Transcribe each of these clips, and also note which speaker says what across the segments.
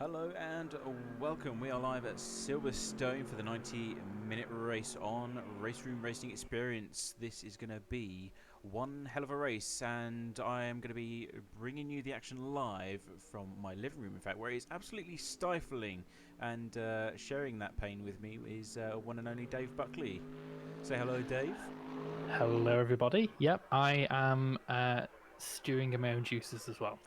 Speaker 1: Hello and welcome. We are live at Silverstone for the 90-minute race on Raceroom Racing Experience. This is going to be one hell of a race, and I am going to be bringing you the action live from my living room, in fact, where it's absolutely stifling. And sharing that pain with me is one and only Dave Buckley. Say hello, Dave.
Speaker 2: Hello, everybody. Yep, I am stewing in my own juices as well.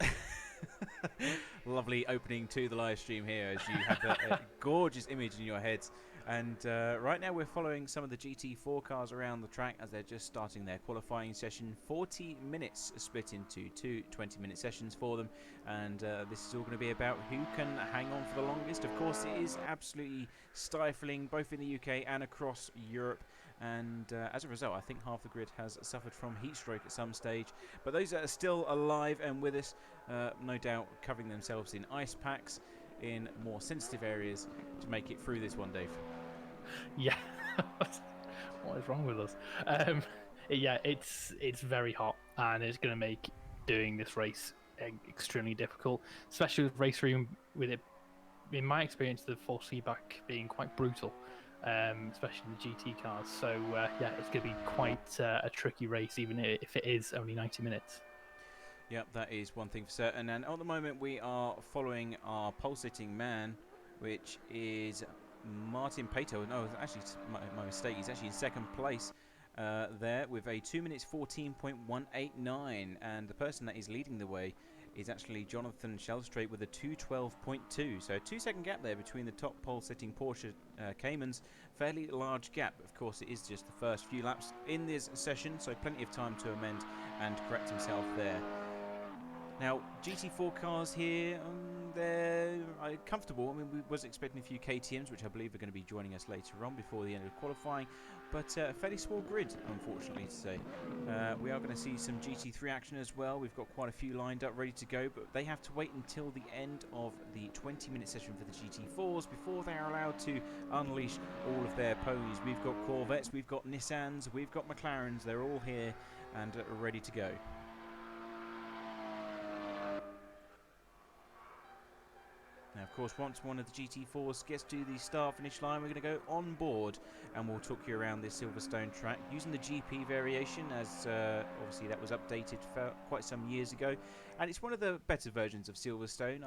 Speaker 1: Lovely opening to the live stream here as you have that gorgeous image in your heads. And right now we're following some of the GT4 cars around the track as they're just starting their qualifying session. 40 minutes split into two 20-minute sessions for them, and this is all going to be about who can hang on for the longest. Of course, it is absolutely stifling both in the UK and across Europe, and as a result I think half the grid has suffered from heat stroke at some stage. But those that are still alive and with us, no doubt covering themselves in ice packs in more sensitive areas to make it through this one, Dave.
Speaker 2: Yeah, what is wrong with us? Yeah, it's very hot, and it's going to make doing this race extremely difficult, especially with Raceroom. With it, in my experience, the force feedback being quite brutal, especially in the GT cars. So yeah, it's going to be quite a tricky race, even if it is only 90 minutes.
Speaker 1: Yep, that is one thing for certain. And at the moment we are following our pole-sitting man, which is Martin Pato. No, actually, my mistake. He's actually in second place there with a 2 minutes 14.189. And the person that is leading the way is actually Jonathan Shellstraight with a 2:12.2. So a 2-second gap there between the top pole-sitting Porsche Caymans. Fairly large gap. Of course, it is just the first few laps in this session, so plenty of time to amend and correct himself there. Now, GT4 cars here, they're comfortable. I mean, we was expecting a few KTMs, which I believe are going to be joining us later on before the end of qualifying, but a fairly small grid, unfortunately to say. We are going to see some GT3 action as well. We've got quite a few lined up, ready to go, but they have to wait until the end of the 20-minute session for the GT4s before they are allowed to unleash all of their ponies. We've got Corvettes, we've got Nissans, we've got McLarens. They're all here and ready to go. Now, of course, once one of the GT4s gets to the start-finish line, we're going to go on board and we'll talk you around this Silverstone track using the GP variation, as obviously that was updated quite some years ago, and it's one of the better versions of Silverstone.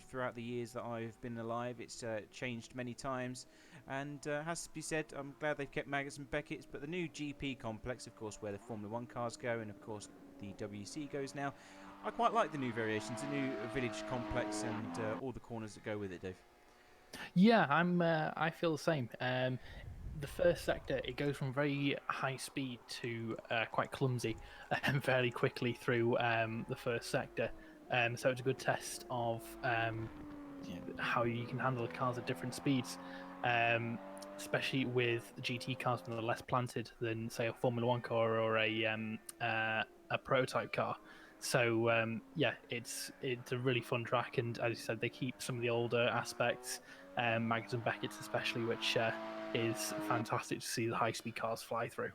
Speaker 1: Throughout the years that I've been alive, it's changed many times, and has to be said, I'm glad they've kept Maggots and Beckett's, but the new GP complex, of course, where the Formula 1 cars go, and of course the WC goes now, I quite like the new variations, the new village complex, and all the corners that go with it, Dave.
Speaker 2: Yeah, I feel the same. The first sector, it goes from very high speed to quite clumsy fairly quickly through the first sector. So it's a good test of how you can handle the cars at different speeds, especially with GT cars that are less planted than, say, a Formula 1 car or a prototype car. So yeah, it's a really fun track, and as you said, they keep some of the older aspects, Maggots and Beckett's especially, which is fantastic to see the high-speed cars fly through.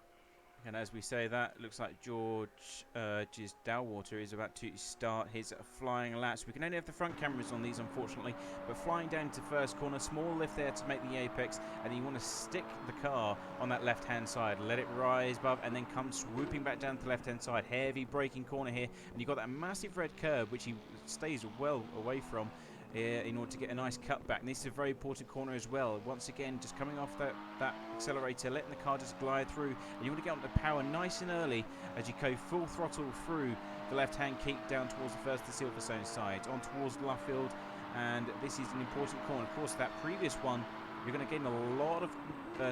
Speaker 1: And as we say that, looks like George Dowwater is about to start his flying laps. We can only have the front cameras on these, unfortunately, but flying down to first corner, small lift there to make the apex, and you want to stick the car on that left-hand side, let it rise above, and then come swooping back down to the left-hand side. Heavy braking corner here, and you've got that massive red curb, which he stays well away from, in order to get a nice cutback. And this is a very important corner as well. Once again, just coming off that accelerator, letting the car just glide through, and you want to get on the power nice and early as you go full throttle through the left-hand keep down towards the first of the Silverstone side, on towards Luffield, and this is an important corner. Of course, that previous one, you're going to gain a lot of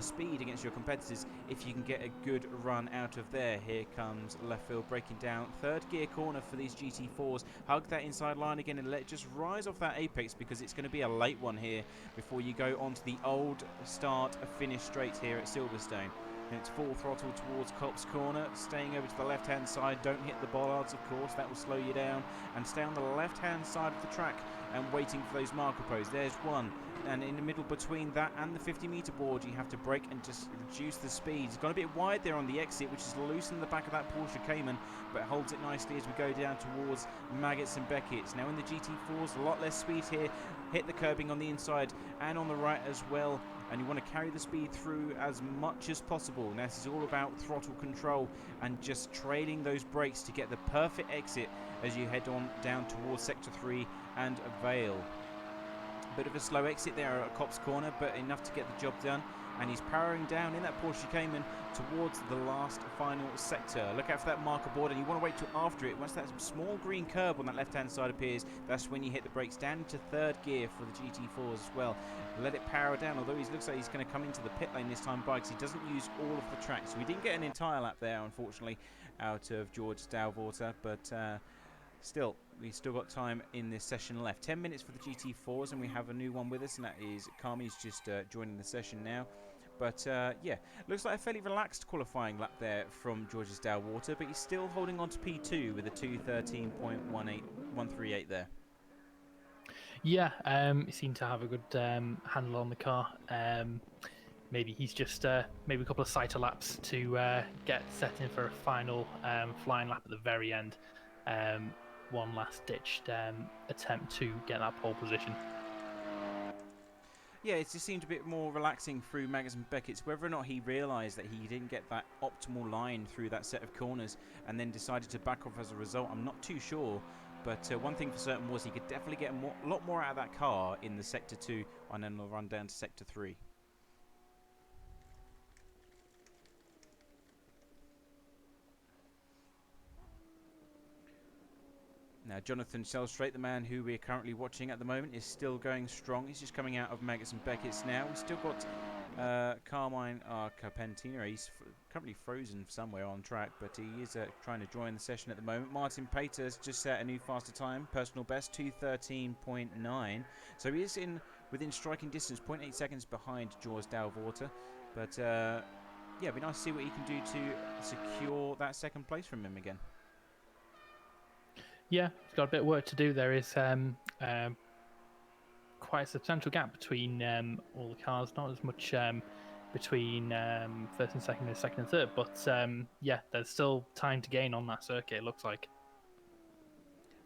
Speaker 1: speed against your competitors if you can get a good run out of there. Here comes Luffield breaking down. Third gear corner for these GT4s. Hug that inside line again and let it just rise off that apex, because it's going to be a late one here before you go onto the old start finish straight here at Silverstone. And it's full throttle towards Copse Corner, staying over to the left-hand side. Don't hit the bollards, of course, that will slow you down. And stay on the left-hand side of the track and waiting for those marker posts. There's one. And in the middle between that and the 50-metre board, you have to brake and just reduce the speed. It's gone a bit wide there on the exit, which is loosened the back of that Porsche Cayman, but holds it nicely as we go down towards Maggots and Beckett's. Now in the GT4s, a lot less speed here. Hit the curbing on the inside and on the right as well. And you want to carry the speed through as much as possible. Now this is all about throttle control and just trailing those brakes to get the perfect exit as you head on down towards Sector 3 and Vale. Bit of a slow exit there at Copse Corner, but enough to get the job done. And he's powering down in that Porsche Cayman towards the last final sector. Look out for that marker board, and you want to wait till after it. Once that small green curb on that left-hand side appears, that's when you hit the brakes down into third gear for the GT4s as well. Let it power down, although he looks like he's going to come into the pit lane this time by, because he doesn't use all of the track. So we didn't get an entire lap there, unfortunately, out of George Dalwater, but still, we've still got time in this session left. 10 minutes for the GT4s, and we have a new one with us, and that is Carmi's just joining the session now. But yeah, looks like a fairly relaxed qualifying lap there from George's Dalwater, but he's still holding on to P2 with a 2:13.138 there.
Speaker 2: Yeah, he seemed to have a good handle on the car. Maybe he's just maybe a couple of cycle laps to get set in for a final flying lap at the very end. One last ditched attempt to get that pole position.
Speaker 1: Yeah, it just seemed a bit more relaxing through Maggots and Beckett's. Whether or not he realised that he didn't get that optimal line through that set of corners and then decided to back off as a result, I'm not too sure. But one thing for certain was he could definitely get a lot more out of that car in the Sector 2 and then run down to Sector 3. Now, Jonathan Selstraight, the man who we're currently watching at the moment, is still going strong. He's just coming out of Maggots and Beckett's now. We've still got Carmine Carpentino. He's currently frozen somewhere on track, but he is trying to join the session at the moment. Martin Pater's just set a new faster time, personal best, 2:13.9. So he is within striking distance, 0.8 seconds behind George Dalwater. But yeah, it'd be nice to see what he can do to secure that second place from him again.
Speaker 2: Yeah, he's got a bit of work to do. There is quite a substantial gap between all the cars. Not as much between first and second and third, but yeah, there's still time to gain on that circuit, it looks like.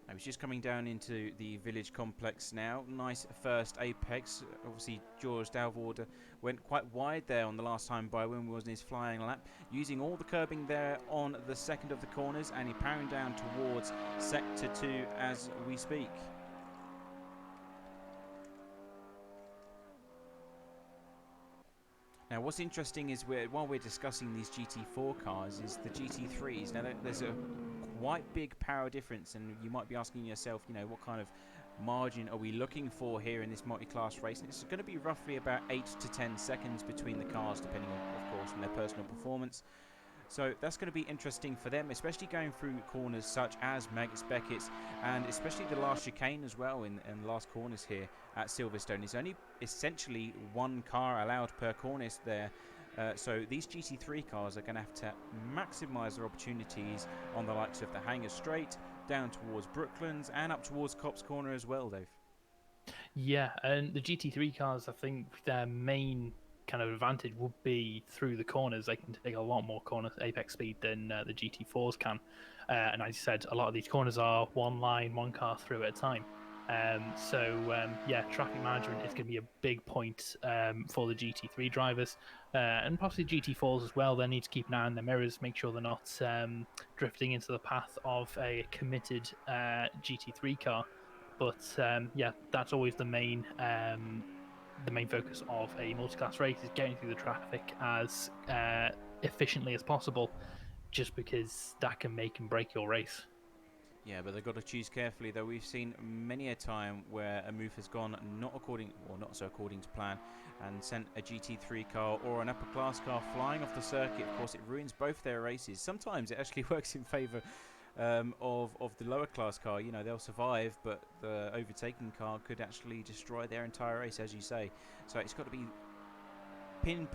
Speaker 1: Now he's just coming down into the village complex now. Nice first apex. Obviously, George Dalwater went quite wide there on the last time by when he was in his flying lap, using all the curbing there on the second of the corners, and he powering down towards Sector 2 as we speak. Now, what's interesting is while we're discussing these GT4 cars, is the GT3s. Now, there's a quite big power difference, and you might be asking yourself, you know, what kind of margin are we looking for here in this multi-class race? And it's going to be roughly about 8 to 10 seconds between the cars, depending on, of course, on their personal performance. So that's going to be interesting for them, especially going through corners such as Maggots Beckett's, and especially the last chicane as well in the last corners here at Silverstone. It's only essentially one car allowed per cornice there. So these GT3 cars are going to have to maximise their opportunities on the likes of the Hangar Straight, down towards Brooklands, and up towards Copse Corner as well, Dave.
Speaker 2: Yeah, and the GT3 cars, I think their main kind of advantage would be through the corners. They can take a lot more corner apex speed than the GT4s can. And as you said, a lot of these corners are one line, one car through at a time. Yeah, traffic management is going to be a big point for the GT3 drivers, and possibly GT4s as well. They need to keep an eye on their mirrors, make sure they're not drifting into the path of a committed GT3 car. But yeah, that's always the main focus of a multi-class race, is getting through the traffic as efficiently as possible, just because that can make and break your race.
Speaker 1: Yeah, but they've got to choose carefully, though. We've seen many a time where a move has gone not so according to plan, and sent a GT3 car or an upper class car flying off the circuit. Of course, it ruins both their races. Sometimes it actually works in favour of the lower class car. You know, they'll survive, but the overtaking car could actually destroy their entire race, as you say. So it's got to be pin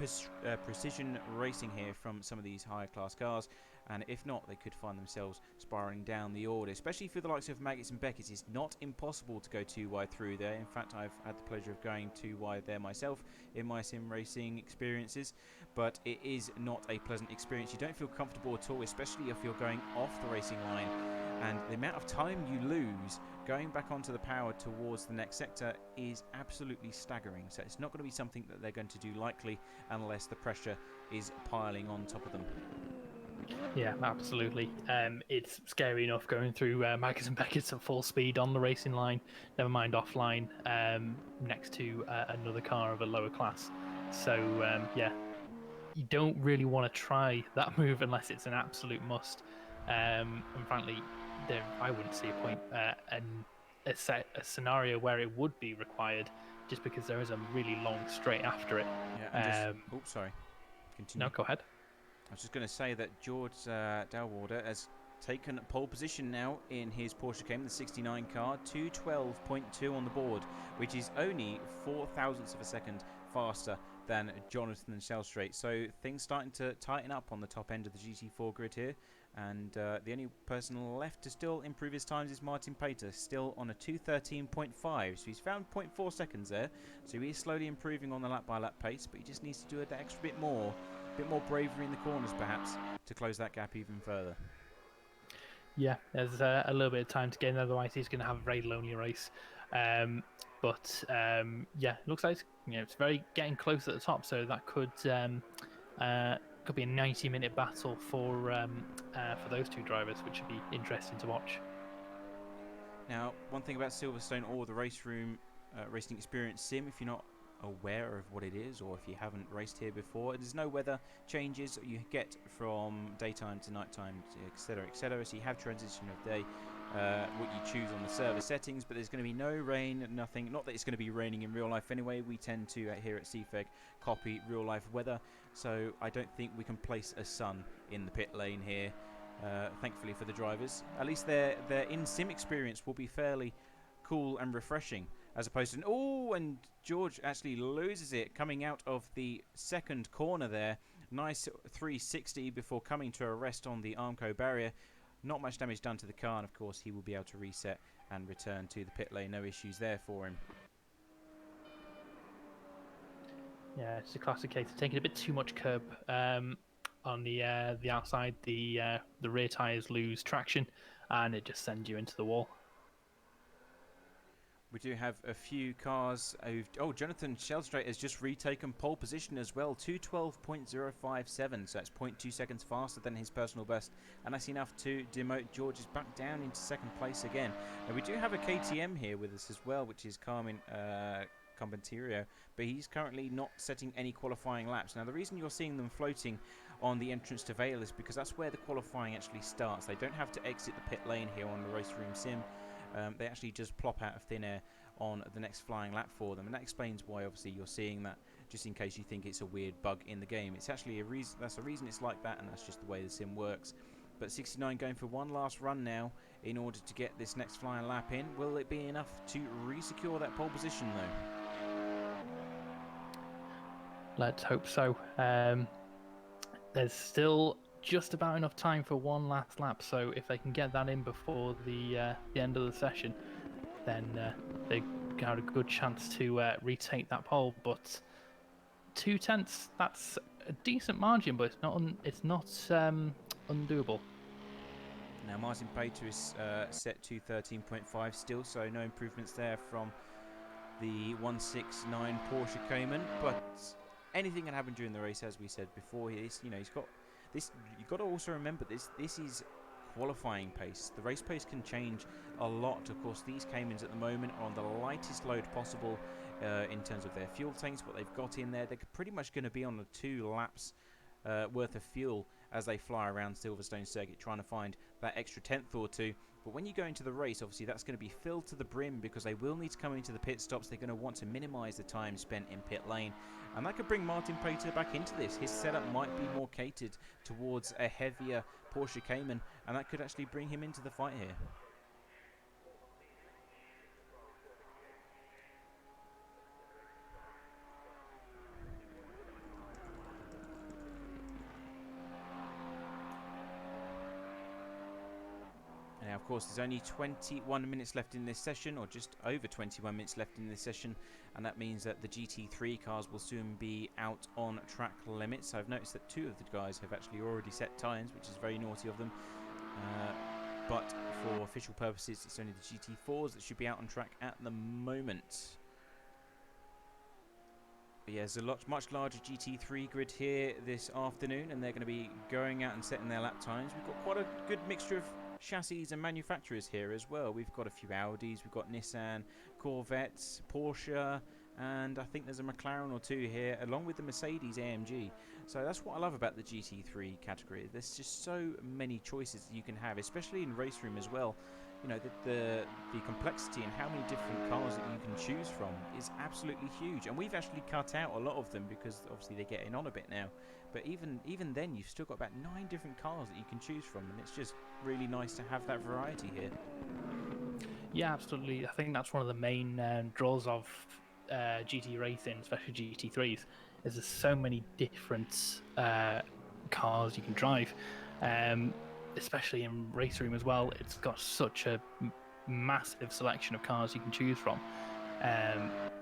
Speaker 1: precision racing here from some of these higher class cars, and if not, they could find themselves spiraling down the order, especially for the likes of Maggots and Beckett's. It's not impossible to go too wide through there. In fact, I've had the pleasure of going too wide there myself in my sim racing experiences, but it is not a pleasant experience. You don't feel comfortable at all, especially if you're going off the racing line, and the amount of time you lose going back onto the power towards the next sector is absolutely staggering. So it's not going to be something that they're going to do likely unless the pressure is piling on top of them.
Speaker 2: Yeah, absolutely. It's scary enough going through Maggots and Beckett's at full speed on the racing line, never mind offline, next to another car of a lower class. So, yeah, you don't really want to try that move unless it's an absolute must. And frankly, I wouldn't see a point in a scenario where it would be required, just because there is a really long straight after it.
Speaker 1: Yeah, and just... oops, sorry. Continue.
Speaker 2: No, go ahead.
Speaker 1: I was just going to say that George Dalwater has taken pole position now in his Porsche Cayman, the 69 car, 2:12.2 on the board, which is only 4 thousandths of a second faster than Jonathan Shellstraight. So things starting to tighten up on the top end of the GT4 grid here, and the only person left to still improve his times is Martin Pater, still on a 2:13.5. So he's found 0.4 seconds there, so he is slowly improving on the lap by lap pace, but he just needs to do that extra bit more bravery in the corners perhaps to close that gap even further.
Speaker 2: Yeah, there's a little bit of time to get in, otherwise he's going to have a very lonely race. Yeah, it looks like it's very getting close at the top, so that could be a 90-minute battle for those two drivers, which would be interesting to watch.
Speaker 1: Now, one thing about Silverstone or the Raceroom racing experience sim, if you're not aware of what it is, or if you haven't raced here before, there's no weather changes you get from daytime to nighttime, etc, etc, so you have transition of day, what you choose on the server settings, but there's going to be no rain, nothing. Not that it's going to be raining in real life anyway. We tend to here at CFEG copy real life weather, so I don't think we can place a sun in the pit lane here, thankfully for the drivers. At least their in-sim experience will be fairly cool and refreshing, as opposed to... oh, and George actually loses it coming out of the second corner there. Nice 360 before coming to a rest on the Armco barrier. Not much damage done to the car, and of course he will be able to reset and return to the pit lane. No issues there for him.
Speaker 2: Yeah, it's a classic case of taking a bit too much curb on the outside. The rear tyres lose traction, and it just sends you into the wall.
Speaker 1: We do have a few cars. Oh, Jonathan Shellstraight has just retaken pole position as well. 2:12.057, so that's 0.2 seconds faster than his personal best. And that's enough to demote George's back down into second place again. Now, we do have a KTM here with us as well, which is Carmen Compenterio, but he's currently not setting any qualifying laps. Now, the reason you're seeing them floating on the entrance to Vale is because that's where the qualifying actually starts. They don't have to exit the pit lane here on the Raceroom sim. They actually just plop out of thin air on the next flying lap for them, and that explains why obviously you're seeing that, just in case you think it's a weird bug in the game. It's actually a reason. That's the reason it's like that, and that's just the way the sim works. But 69 going for one last run now in order to get this next flying lap in. Will it be enough to re-secure that pole position though?
Speaker 2: Let's hope so. There's still just about enough time for one last lap, so if they can get that in before the end of the session, then they got a good chance to retake that pole. But 0.2, that's a decent margin, but it's not undoable.
Speaker 1: Now Martin Pater is set to 13.5 still, so no improvements there from the 169 Porsche Cayman, but anything can happen during the race, as we said before. He's got this. You've got to also remember this is qualifying pace. The race pace can change a lot. Of course, these Caymans at the moment are on the lightest load possible in terms of their fuel tanks. What they've got in there, they're pretty much going to be on the 2 laps worth of fuel as they fly around Silverstone circuit, trying to find that extra tenth or two. But when you go into the race, obviously that's going to be filled to the brim, because they will need to come into the pit stops. They're going to want to minimise the time spent in pit lane, and that could bring Martin Pater back into this. His setup might be more catered towards a heavier Porsche Cayman, and that could actually bring him into the fight here. course, there's only 21 minutes left in this session, or just over 21 minutes left in this session, and that means that the GT3 cars will soon be out on track limits. I've noticed that 2 of the guys have actually already set times, which is very naughty of them. But for official purposes, it's only the GT4s that should be out on track at the moment. But yeah, there's a much larger GT3 grid here this afternoon, and they're going to be going out and setting their lap times. We've got quite a good mixture of chassis and manufacturers here as well. We've got a few Audis, we've got Nissan, Corvettes, Porsche, and I think there's a McLaren or 2 here, along with the Mercedes AMG. So that's what I love about the GT3 category. There's just so many choices that you can have, especially in Raceroom as well. You know, the complexity and how many different cars that you can choose from is absolutely huge. And we've actually cut out a lot of them because obviously they're getting on a bit now. But even then, you've still got about 9 different cars that you can choose from, and it's just really nice to have that variety here.
Speaker 2: Yeah, absolutely. I think that's one of the main draws of GT racing, especially GT3s, is there's so many different cars you can drive. Especially in Raceroom as well, it's got such a massive selection of cars you can choose from.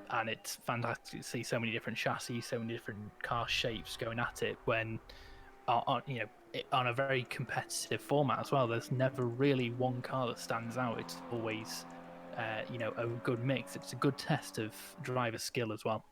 Speaker 2: And it's fantastic to see so many different chassis, so many different car shapes going at it when, on a very competitive format as well. There's never really one car that stands out. It's always, a good mix. It's a good test of driver skill as well.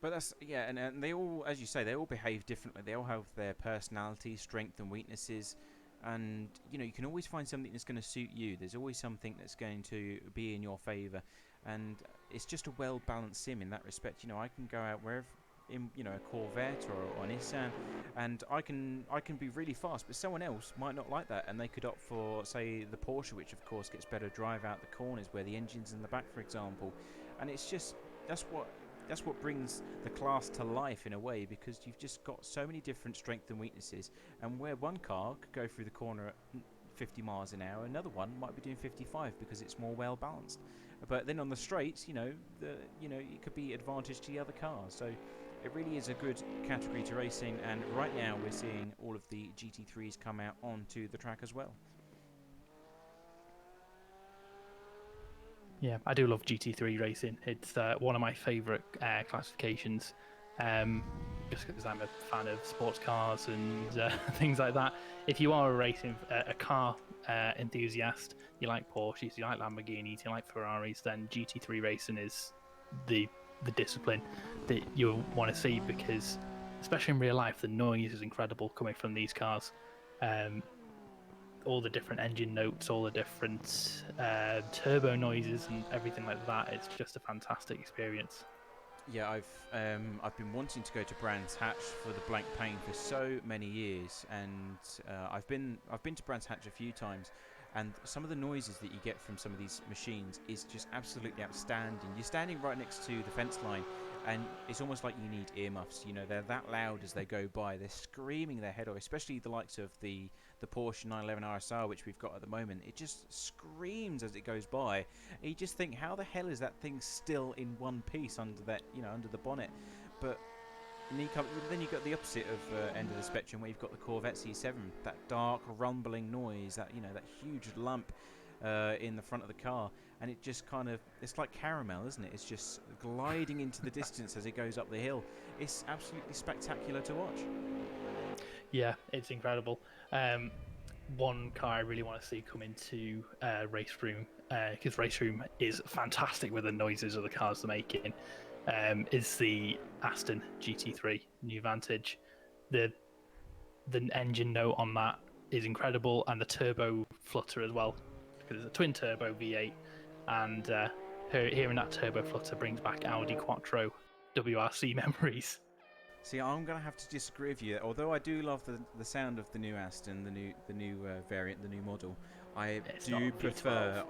Speaker 1: But that's, yeah, and they all, as you say, they all behave differently. They all have their personality, strength and weaknesses. And, you can always find something that's going to suit you. There's always something that's going to be in your favour. And it's just a well-balanced sim in that respect. I can go out wherever, in a Corvette or Nissan, and I can be really fast, but someone else might not like that, and they could opt for, say, the Porsche, which of course gets better drive out the corners where the engine's in the back, for example. And it's just, that's what brings the class to life in a way, because you've just got so many different strengths and weaknesses, and where one car could go through the corner at 50 miles an hour, another one might be doing 55 because it's more well balanced. But then on the straights, it could be advantage to the other cars. So it really is a good category to racing, and right now we're seeing all of the GT3s come out onto the track as well.
Speaker 2: Yeah, I do love GT3 racing. It's one of my favourite classifications, just because I'm a fan of sports cars and things like that. If you are a car enthusiast, you like Porsches, you like Lamborghinis, you like Ferraris, then GT3 racing is the discipline that you'll want to see, because especially in real life, the noise is incredible coming from these cars. All the different engine notes, all the different turbo noises and everything like that. It's just a fantastic experience.
Speaker 1: Yeah, I've been wanting to go to Brands Hatch for the Blank Pain for so many years, and I've been to Brands Hatch a few times, and some of the noises that you get from some of these machines is just absolutely outstanding. You're standing right next to the fence line, and it's almost like you need earmuffs. They're that loud as they go by. They're screaming their head off, especially the likes of the Porsche 911 RSR, which we've got at the moment. It just screams as it goes by. And you just think, how the hell is that thing still in one piece under that, under the bonnet? But then you've got the opposite of end of the spectrum, where you've got the Corvette C7, that dark rumbling noise, that that huge lump in the front of the car, and it just it's like caramel, isn't it? It's just gliding into the distance as it goes up the hill. It's absolutely spectacular to watch.
Speaker 2: Yeah, it's incredible. One car I really want to see come into Raceroom, because Raceroom is fantastic with the noises of the cars they're making, is the Aston GT3 New Vantage. The engine note on that is incredible, and the turbo flutter as well, because it's a twin turbo V8, and hearing that turbo flutter brings back Audi Quattro WRC memories.
Speaker 1: See, I'm going to have to disagree with you. Although I do love the sound of the new Aston, the new variant, the new model, I do prefer.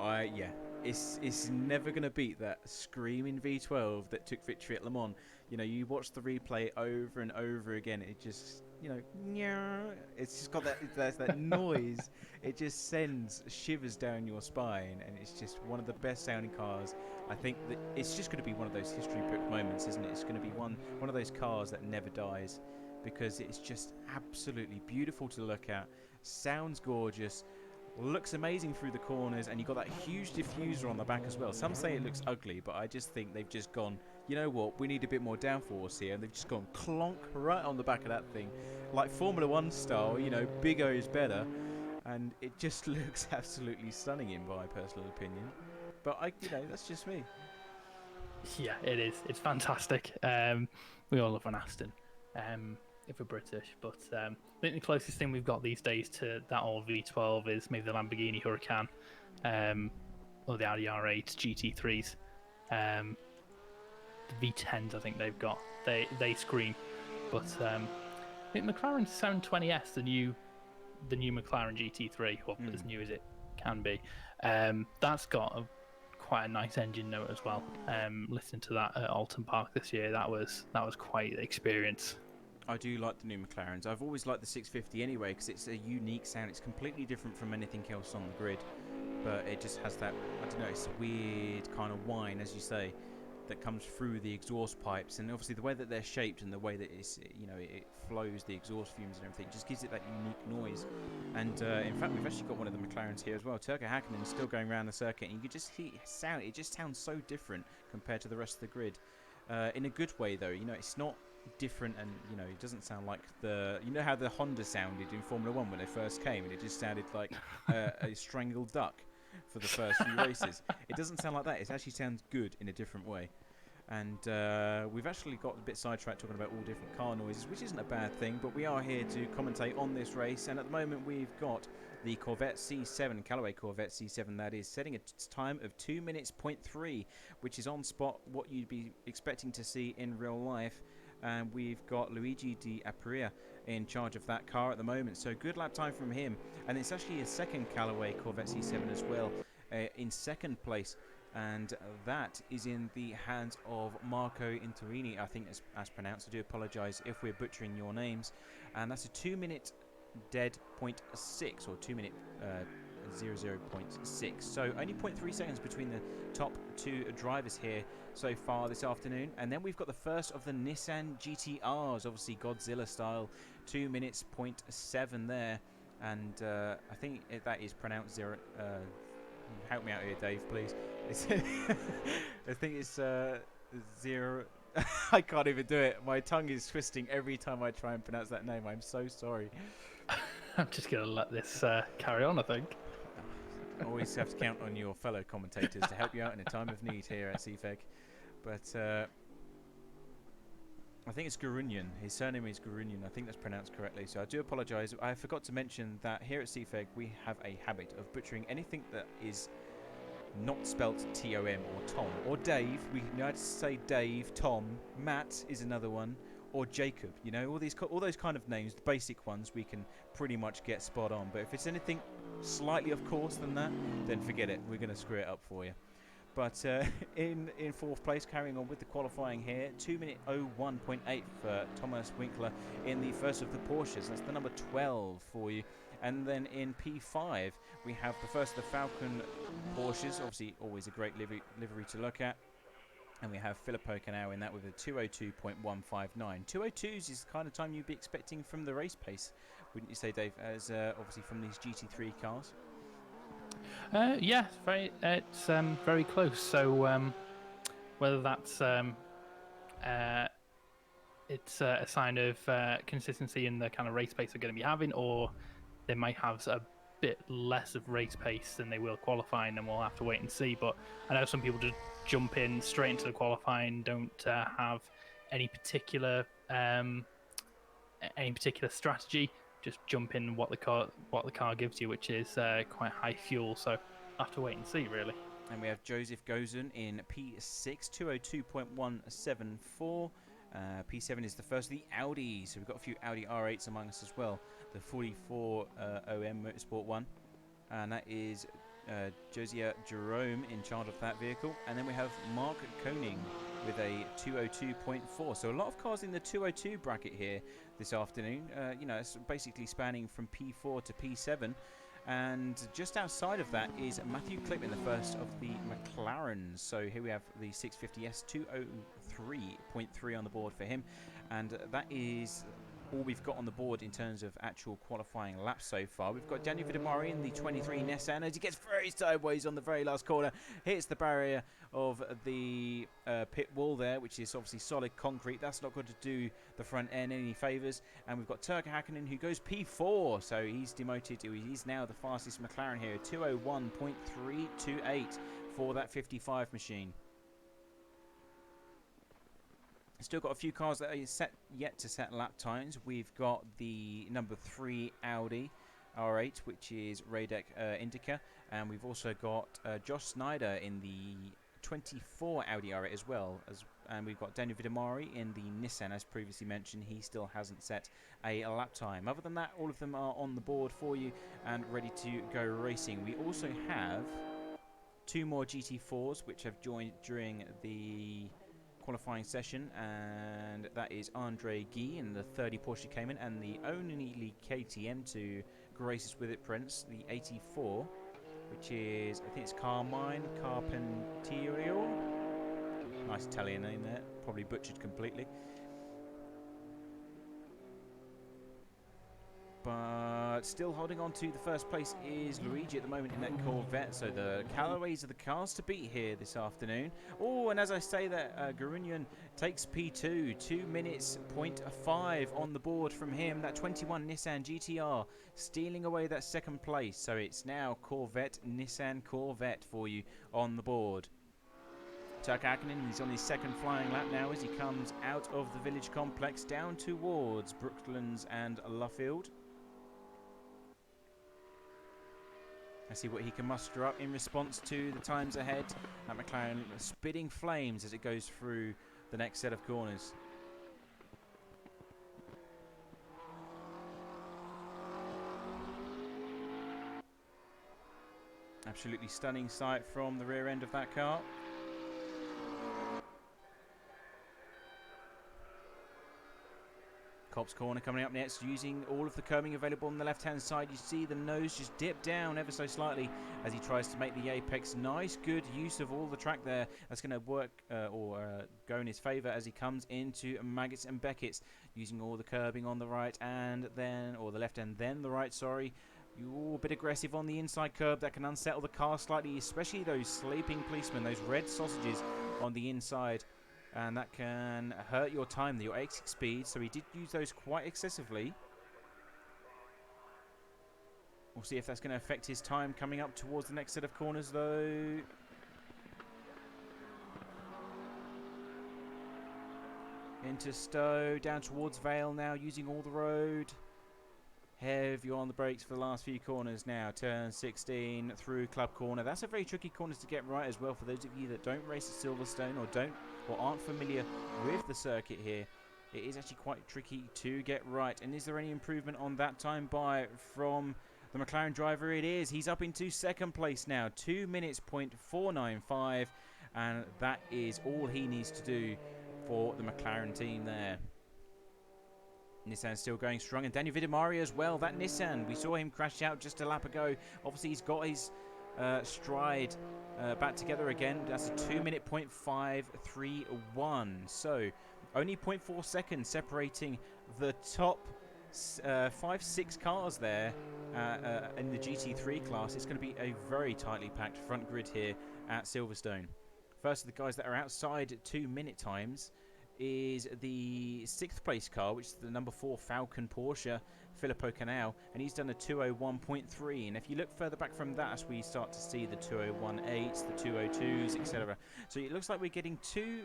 Speaker 1: It's never going to beat that screaming V12 that took victory at Le Mans. You watch the replay over and over again. It just, it's just got that noise. It just sends shivers down your spine, and it's just one of the best sounding cars. I think that it's just going to be one of those history book moments, isn't it? It's going to be one of those cars that never dies. because it's just absolutely beautiful to look at, sounds gorgeous, looks amazing through the corners, and you've got that huge diffuser on the back as well. Some say it looks ugly, but I just think they've just gone, you know what, we need a bit more downforce here, and they've just gone clonk right on the back of that thing, like Formula 1 style, you know, bigger is better, and it just looks absolutely stunning in my personal opinion. But that's just me.
Speaker 2: Yeah, it is. It's fantastic. We all love an Aston, if we're British. But I think the closest thing we've got these days to that old V12 is maybe the Lamborghini Huracan, or the Audi R8 GT3s. The V10s, I think they've got. They scream. But I think McLaren 720S, the new McLaren GT3, or as new as it can be, that's got quite a nice engine note as well. Listening to that at Alton Park this year, that was quite the experience.
Speaker 1: I do like the new McLarens. I've always liked the 650 anyway, because it's a unique sound. It's completely different from anything else on the grid, but it just has that, I don't know, it's a weird kind of whine, as you say, that comes through the exhaust pipes, and obviously the way that they're shaped and the way that it flows the exhaust fumes and everything just gives it that unique noise. And in fact, we've actually got one of the McLarens here as well. Turco Hakkinen is still going around the circuit, and you can just hear sound. It just sounds so different compared to the rest of the grid, in a good way though. It's not different, and it doesn't sound like how the Honda sounded in Formula 1 when they first came, and it just sounded like a strangled duck for the first few races. It doesn't sound like that. It actually sounds good in a different way. And we've actually got a bit sidetracked talking about all different car noises, which isn't a bad thing, but we are here to commentate on this race. And at the moment we've got the Corvette C7, Callaway Corvette C7 that is, setting a time of 2 minutes 0.3, which is on spot what you'd be expecting to see in real life. And we've got Luigi Di Apria in charge of that car at the moment, so good lap time from him. And it's actually a second Callaway Corvette C7 as well, in second place, and that is in the hands of Marco Interini, I think as pronounced. I do apologise if we're butchering your names. And that's a 2 minute dead 0.6, or 2 minute 00.6, so only 0.3 seconds between the top two drivers here so far this afternoon. And then we've got the first of the Nissan GTRs, obviously Godzilla style, 2 minutes 0.7 there, and I think that is pronounced zero. Help me out here, Dave, please. I think it's zero. I can't even do it. My tongue is twisting every time I try and pronounce that name. I'm so sorry.
Speaker 2: I'm just going to let this carry on, I think.
Speaker 1: Always have to count on your fellow commentators to help you out in a time of need here at CFEG. But I think it's Gurunian. His surname is Gurunian. I think that's pronounced correctly, so I do apologise. I forgot to mention that here at CFEG we have a habit of butchering anything that is not spelt T-O-M or Tom or Dave. We know to say Dave, Tom, Matt is another one, or Jacob. All those kind of names, the basic ones, we can pretty much get spot on. But if it's anything slightly off course than that, then forget it. We're going to screw it up for you. But in fourth place, carrying on with the qualifying here, 2 minute 01.8 for Thomas Winkler in the first of the Porsches. That's the number 12 for you. And then in P5, we have the first of the Falcon Porsches, obviously always a great livery to look at. And we have Filippo Canao in that with a 202.159. 202s is the kind of time you'd be expecting from the race pace, wouldn't you say, Dave, as obviously from these GT3 cars?
Speaker 2: Yeah, it's very close. So whether that's it's a sign of consistency in the kind of race pace they're going to be having, or they might have a bit less of race pace than they will qualifying, and we'll have to wait and see. But I know some people just jump in straight into the qualifying, don't have any particular strategy. Just jump in what the car gives you, which is quite high fuel. So I'll have to wait and see, really.
Speaker 1: And we have Joseph Gozan in P6, 202.174. P7 is the first of the Audi, so we've got a few Audi R8s among us as well. The 44 OM Motorsport one, and that is Josiah Jerome in charge of that vehicle. And then we have Mark Koning with a 202.4. So a lot of cars in the 202 bracket here this afternoon. It's basically spanning from P4 to P7. And just outside of that is Matthew Clipman, the first of the McLarens. So here we have the 650S, 203.3 on the board for him. And that is all we've got on the board in terms of actual qualifying laps so far. We've got Daniel Vidamari in the 23 Nissan as he gets very sideways on the very last corner, hits the barrier of the pit wall there, which is obviously solid concrete. That's not going to do the front end any favours. And we've got Turka Hakkinen who goes P4, so he's demoted. He's now the fastest McLaren here, 201.328 for that 55 machine. Still got a few cars that are yet to set lap times. We've got the number 3 Audi R8, which is Radek Indica, and we've also got Josh Snyder in the 24 Audi R8 as well. And we've got Daniel Vidamari in the Nissan, as previously mentioned. He still hasn't set a lap time. Other than that, all of them are on the board for you and ready to go racing. We also have 2 more GT4s, which have joined during the qualifying session, and that is Andre Guy in the 30 Porsche Cayman and the only KTM to grace us with it, Prince, the 84, which is, I think it's Carmine Carpentiero. Nice Italian name there, probably butchered completely. But still holding on to the first place is Luigi at the moment in that Corvette. So the Callaways are the cars to beat here this afternoon. Oh, and as I say that, Garunian takes P2, 2 minutes, 0.5 on the board from him. That 21 Nissan GTR stealing away that second place. So it's now Corvette, Nissan Corvette for you on the board. Turk Hakkinen is on his second flying lap now as he comes out of the village complex down towards Brooklands and Luffield. Let's see what he can muster up in response to the times ahead. That McLaren spitting flames as it goes through the next set of corners. Absolutely stunning sight from the rear end of that car. Cobb's corner coming up next, using all of the curbing available on the left-hand side. You see the nose just dip down ever so slightly as he tries to make the apex. Nice, good use of all the track there. That's going to work go in his favour as he comes into Maggots and Beckett's, using all the curbing on the right and then, or the left and then the right, sorry. You're a bit aggressive on the inside curb. That can unsettle the car slightly, especially those sleeping policemen, those red sausages on the inside. And that can hurt your time, your exit speed. So he did use those quite excessively. We'll see if that's going to affect his time coming up towards the next set of corners, though. Into Stowe, down towards Vale now, using all the road. Heavy on the brakes for the last few corners now. Turn 16 through Club Corner. That's a very tricky corner to get right as well for those of you that don't race at Silverstone or aren't familiar with the circuit here. It is actually quite tricky to get right. And is there any improvement on that time from the McLaren driver? It is. He's up into second place now. 2 minutes, 0.495. And that is all he needs to do for the McLaren team there. Nissan's still going strong, and Daniel Vidamari as well. That Nissan, we saw him crash out just a lap ago. Obviously, he's got his stride back together again. That's a 2 minute 0.531. So, only 0.4 seconds separating the top 5-6 cars there in the GT3 class. It's going to be a very tightly packed front grid here at Silverstone. First of the guys that are outside 2 minute times is the 6th place car, which is the number 4 Falcon Porsche, Filippo Canal, and he's done a 201.3. And if you look further back from that, we start to see the 201.8s, the 202s, etc. So it looks like we're getting 2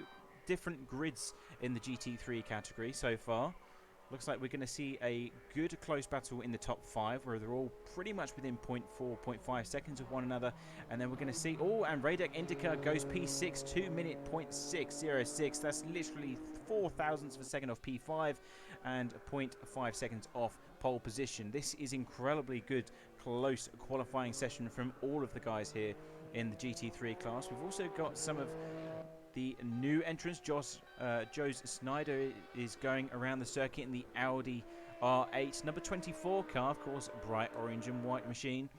Speaker 1: different grids in the GT3 category so far. Looks like we're going to see a good close battle in the top 5, where they're all pretty much within 0.4, 0.5 seconds of one another. And then we're going to see, oh, and Radek Indica goes P6, 2 minute 0.606. That's literally 4 thousandths of a second off P5 and 0.5 seconds off pole position. This is incredibly good, close qualifying session from all of the guys here in the GT3 class. We've also got some of the new entrants. Joe Snyder is going around the circuit in the Audi R8. Number 24 car, of course, bright orange and white machine.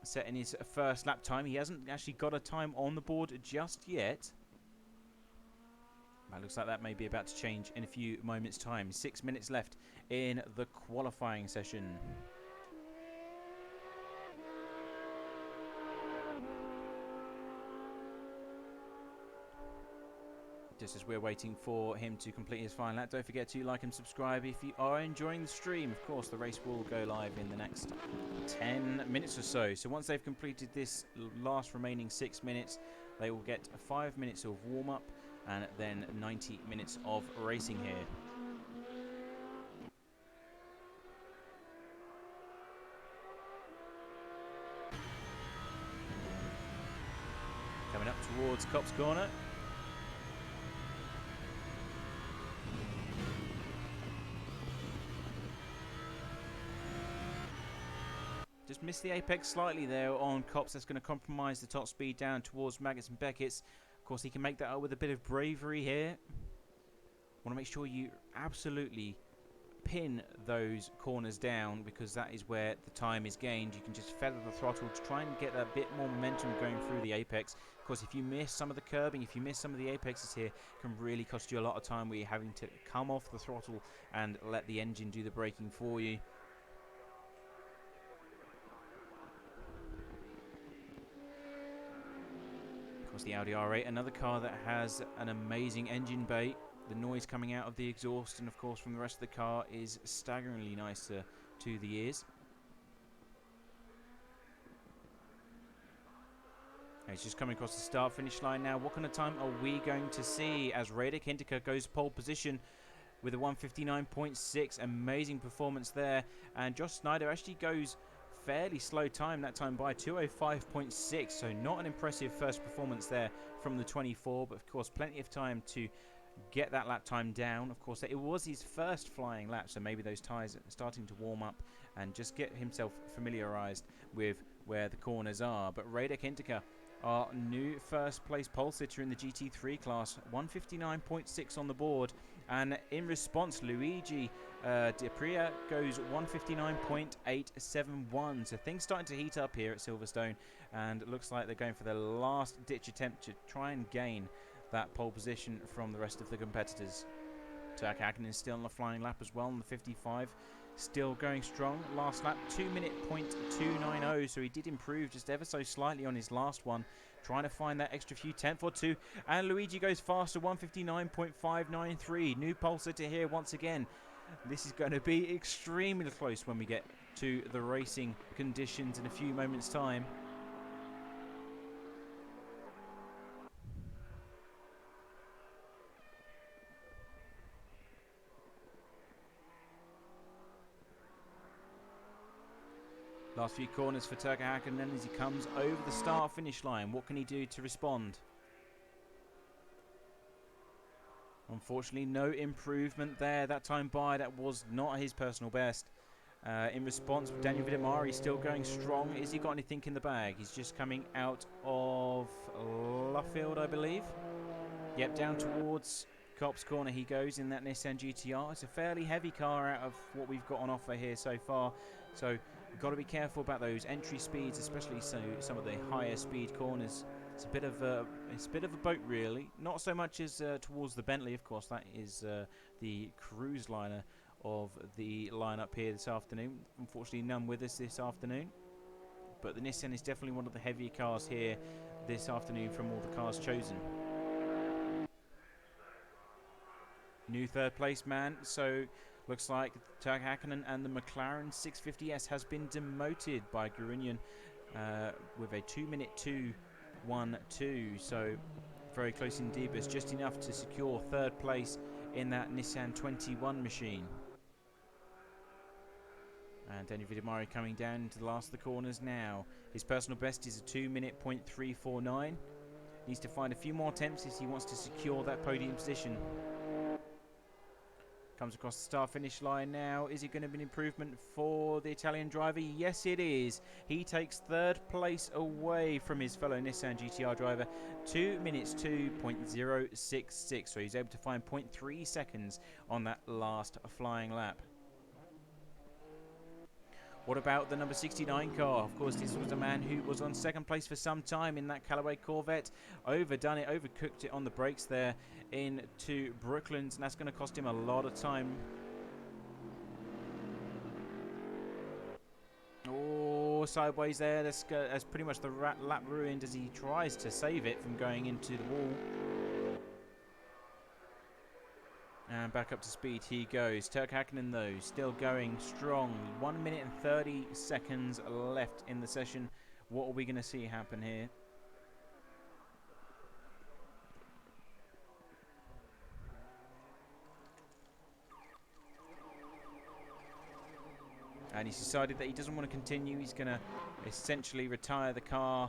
Speaker 1: Setting his first lap time. He hasn't actually got a time on the board just yet. Looks like that may be about to change in a few moments' time. 6 minutes left in the qualifying session. Just as we're waiting for him to complete his final lap, don't forget to like and subscribe if you are enjoying the stream. Of course, the race will go live in the next 10 minutes or so. So once they've completed this last remaining 6 minutes, they will get 5 minutes of warm-up and then 90 minutes of racing here. Coming up towards Copse Corner. Just missed the apex slightly there on Copse. That's going to compromise the top speed down towards Maggots and Beckett's. Of course, he can make that up with a bit of bravery here. Want to make sure you absolutely pin those corners down, because that is where the time is gained. You can just feather the throttle to try and get that bit more momentum going through the apex. Of course, if you miss some of the curbing, if you miss some of the apexes here, it can really cost you a lot of time where you're having to come off the throttle and let the engine do the braking for you. Of course, the Audi R8, another car that has an amazing engine bay. The noise coming out of the exhaust and, of course, from the rest of the car is staggeringly nice to the ears. He's just coming across the start-finish line now. What kind of time are we going to see as Radek Hinteker goes pole position with a 159.6? Amazing performance there. And Josh Snyder actually goes fairly slow time that time by 205.6, so not an impressive first performance there from the 24, but of course plenty of time to get that lap time down. Of course, it was his first flying lap, so maybe those tyres are starting to warm up and just get himself familiarised with where the corners are. But Radek Hinteker, our new first place pole sitter in the GT3 class, 159.6 on the board. And in response, Luigi Depria goes 159.871. So things starting to heat up here at Silverstone, and it looks like they're going for their last ditch attempt to try and gain that pole position from the rest of the competitors. Turk Hakkinen is still on the flying lap as well on the 55. Still going strong. Last lap, 2:02.90. So he did improve just ever so slightly on his last one. Trying to find that extra few tenth or two. And Luigi goes faster, 159.593. New pole sitter here once again. This is going to be extremely close when we get to the racing conditions in a few moments' time. Last few corners for Turk Hakkinen as he comes over the start-finish line. What can he do to respond? Unfortunately, no improvement there. That time by, that was not his personal best. In response, Daniel Vidamari still going strong. Has he got anything in the bag? He's just coming out of Luffield, I believe. Yep, down towards Copse Corner he goes in that Nissan GTR. It's a fairly heavy car out of what we've got on offer here so far. So got to be careful about those entry speeds, especially some of the higher speed corners. It's a bit of a boat, really. Not so much as towards the Bentley, of course. That is the cruise liner of the lineup here this afternoon. Unfortunately, none with us this afternoon. But the Nissan is definitely one of the heavier cars here this afternoon from all the cars chosen. New third place man, so looks like Turk Hakkinen and the McLaren 650S has been demoted by Gurunian with a 2:02.12. So very close indeed, but it's just enough to secure third place in that Nissan 21 machine. And Daniel Vidamari coming down into the last of the corners now. His personal best is a 2:0.349. Needs to find a few more attempts if he wants to secure that podium position. Comes across the start-finish line now. Is it going to be an improvement for the Italian driver? Yes, it is. He takes third place away from his fellow Nissan GTR driver. 2:02.066. So he's able to find 0.3 seconds on that last flying lap. What about the number 69 car? Of course, this was a man who was on second place for some time in that Callaway Corvette. Overdone it, overcooked it on the brakes there into Brooklands, and that's going to cost him a lot of time. Oh, sideways there. That's pretty much the lap ruined as he tries to save it from going into the wall. And back up to speed he goes. Turk Hakkinen, though, still going strong. 1 minute and 30 seconds left in the session. What are we going to see happen here? And he's decided that he doesn't want to continue. He's going to essentially retire the car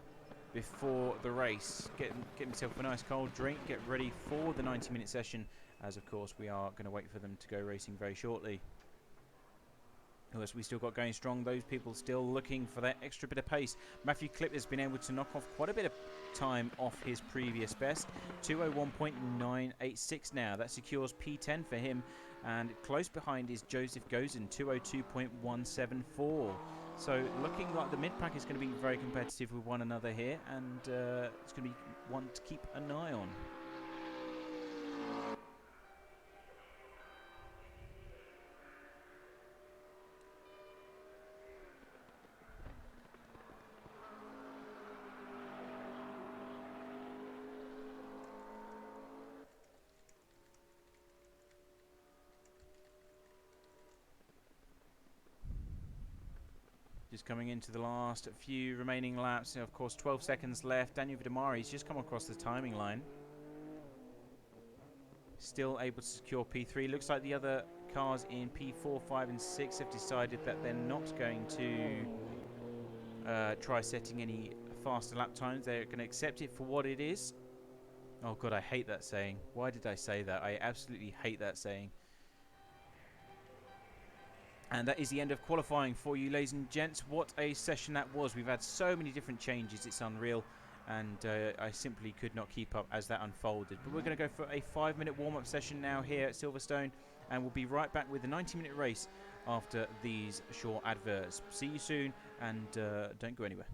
Speaker 1: before the race. Get himself a nice cold drink. Get ready for the 90-minute session. As of course we are going to wait for them to go racing very shortly. Who else we still got going strong? Those people still looking for that extra bit of pace. Matthew Clip has been able to knock off quite a bit of time off his previous best. 2:01.986 now. That secures P10 for him. And close behind is Joseph Gozen, 2:02.174. So looking like the mid-pack is going to be very competitive with one another here. And it's going to be one to keep an eye on. Just coming into the last few remaining laps. Of course, 12 seconds left. Daniel Vidamari's just come across the timing line. Still able to secure P3. Looks like the other cars in P4, 5 and 6 have decided that they're not going to try setting any faster lap times. They're going to accept it for what it is. Oh god, I hate that saying. Why did I say that? I absolutely hate that saying. And that is the end of qualifying for you, ladies and gents. What a session that was. We've had so many different changes. It's unreal. And I simply could not keep up as that unfolded. But we're going to go for a 5-minute warm-up session now here at Silverstone. And we'll be right back with the 90-minute race after these short adverts. See you soon, and don't go anywhere.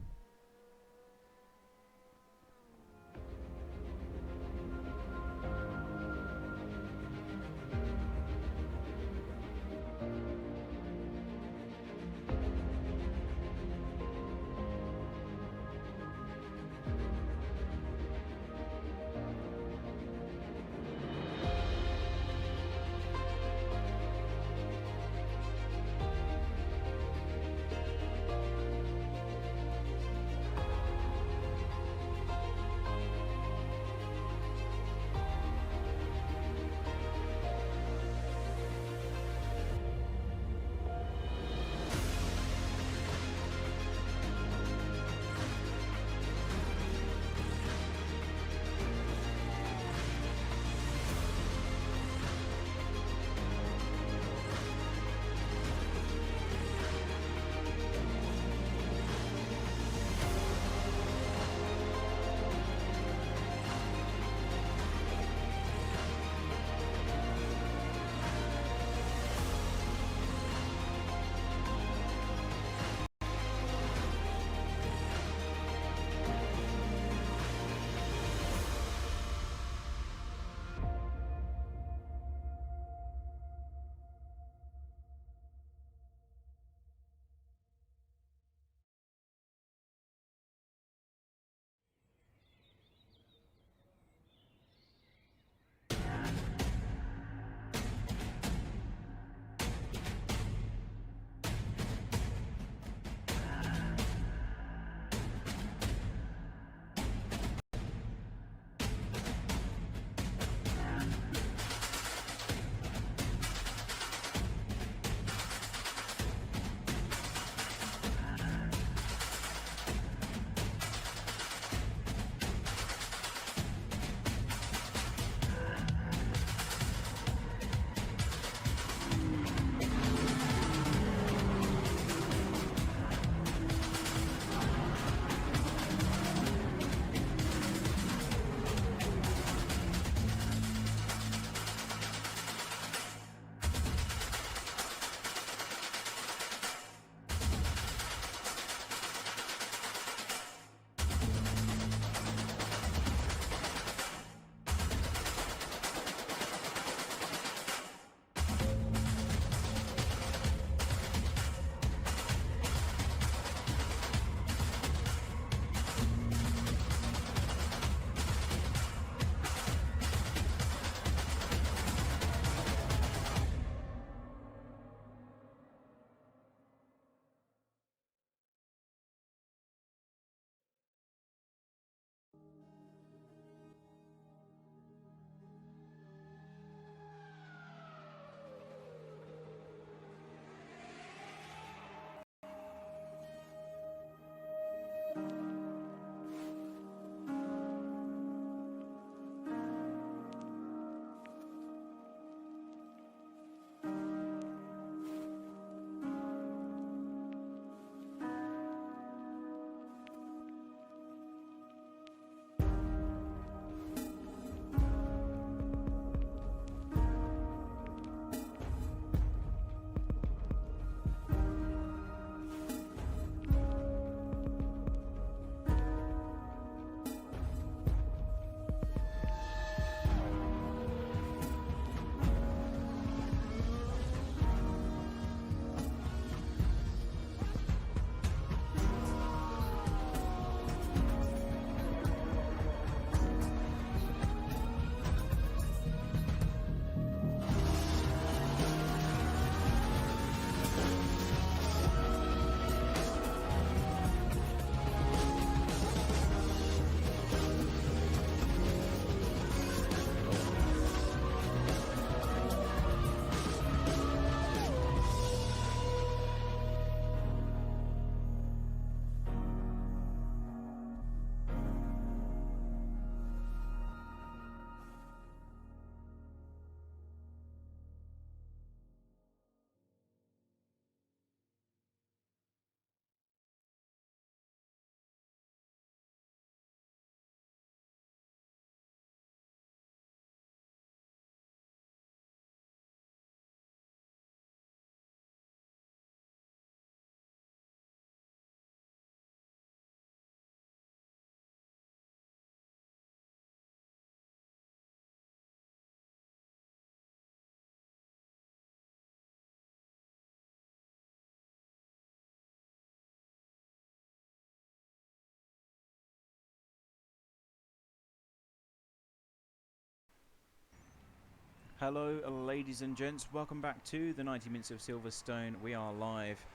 Speaker 1: Hello, ladies and gents. Welcome back to the 90 minutes of Silverstone. We are live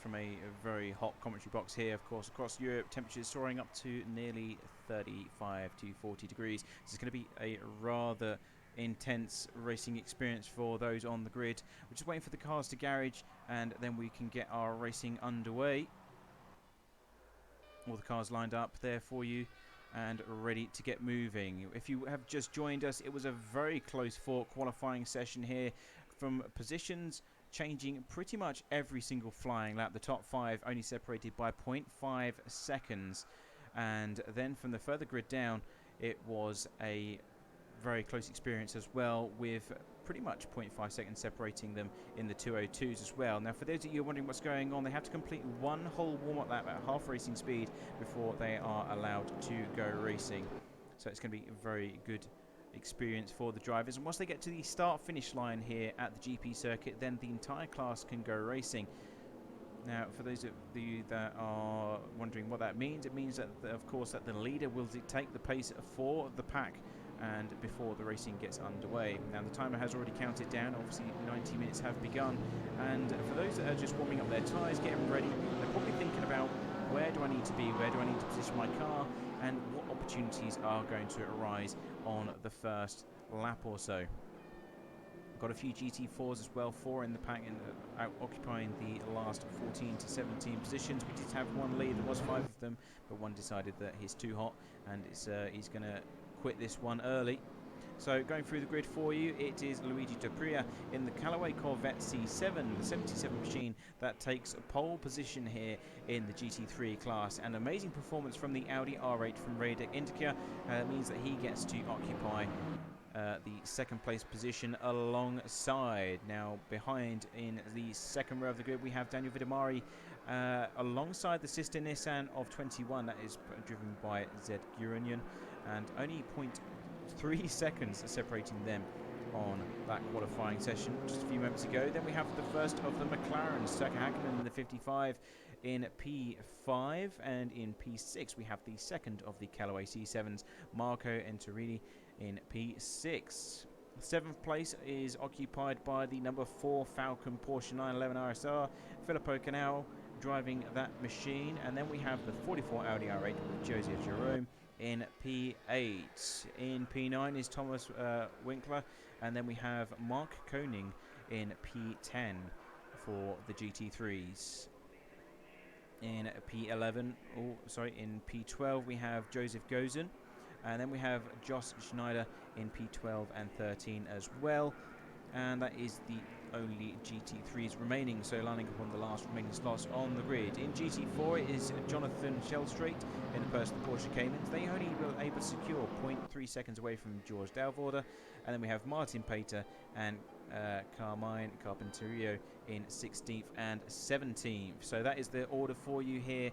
Speaker 1: from a very hot commentary box here, of course, across Europe. Temperatures soaring up to nearly 35 to 40 degrees. This is going to be a rather intense racing experience for those on the grid. We're just waiting for the cars to garage, and then we can get our racing underway. All the cars lined up there for you and ready to get moving. If you have just joined us, it was a very close fought qualifying session here, from positions changing pretty much every single flying lap. The top 5 only separated by 0.5 seconds, and then from the further grid down it was a very close experience as well, with pretty much 0.5 seconds separating them in the 202s as well. Now, for those of you wondering what's going on, they have to complete one whole warm-up lap at half racing speed before they are allowed to go racing. So it's going to be a very good experience for the drivers. And once they get to the start-finish line here at the GP circuit, then the entire class can go racing. Now, for those of you that are wondering what that means, it means that, of course, that the leader will dictate the pace for the pack and before the racing gets underway. Now, the timer has already counted down. Obviously 90 minutes have begun, and for those that are just warming up their tyres, getting ready, they're probably thinking about, where do I need to be, where do I need to position my car, and what opportunities are going to arise on the first lap or so. Got a few GT4s as well, 4 in the pack, occupying the last 14 to 17 positions. We did have one lead, there was 5 of them, but one decided that he's too hot and he's going to quit this one early. So going through the grid for you, it is Luigi Dupria in the Callaway Corvette C7, the 77 machine, that takes pole position here in the GT3 class. An amazing performance from the Audi R8 from Radek Indica means that he gets to occupy the second place position alongside. Now, behind in the second row of the grid, we have Daniel Vidamari alongside the sister Nissan of 21, that is driven by Z Gurunian, and only 0.3 seconds separating them on that qualifying session just a few moments ago. Then we have the first of the McLarens, Tucker Hackman in the 55 in P5, and in P6 we have the second of the Callaway C7s, Marco Enterini in P6. The 7th place is occupied by the number 4 Falcon Porsche 911 RSR, Filippo Canal driving that machine, and then we have the 44 Audi R8 with Joseph Jerome in P8. In P9 is Thomas Winkler, and then we have Mark Koning in P10 for the GT3s. In P11, in P12 we have Joseph Gozen, and then we have Josh Schneider in P12 and 13 as well, and that is the only GT3s remaining, so lining up on the last remaining slots on the grid. In GT4 it is Jonathan Shellstrait in the personal Porsche Caymans. They only were able to secure 0.3 seconds away from George Dalvorder, and then we have Martin Pater and Carmine Carpinterio in 16th and 17th. So that is the order for you here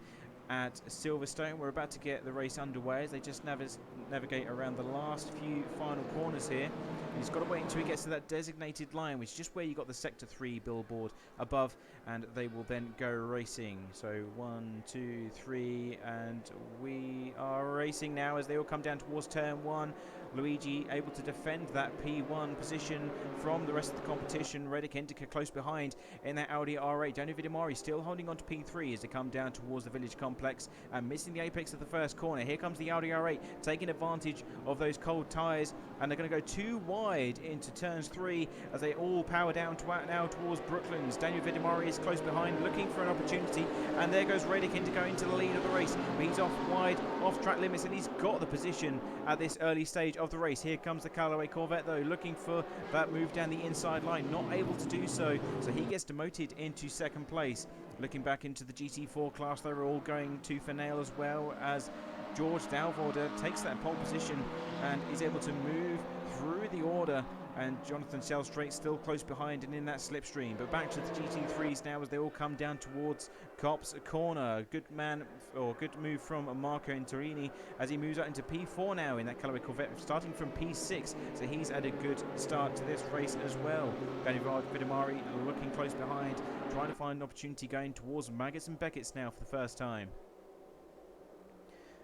Speaker 1: at Silverstone. We're about to get the race underway as they just navigate around the last few final corners here. He's got to wait until he gets to that designated line, which is just where you got the Sector 3 billboard above, and they will then go racing. So 1, 2, 3, and we are racing now as they all come down towards turn 1. Luigi able to defend that P1 position from the rest of the competition. Reddick Indica close behind in that Audi R8. Daniel Vidamari still holding on to P3 as they come down towards the village complex and missing the apex of the first corner. Here comes the Audi R8 taking advantage of those cold tyres, and they're going to go too wide into turns 3 as they all power down now towards Brooklands. Daniel Vidamari is close behind looking for an opportunity, and there goes Reddick Indica into the lead of the race. He's off wide, off track limits, and he's got the position at this early stage of the race. Here comes the Callaway Corvette though, looking for that move down the inside line, not able to do so, so he gets demoted into second place. Looking back into the GT4 class, they were all going tooth and nail, as well as George Dalvorder takes that pole position and is able to move through the order, and Jonathan Shellstrait still close behind and in that slipstream. But back to the GT3s now as they all come down towards Copse Corner. Good move from Marco Enterini as he moves out into P4 now in that Callaway Corvette, starting from P6, so he's had a good start to this race as well. Daniel Vidamari looking close behind, trying to find an opportunity going towards Maggots and Beckett's now for the first time.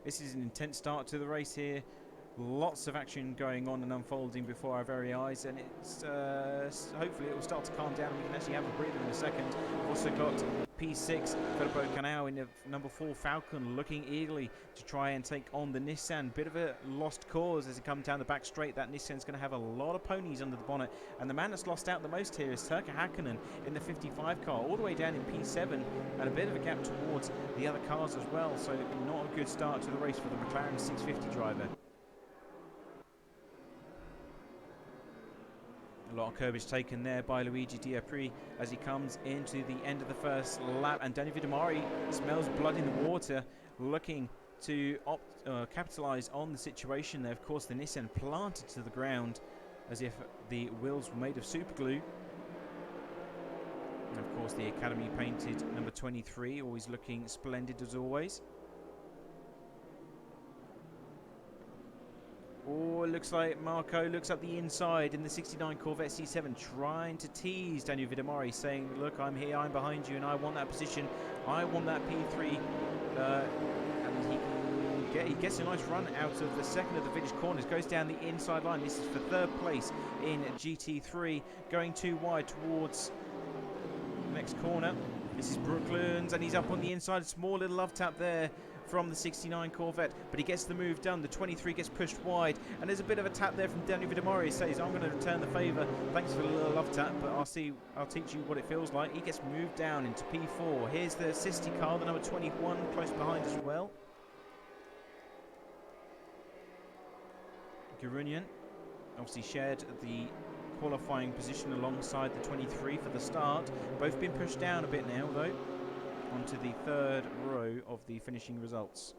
Speaker 1: This is an intense start to the race here. Lots of action going on and unfolding before our very eyes, and it's hopefully it will start to calm down and we can actually have a breather in a second. We've also got P6 Filippo Canal in the number 4 Falcon looking eagerly to try and take on the Nissan. Bit of a lost cause as it comes down the back straight. That Nissan's going to have a lot of ponies under the bonnet, and the man that's lost out the most here is Turkka Häkkinen in the 55 car, all the way down in P7, and a bit of a gap towards the other cars as well, so not a good start to the race for the McLaren 650 driver. A lot of curbage taken there by Luigi Diapri as he comes into the end of the first lap, and Danny Vidamari smells blood in the water, looking to capitalise on the situation there. Of course, the Nissan planted to the ground as if the wheels were made of super glue. And of course, the Academy painted number 23, always looking splendid as always. Oh, it looks like Marco looks up the inside in the 69 Corvette C7, trying to tease Daniel Vidamari, saying, look, I'm here, I'm behind you, and I want that position. I want that P3. And he gets a nice run out of the second of the village corners, goes down the inside line. This is for third place in GT3, going too wide towards the next corner. This is Brooklands, and he's up on the inside. Small little love tap there from the 69 Corvette, but he gets the move done. The 23 gets pushed wide, and there's a bit of a tap there from Daniel Vidamari. He says, I'm going to return the favour. Thanks for the little love tap, but I'll teach you what it feels like. He gets moved down into P4. Here's the Sisti car, the number 21, close behind as well. Gurunian obviously shared the qualifying position alongside the 23 for the start. Both been pushed down a bit now, though, onto the third row of the finishing results.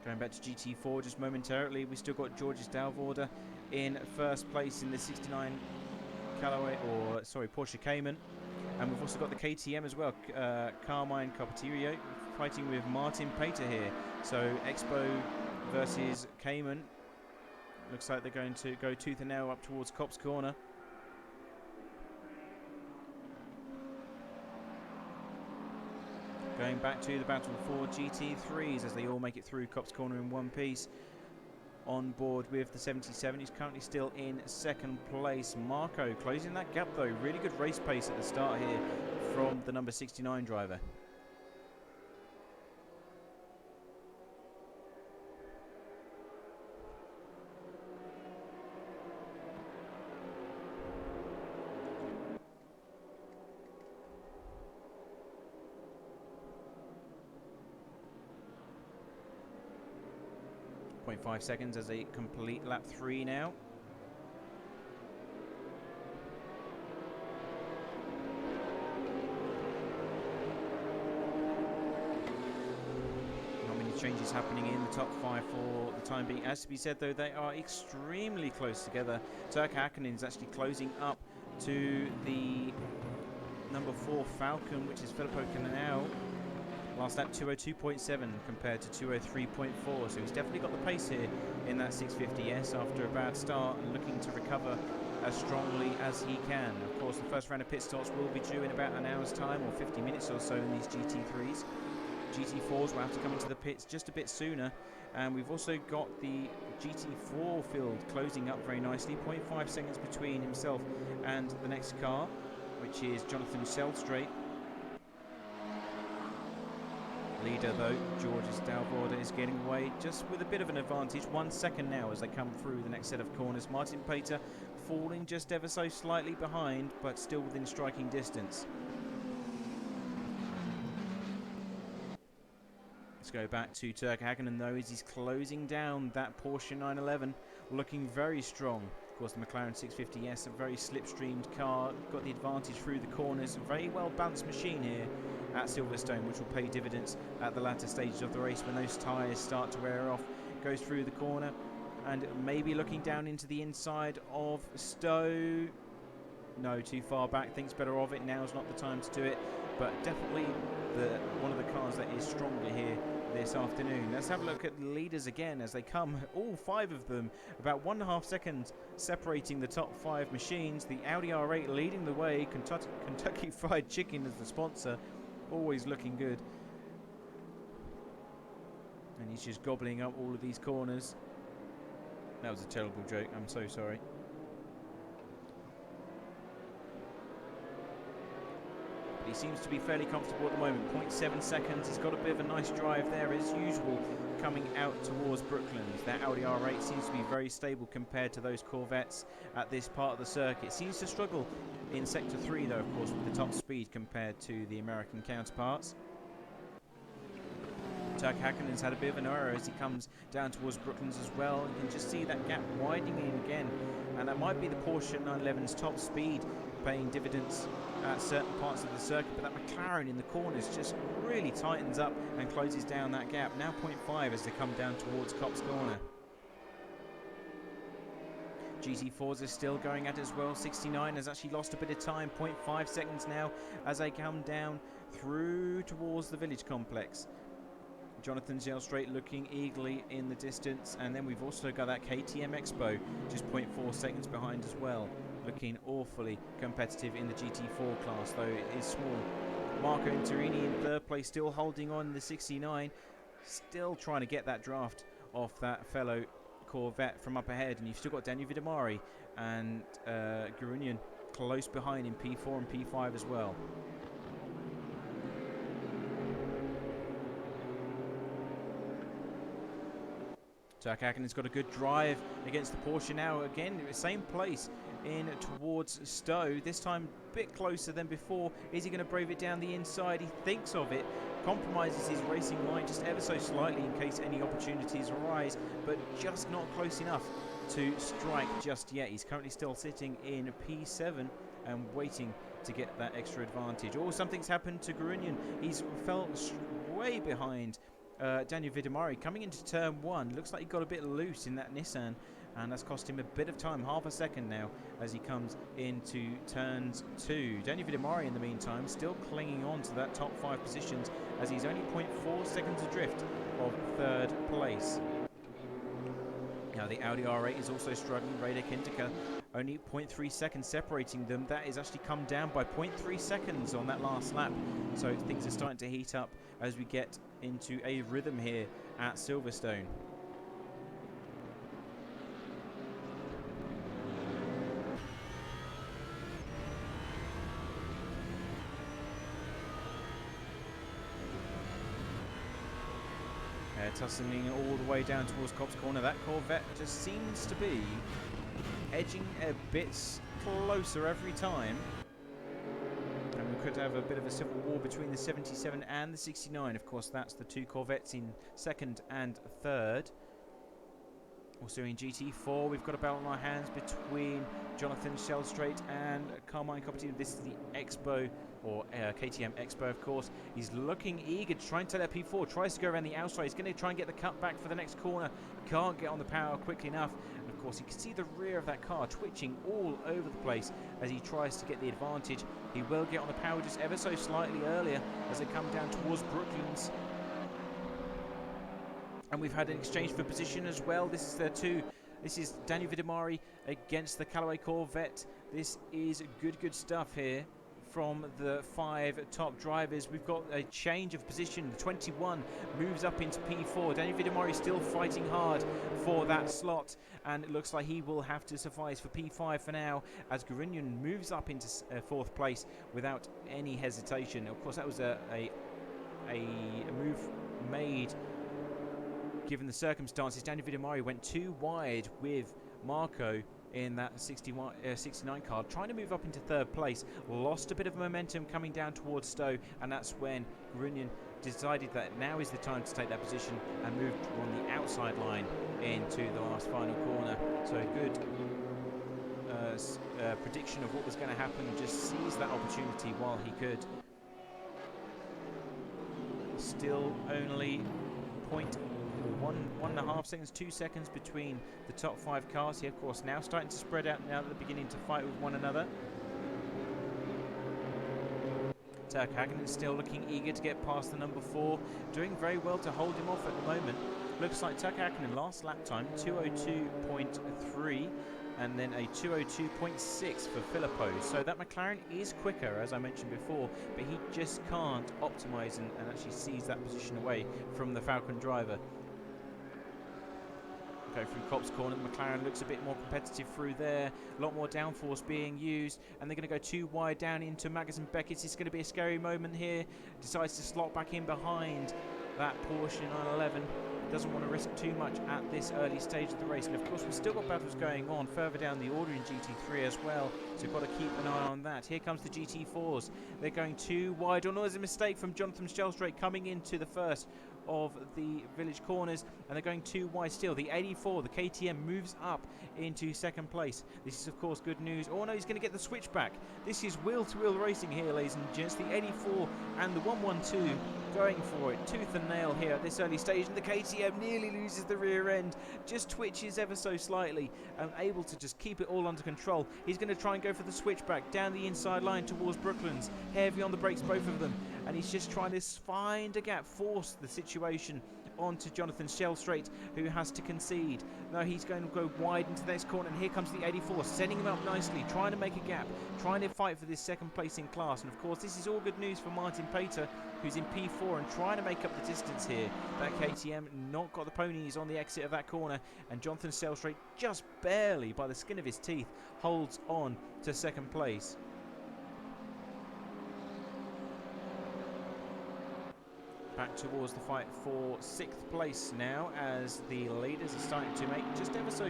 Speaker 1: Going back to GT4 just momentarily, we still got Georges Dalvorder in first place in the 69 Porsche Cayman, and we've also got the KTM as well, Carmine Carpentier fighting with Martin Pater here. So Expo versus Cayman. Looks like they're going to go tooth and nail up towards Copse Corner. Going back to the battle for GT3s as they all make it through Copse Corner in one piece. On board with the 77, he's currently still in second place. Marco closing that gap though. Really good race pace at the start here from the number 69 driver. .5 seconds as they complete lap 3 now. Not many changes happening in the top 5 for the time being. As to be said though, they are extremely close together. Turkka Häkkinen is actually closing up to the number 4 Falcon, which is Filippo Canal. Last lap 202.7 compared to 203.4, so he's definitely got the pace here in that 650S after a bad start and looking to recover as strongly as he can. Of course, the first round of pit stops will be due in about an hour's time or 50 minutes or so in these GT3s. GT4s will have to come into the pits just a bit sooner, and we've also got the GT4 field closing up very nicely. 0.5 seconds between himself and the next car, which is Jonathan Selstrate. Leader though, Georges Dalvorder, is getting away just with a bit of an advantage. 1 second now as they come through the next set of corners. Martin Pater falling just ever so slightly behind, but still within striking distance. Let's go back to Turkka Häkkinen though, as he's closing down that Porsche 911, looking very strong. Of course, the McLaren 650S, a very slipstreamed car, got the advantage through the corners. A very well balanced machine here at Silverstone, which will pay dividends at the latter stages of the race when those tyres start to wear off. Goes through the corner and maybe looking down into the inside of Stowe. No, too far back, thinks better of it. Now's not the time to do it, but definitely one of the cars that is stronger here this afternoon. Let's have a look at the leaders again as they come, all 5 of them, about 1.5 seconds separating the top 5 machines. The Audi R8 leading the way, Kentucky Fried Chicken as the sponsor, always looking good. And he's just gobbling up all of these corners. That was a terrible joke, I'm so sorry. But he seems to be fairly comfortable at the moment. 0.7 seconds, he's got a bit of a nice drive there as usual coming out towards Brooklands. That Audi R8 seems to be very stable compared to those Corvettes at this part of the circuit. Seems to struggle in Sector 3 though, of course, with the top speed compared to the American counterparts. Turk Hakkinen's had a bit of an error as he comes down towards Brooklands as well. You can just see that gap widening again, and that might be the Porsche 911's top speed paying dividends at certain parts of the circuit, but that McLaren in the corners just really tightens up and closes down that gap. Now 0.5 as they come down towards Copse Corner. GT4s are still going at it as well. 69 has actually lost a bit of time. 0.5 seconds now as they come down through towards the village complex. Jonathan Zellstraight looking eagerly in the distance, and then we've also got that KTM Expo just 0.4 seconds behind as well, looking awfully competitive in the GT4 class, though it is small. Marco Interini in third place, still holding on the 69, still trying to get that draft off that fellow Corvette from up ahead, and you've still got Daniel Vidamari and Gurunian close behind in P4 and P5 as well. Turk Hakkinen's got a good drive against the Porsche now. Again, same place in towards Stowe. This time a bit closer than before. Is he going to brave it down the inside? He thinks of it. Compromises his racing line just ever so slightly in case any opportunities arise, but just not close enough to strike just yet. He's currently still sitting in P7 and waiting to get that extra advantage. Oh, something's happened to Gurunian. He's fell way behind Daniel Vidamari coming into turn 1. Looks like he got a bit loose in that Nissan, and that's cost him a bit of time, half a second now, as he comes into turns 2. Daniel Vidamari in the meantime still clinging on to that top 5 positions as he's only 0.4 seconds adrift of third place. Now the Audi R8 is also struggling. Radek Indica only 0.3 seconds separating them. That is actually come down by 0.3 seconds on that last lap. So things are starting to heat up as we get into a rhythm here at Silverstone. Tussling all the way down towards Copse Corner. That Corvette just seems to be edging a bit closer every time. And we could have a bit of a civil war between the 77 and the 69. Of course, that's the two Corvettes in second and third. Also in GT4, we've got a battle on our hands between Jonathan Zellstraight and Carmine Coppertine. This is the Expo, or KTM Expo, of course. He's looking eager to try and take that P4. Tries to go around the outside. He's going to try and get the cut back for the next corner. Can't get on the power quickly enough. And of course, you can see the rear of that car twitching all over the place as he tries to get the advantage. He will get on the power just ever so slightly earlier as they come down towards Brooklands. And we've had an exchange for position as well. This is their two. This is Daniel Vidamari against the Callaway Corvette. This is good stuff here from the 5 top drivers. We've got a change of position. The 21 moves up into P4. Daniel Vidamari still fighting hard for that slot, and it looks like he will have to suffice for P5 for now as Gurunian moves up into 4th place without any hesitation. Of course, that was a move made given the circumstances. Daniel Vidamari went too wide with Marco in that 69 car, trying to move up into 3rd place. Lost a bit of momentum coming down towards Stowe, and that's when Gurunian decided that now is the time to take that position and moved on the outside line into the last final corner. So a good prediction of what was going to happen, just seized that opportunity while he could. Still only 1.5 seconds, 2 seconds between the top 5 cars here. Of course, now starting to spread out, now that they're beginning to fight with one another. Turk Hakkinen is still looking eager to get past the number 4, doing very well to hold him off at the moment. Looks like Turk Hakkinen last lap time 2:02.3 and then a 2:02.6 for Filippo. So that McLaren is quicker, as I mentioned before, but he just can't optimise and actually seize that position away from the Falcon driver. Go through Copse Corner. The McLaren looks a bit more competitive through there. A lot more downforce being used. And they're going to go too wide down into Magnussen Beckett. It's going to be a scary moment here. Decides to slot back in behind that Porsche 911. Doesn't want to risk too much at this early stage of the race. And of course, we've still got battles going on further down the order in GT3 as well. So we've got to keep an eye on that. Here comes the GT4s. They're going too wide. Oh no, there's a mistake from Jonathan Shellstraight coming into the first of the village corners, and they're going too wide still. The 84, the KTM, moves up into second place. This is of course good news. Oh no, he's going to get the switchback. This is wheel-to-wheel racing here, ladies and gents. The 84 and the 112 going for it tooth and nail here at this early stage, and the KTM nearly loses the rear end, just twitches ever so slightly, and able to just keep it all under control. He's going to try and go for the switchback down the inside line towards Brooklands. Heavy on the brakes, both of them, and he's just trying to find a gap, force the situation onto Jonathan Shellstraight, who has to concede. No, he's going to go wide into the next corner, and here comes the 84, setting him up nicely, trying to make a gap, trying to fight for this second place in class. And of course, this is all good news for Martin Pater, who's in P4 and trying to make up the distance here. That KTM not got the ponies on the exit of that corner, and Jonathan Shellstraight just barely, by the skin of his teeth, holds on to second place. Back towards the fight for 6th place now, as the leaders are starting to make just ever so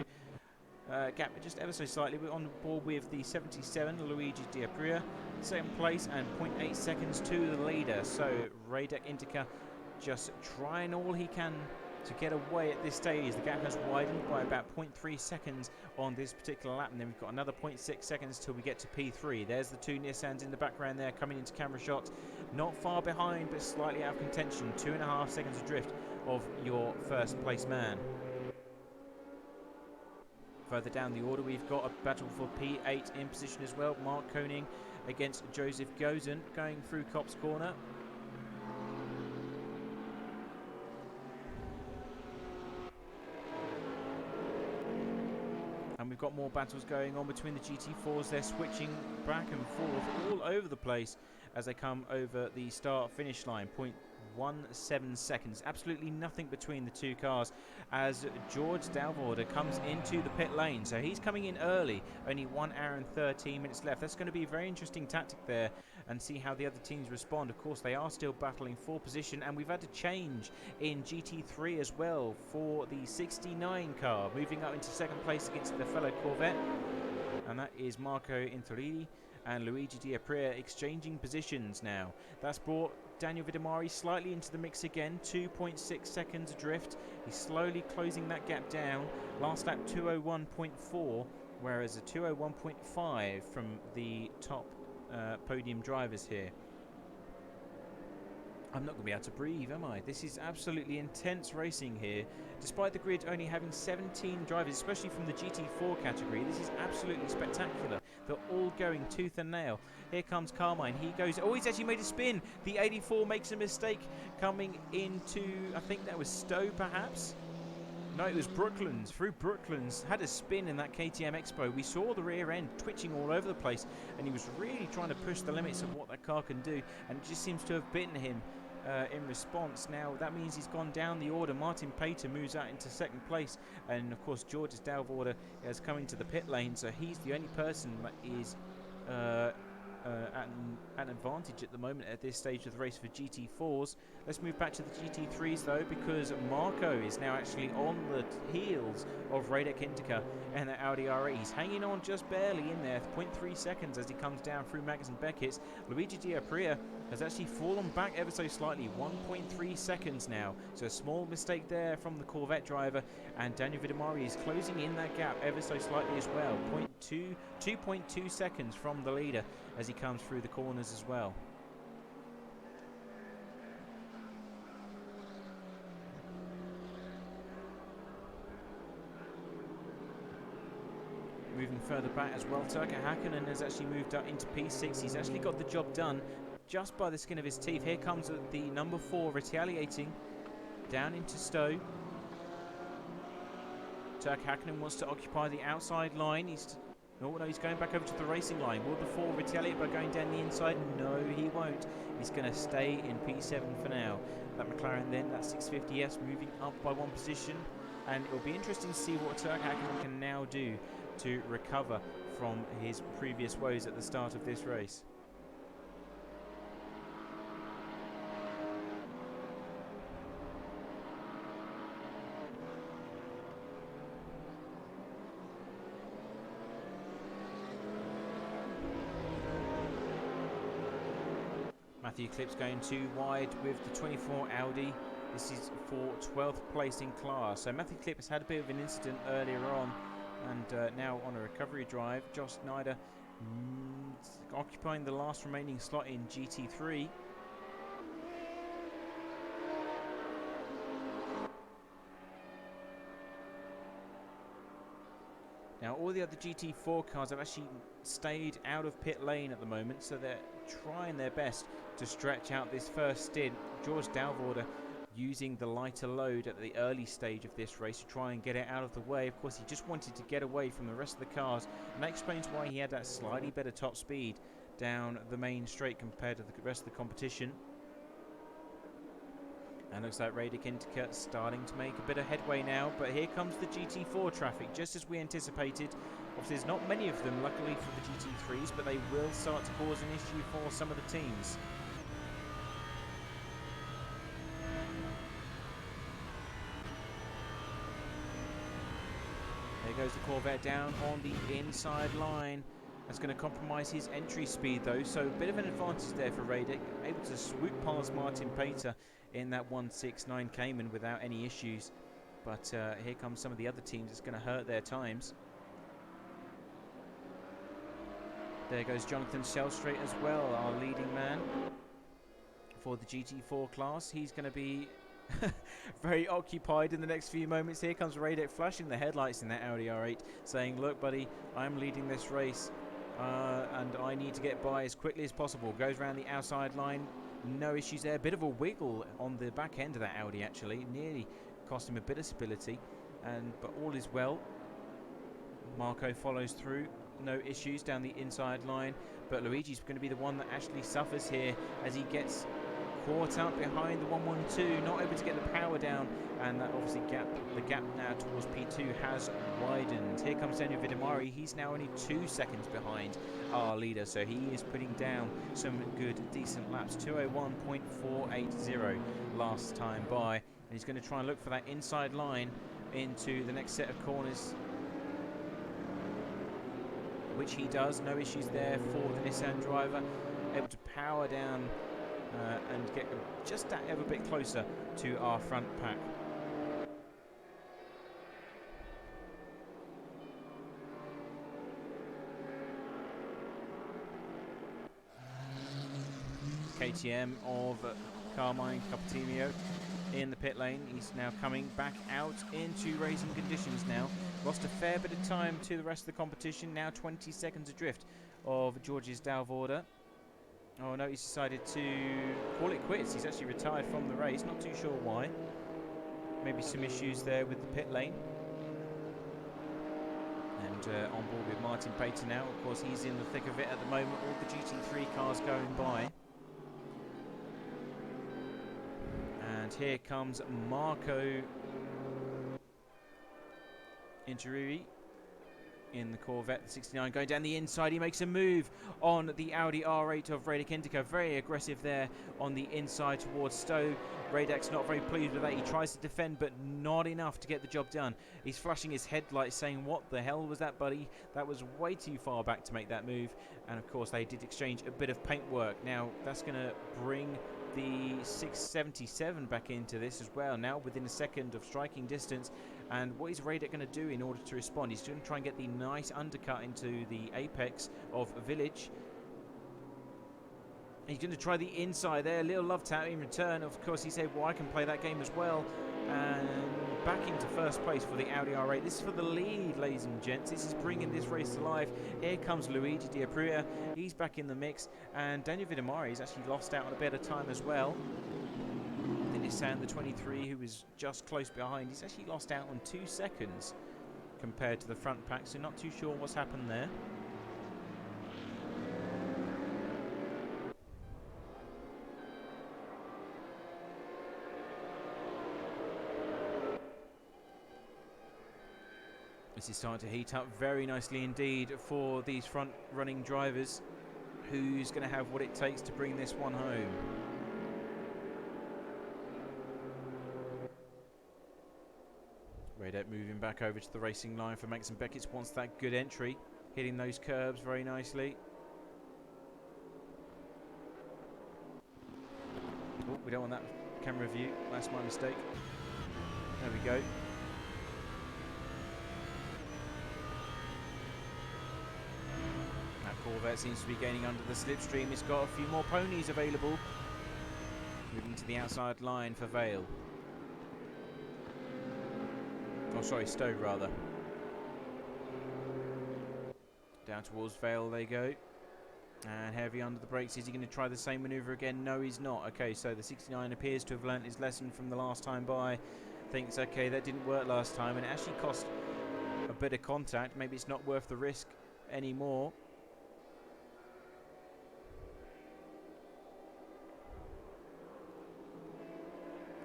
Speaker 1: gap just ever so slightly. We're on board with the 77 Luigi Diapria, 2nd place, and 0.8 seconds to the leader. So Radek Indica just trying all he can to get away at this stage. The gap has widened by about 0.3 seconds on this particular lap, and then we've got another 0.6 seconds till we get to P3. There's the two Nissans in the background there coming into camera shot. Not far behind, but slightly out of contention. 2.5 seconds adrift of your first place man. Further down the order, we've got a battle for P8 in position as well. Mark Koenig against Joseph Gozen going through Copse Corner. And we've got more battles going on between the GT4s. They're switching back and forth all over the place as they come over the start-finish line. 0.17 seconds. Absolutely nothing between the two cars as George Dalvorder comes into the pit lane. So he's coming in early. Only 1 hour and 13 minutes left. That's going to be a very interesting tactic there, and see how the other teams respond. Of course, they are still battling for position, and we've had a change in GT3 as well for the 69 car, moving up into second place against the fellow Corvette, and that is Marco Intoridi and Luigi Diapria exchanging positions now. That's brought Daniel Vidamari slightly into the mix again, 2.6 seconds adrift. He's slowly closing that gap down. Last lap 201.4, whereas a 201.5 from the top podium drivers here. I'm not going to be able to breathe, am I? This is absolutely intense racing here. Despite the grid only having 17 drivers, especially from the GT4 category, this is absolutely spectacular. They're all going tooth and nail. Here comes Carmine. He goes, oh, he's actually made a spin. The 84 makes a mistake coming into, I think that was Stowe perhaps? No, it was Brooklands. Through Brooklands, had a spin in that KTM Expo. We saw the rear end twitching all over the place, and he was really trying to push the limits of what that car can do, and it just seems to have bitten him in response. Now that means he's gone down the order. Martin Pater moves out into second place, and of course George Dalvorder has come into the pit lane, so he's the only person that is at an advantage at the moment at this stage of the race for GT4s. Let's move back to the GT3s though, because Marco is now actually on the heels of Radek Indica and the Audi RE. He's hanging on just barely in there, 0.3 seconds as he comes down through Magnussen Beckett's. Luigi Diapria has actually fallen back ever so slightly, 1.3 seconds now. So a small mistake there from the Corvette driver, and Daniel Vidamari is closing in that gap ever so slightly as well, 2.2 seconds from the leader as he comes through the corners as well. Moving further back as well, Turka Hakkinen has actually moved up into P6. He's actually got the job done just by the skin of his teeth. Here comes the number 4 retaliating down into Stowe. Turka Hakkinen wants to occupy the outside line. He's going back over to the racing line. Will the 4 retaliate by going down the inside? No, he won't. He's going to stay in P7 for now. That McLaren then, that 650S, moving up by 1 position. and it will be interesting to see what Turk Hackman can now do to recover from his previous woes at the start of this race. Matthew Klipp's going too wide with the 24 Audi. This is for 12th place in class. So Matthew Klipp has had a bit of an incident earlier on, and now on a recovery drive. Josh Snyder occupying the last remaining slot in GT3. Now all the other GT4 cars have actually stayed out of pit lane at the moment, so they're trying their best to stretch out this first stint. George Dalvorder using the lighter load at the early stage of this race to try and get it out of the way. Of course, he just wanted to get away from the rest of the cars, and that explains why he had that slightly better top speed down the main straight compared to the rest of the competition. And looks like Radic Indica starting to make a bit of headway now, but here comes the GT4 traffic, just as we anticipated. Obviously, there's not many of them, luckily for the GT3s, but they will start to cause an issue for some of the teams. There goes the Corvette down on the inside line. That's going to compromise his entry speed though, so a bit of an advantage there for Radic, able to swoop past Martin Pater in that 169 Cayman without any issues. But here comes some of the other teams. It's going to hurt their times. There goes Jonathan Shellstrait as well, our leading man for the GT4 class. He's going to be very occupied in the next few moments. Here comes Radic flashing the headlights in that Audi R8, saying, look buddy, I'm leading this race and I need to get by as quickly as possible. Goes around the outside line, no issues there. Bit of a wiggle on the back end of that Audi actually, nearly cost him a bit of stability, but all is well. Marco follows through, no issues down the inside line, but Luigi's going to be the one that actually suffers here as he gets caught up behind the 112, not able to get the power down, and that obviously the gap now towards P2 has widened. Here comes Daniel Vidamari. He's now only 2 seconds behind our leader, so he is putting down some good, decent laps. 201.480 last time by, and he's going to try and look for that inside line into the next set of corners, which he does. No issues there for the Nissan driver, able to power down and get just that ever bit closer to our front pack. KTM of Carmine Capetinho in the pit lane. He's now coming back out into racing conditions now. Lost a fair bit of time to the rest of the competition. Now 20 seconds adrift of George's Dalvorder. Oh no, he's decided to call it quits. He's actually retired from the race. Not too sure why. Maybe some issues there with the pit lane. And on board with Martin Pater now. Of course, he's in the thick of it at the moment. All the GT3 cars going by. And here comes Marco Injuri in the Corvette, the 69, going down the inside. He makes a move on the Audi R8 of Radic Indica. Very aggressive there on the inside towards Stowe. Radic's not very pleased with that. He tries to defend, but not enough to get the job done. He's flashing his headlights, saying, what the hell was that, buddy? That was way too far back to make that move. And of course, they did exchange a bit of paintwork. Now, that's going to bring the 677 back into this as well, now within a second of striking distance. And what is Radic going to do in order to respond? He's going to try and get the nice undercut into the apex of Village. He's going to try the inside there, a little love tap in return. Of course, he said, well, I can play that game as well. And back into first place for the Audi R8. This is for the lead, ladies and gents. This is bringing this race to life. Here comes Luigi Di Apria. He's back in the mix. And Daniel Vidamari has actually lost out on a bit of time as well. The Nissan, the 23, who was just close behind, he's actually lost out on 2 seconds compared to the front pack. So not too sure what's happened there. This is starting to heat up very nicely indeed for these front running drivers. Who's going to have what it takes to bring this one home? Radek moving back over to the racing line for Max and Beckett. Wants that good entry, hitting those curbs very nicely. Oh, we don't want that camera view. That's my mistake. There we go. That Corvette seems to be gaining under the slipstream. It's got a few more ponies available. Moving to the outside line for Vale. Oh, sorry, Stowe rather. Down towards Vale they go. And Heavy under the brakes. Is he going to try the same manoeuvre again? No, he's not. Okay, so the 69 appears to have learnt his lesson from the last time by. Thinks, okay, that didn't work last time, and it actually cost a bit of contact. Maybe it's not worth the risk anymore.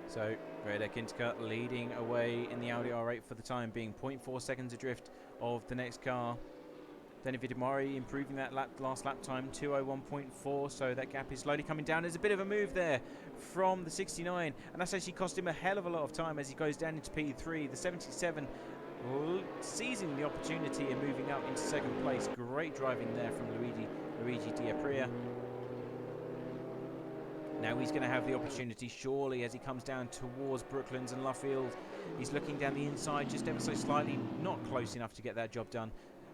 Speaker 1: So Radek Intercut leading away in the Audi R8 for the time being. 0.4 seconds adrift of the next car. David Amari improving that last lap time, 2:01.4, so that gap is slowly coming down. There's a bit of a move there from the 69, and that's actually cost him a hell of a lot of time as he goes down into P3. The 77 seizing the opportunity and moving up into second place. Great driving there from Luigi D'Apria. Now he's going to have the opportunity, surely, as he comes down towards Brooklands and Luffield. He's looking down the inside just ever so slightly, not close enough to get that job done.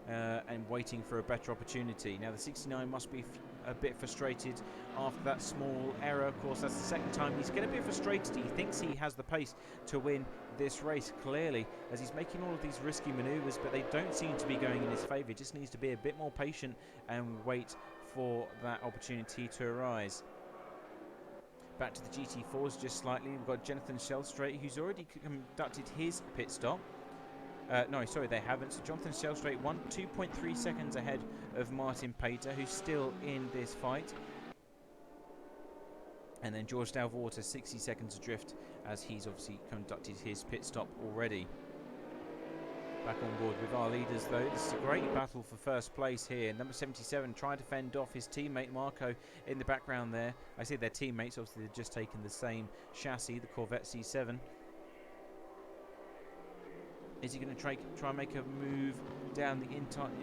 Speaker 1: And waiting for a better opportunity. Now the 69 must be a bit frustrated after that small error. Of course, that's the second time he's getting a bit frustrated. He thinks he has the pace to win this race, clearly, as he's making all of these risky manoeuvres, but they don't seem to be going in his favour. He just needs to be a bit more patient and wait for that opportunity to arise. Back to the GT4s just slightly. We've got Jonathan Shellstraight, who's already conducted his pit stop. No, sorry, they haven't. So Jonathan Shellstraight won 2.3 seconds ahead of Martin Pater, who's still in this fight. And then George Dalwater 60 seconds adrift, as he's obviously conducted his pit stop already. Back on board with our leaders, though. This is a great battle for first place here. Number 77 trying to fend off his teammate Marco in the background there. I say they're teammates, obviously they've just taken the same chassis, the Corvette C7. Is he going to try and make a move down the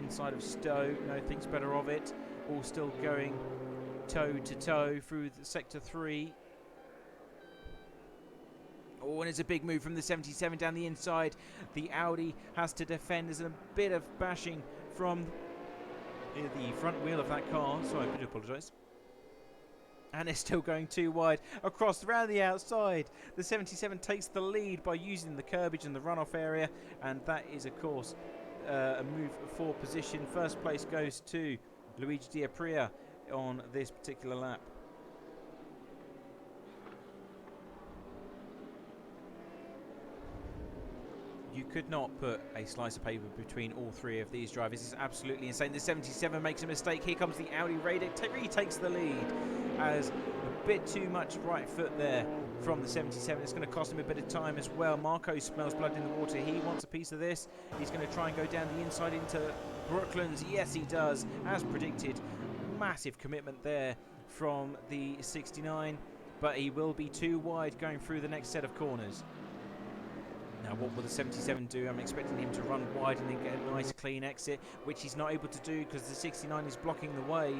Speaker 1: inside of Stowe? No, thinks better of it. All still going toe to toe through the sector 3. Oh, and it's a big move from the 77 down the inside. The Audi has to defend. There's a bit of bashing from the front wheel of that car. Sorry, I do apologise. And it's still going too wide across around the outside. The 77 takes the lead by using the curbage and the runoff area, and that is, of course, a move for position. First place goes to Luigi D'Apria on this particular lap. You could not put a slice of paper between all three of these drivers. It's absolutely insane. The 77 makes a mistake. Here comes the Audi Radek. Really takes the lead, as a bit too much right foot there from the 77. It's going to cost him a bit of time as well. Marco smells blood in the water. He wants a piece of this. He's going to try and go down the inside into Brooklands. Yes, he does, as predicted. Massive commitment there from the 69, but he will be too wide going through the next set of corners. Now, what will the 77 do? I'm expecting him to run wide and then get a nice clean exit, which he's not able to do because the 69 is blocking the way.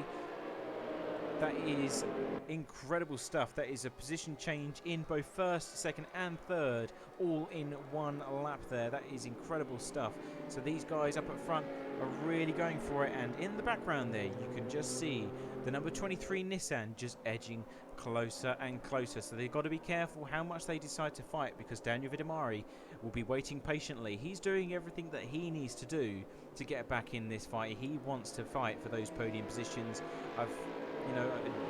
Speaker 1: That is incredible stuff. That is a position change in both first, second and third, all in one lap there. That is incredible stuff. So these guys up at front are really going for it, and in the background there you can just see the number 23 Nissan just edging closer and closer. So they've got to be careful how much they decide to fight, because Daniel Vidamari will be waiting patiently. He's doing everything that he needs to do to get back in this fight. He wants to fight for those podium positions.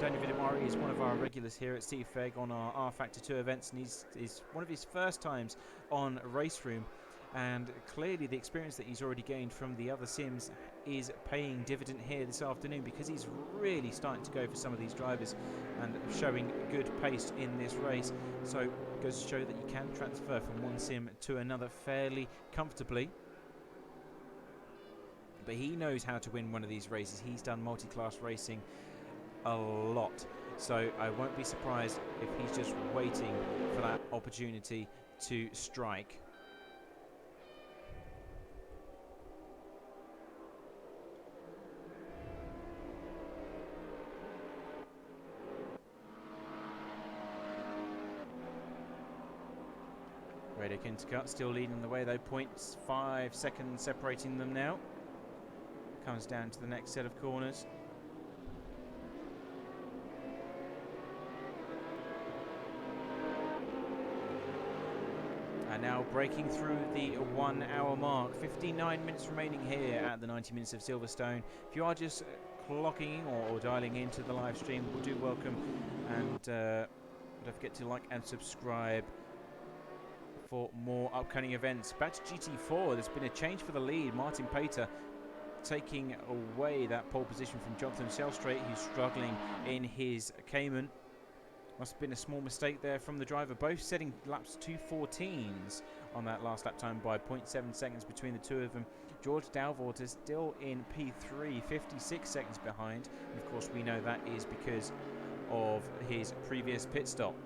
Speaker 1: Daniel Vidamari is one of our regulars here at CFEG on our R Factor 2 events, and he's one of his first times on Raceroom. And clearly the experience that he's already gained from the other sims is paying dividend here this afternoon, because he's really starting to go for some of these drivers and showing good pace in this race. So it goes to show that you can transfer from one sim to another fairly comfortably. but he knows how to win one of these races. He's done multi-class racing a lot, so I won't be surprised if he's just waiting for that opportunity to strike. Radio Kintercut still leading the way though, 0.5 seconds separating them now. Comes down to the next set of corners. And now breaking through the 1 hour mark. 59 minutes remaining here at the 90 minutes of Silverstone. If you are just clocking or dialing into the live stream, we'll do welcome, and don't forget to like and subscribe for more upcoming events. Back to GT4, there's been a change for the lead. Martin Pater taking away that pole position from Jonathan Selstrate, who's struggling in his Cayman. Must have been a small mistake there from the driver. Both setting laps 2:14s on that last lap time by 0.7 seconds between the two of them. George Dalwater is still in P3, 56 seconds behind. And of course, we know that is because of his previous pit stop.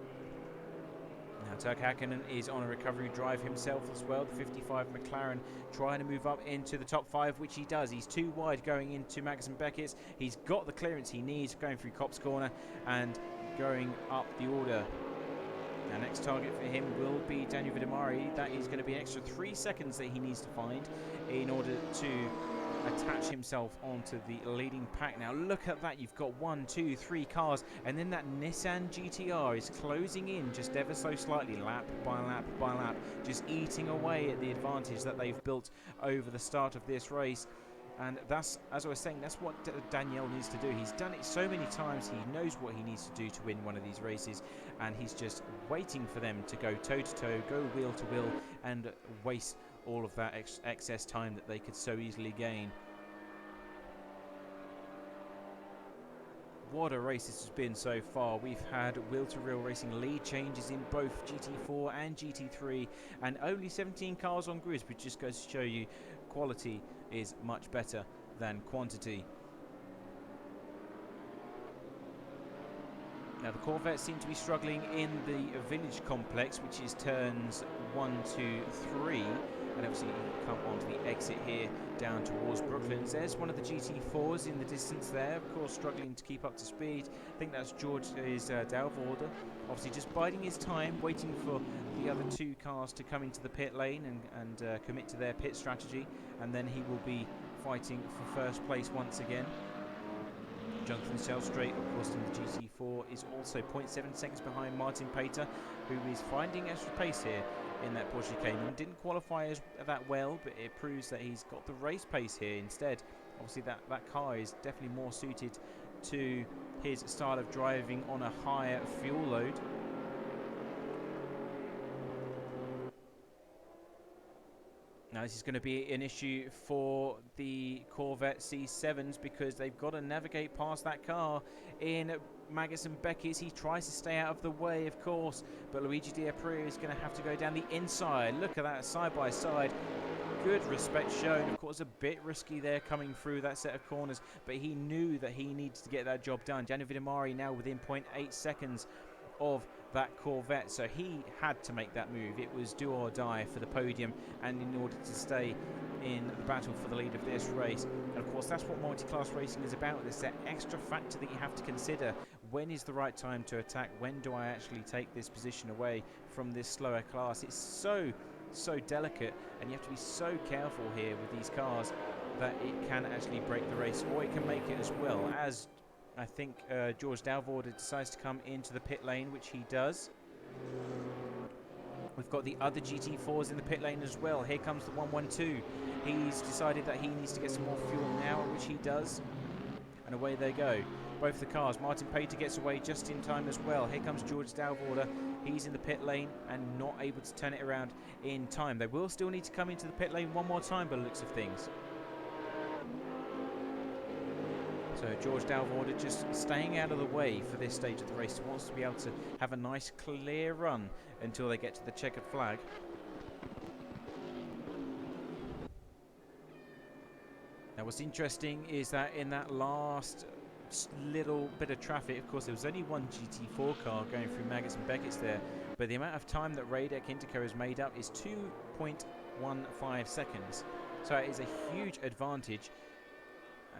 Speaker 1: Now, Turk Hakkinen is on a recovery drive himself as well. The 55 McLaren trying to move up into the top 5, which he does. He's too wide going into Magnussen Beckett's. He's got the clearance he needs going through Copse Corner and going up the order. Now, next target for him will be Daniel Vidamari. That is going to be an extra 3 seconds that he needs to find in order to attach himself onto the leading pack. Now look at that, you've got 1, 2, 3 cars, and then that Nissan GTR is closing in just ever so slightly, lap by lap by lap, just eating away at the advantage that they've built over the start of this race. And that's, as I was saying, that's what Daniel needs to do. He's done it so many times, he knows what he needs to do to win one of these races, and he's just waiting for them to go toe-to-toe, go wheel-to-wheel, and waste all of that excess time that they could so easily gain. What a race this has been so far. We've had wheel-to-wheel racing lead changes in both GT4 and GT3, and only 17 cars on grids, which just goes to show you quality is much better than quantity. Now the Corvettes seem to be struggling in the village complex, which is turns 1, 2, 3. And obviously you come onto the exit here down towards Brooklands. There's one of the GT4s in the distance there, of course struggling to keep up to speed. I think that's George's Dalwater, obviously just biding his time, waiting for the other 2 cars to come into the pit lane and commit to their pit strategy, and then he will be fighting for first place once again. Jonathan Selstrate, of course, in the GT4 is also 0.7 seconds behind Martin Pater, who is finding extra pace here in that Porsche Cayman. Didn't qualify that well, but it proves that he's got the race pace here instead. Obviously that car is definitely more suited to his style of driving on a higher fuel load. Now this is going to be an issue for the Corvette C7s, because they've got to navigate past that car in Magnussen Beckett's. He tries to stay out of the way, of course, but Luigi D'Aprilia is going to have to go down the inside. Look at that side by side. Good respect shown. Of course, a bit risky there coming through that set of corners, but he knew that he needed to get that job done. Gianni Vidamari now within 0.8 seconds of that Corvette, so he had to make that move. It was do or die for the podium, and in order to stay in the battle for the lead of this race. And of course that's what multi-class racing is about. There's that extra factor that you have to consider. When is the right time to attack? When do I actually take this position away from this slower class? It's so delicate, and you have to be so careful here with these cars that it can actually break the race, or it can make it as well. As I think George Dalwater decides to come into the pit lane, which he does. We've got the other GT4s in the pit lane as well. Here comes the 112. He's decided that he needs to get some more fuel now, which he does. And away they go. Both the cars. Martin Pater gets away just in time as well. Here comes George Dalwater. He's in the pit lane and not able to turn it around in time. They will still need to come into the pit lane one more time by the looks of things. So George Dalwater just staying out of the way for this stage of the race. He wants to be able to have a nice clear run until they get to the checkered flag. Now what's interesting is that in that last little bit of traffic, of course there was only one GT4 car going through Maggots and Beckett's there, but the amount of time that Radek Indica has made up is 2.15 seconds. So it is a huge advantage.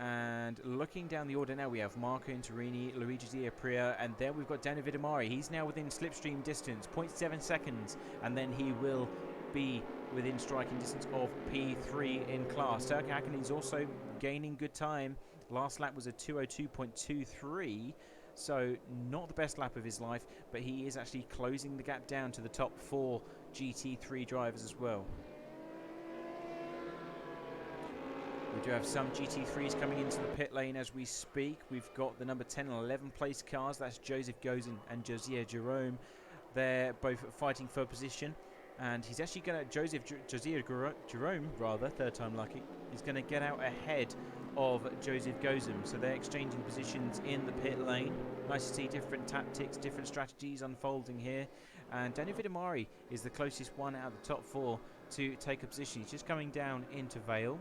Speaker 1: And looking down the order now, we have Marco Interini, Luigi Di Apria, and then we've got Daniel Vidamari. He's now within slipstream distance, 0.7 seconds, and then he will be within striking distance of P3 in class. Turk Hakkinen is also gaining good time. Last lap was a 2:02.23, so not the best lap of his life, but he is actually closing the gap down to the top 4 GT3 drivers as well. We do have some GT3s coming into the pit lane as we speak. We've got the number 10 and 11 place cars. That's Joseph Gozin and Josiah Jerome. They're both fighting for position. And he's actually going to, Josiah Jerome, third time lucky, is going to get out ahead of Joseph Gozin. So they're exchanging positions in the pit lane. Nice to see different tactics, different strategies unfolding here. And Daniel Vidamari is the closest one out of the top 4 to take a position. He's just coming down into Vale.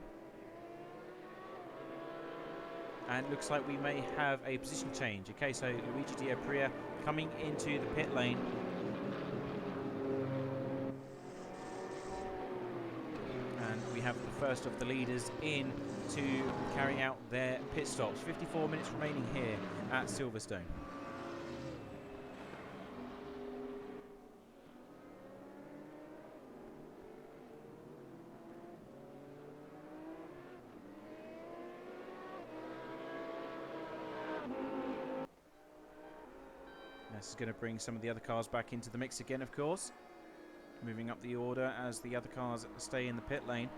Speaker 1: And looks like we may have a position change. Okay, so Luigi Di Apria coming into the pit lane. And we have the first of the leaders in to carry out their pit stops. 54 minutes remaining here at Silverstone. This is going to bring some of the other cars back into the mix again, of course. Moving up the order as the other cars stay in the pit lane.